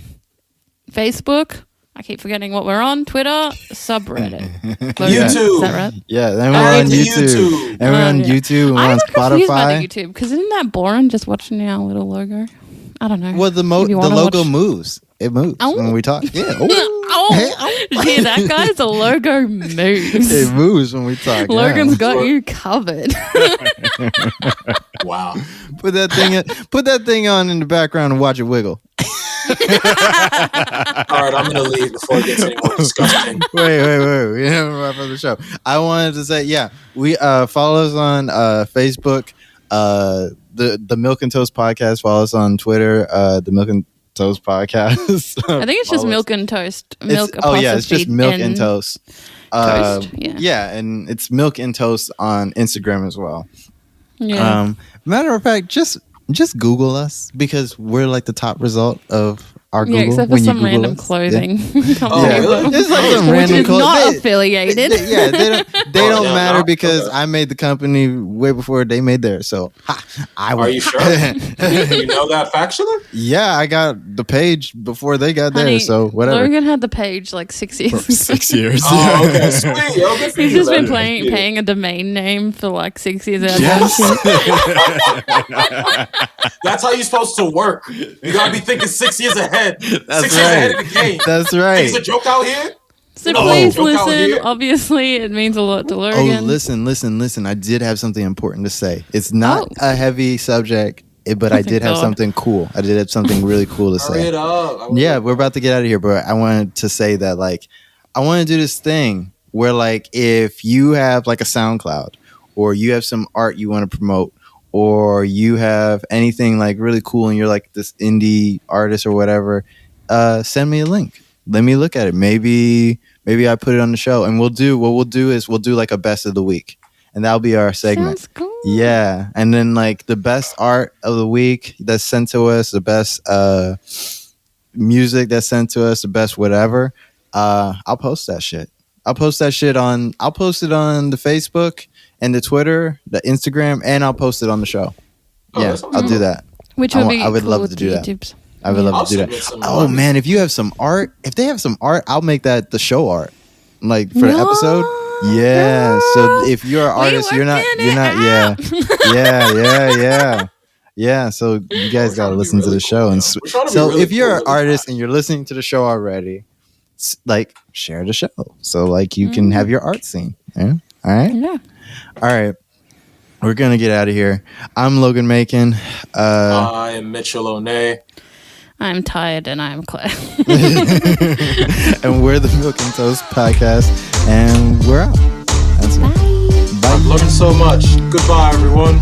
Facebook. I keep forgetting what we're on. Twitter, subreddit. YouTube. Is that right? Yeah, then we're on YouTube. And we're on YouTube. We're on Spotify. Confused about the YouTube because isn't that boring just watching our little logo? I don't know. Well, the logo moves. It moves when we talk. Yeah. Did you hear that, guys? The logo moves. It moves when we talk. Logan's got you covered. Wow. Put that thing on in the background and watch it wiggle. All right, I'm gonna leave before it gets any more disgusting. Wait. We haven't wrapped up the show. I wanted to say, we follow us on Facebook, the Milk and Toast Podcast. Follow us on Twitter, the Milk and Toast Podcast. I think it's just Milk and Toast. It's just Milk and Toast. Toast. Yeah, and it's Milk and Toast on Instagram as well. Yeah. Matter of fact, just Google us because we're like the top result of our Google. Yeah, except for some random clothing. It's like some random clothing. Not affiliated. They don't matter because I made the company way before they made theirs. So Are you sure? You know that factually? Yeah, I got the page before they got there, so whatever. Logan had the page like 6 years. 6 years. Oh, okay, sweet. He's just been paying a domain name for like 6 years. Yes. That's how you're supposed to work. You gotta be thinking 6 years ahead. That's 6 right. years ahead of the game. That's right. Is a joke out here? So please listen. Obviously, it means a lot to Logan. Oh, listen. I did have something important to say. It's not a heavy subject, but I did have something cool. I did have something really cool to say. Hurry it up. Yeah, we're about to get out of here, but I wanted to say that, like, I want to do this thing where, like, if you have, like, a SoundCloud or you have some art you want to promote or you have anything, like, really cool and you're, like, this indie artist or whatever, send me a link. Let me look at it. Maybe I put it on the show, and we'll do like a best of the week, and that'll be our segment. Sounds cool. Yeah, and then like the best art of the week that's sent to us, the best music that's sent to us, the best whatever. I'll post that shit. I'll post it on the Facebook and the Twitter, the Instagram, and I'll post it on the show. I'll do that. Which would be I would cool love to do that. YouTubes. I would love to do that. Oh man, if you have some art, if they have some art, I'll make that the show art, like for the episode. Yeah. So if you're an artist, you're not. Yeah. So you guys gotta listen to the show, and so if you're an artist and you're listening to the show already, like share the show, so like you can have your art scene. Yeah. All right. Yeah. All right. We're gonna get out of here. I'm Logan Macon. I am Mitchell O'Neill. I'm tired and I'm Claire. And we're the Milk and Toast podcast, and we're out. That's it. Bye. I'm loving so much. Goodbye, everyone.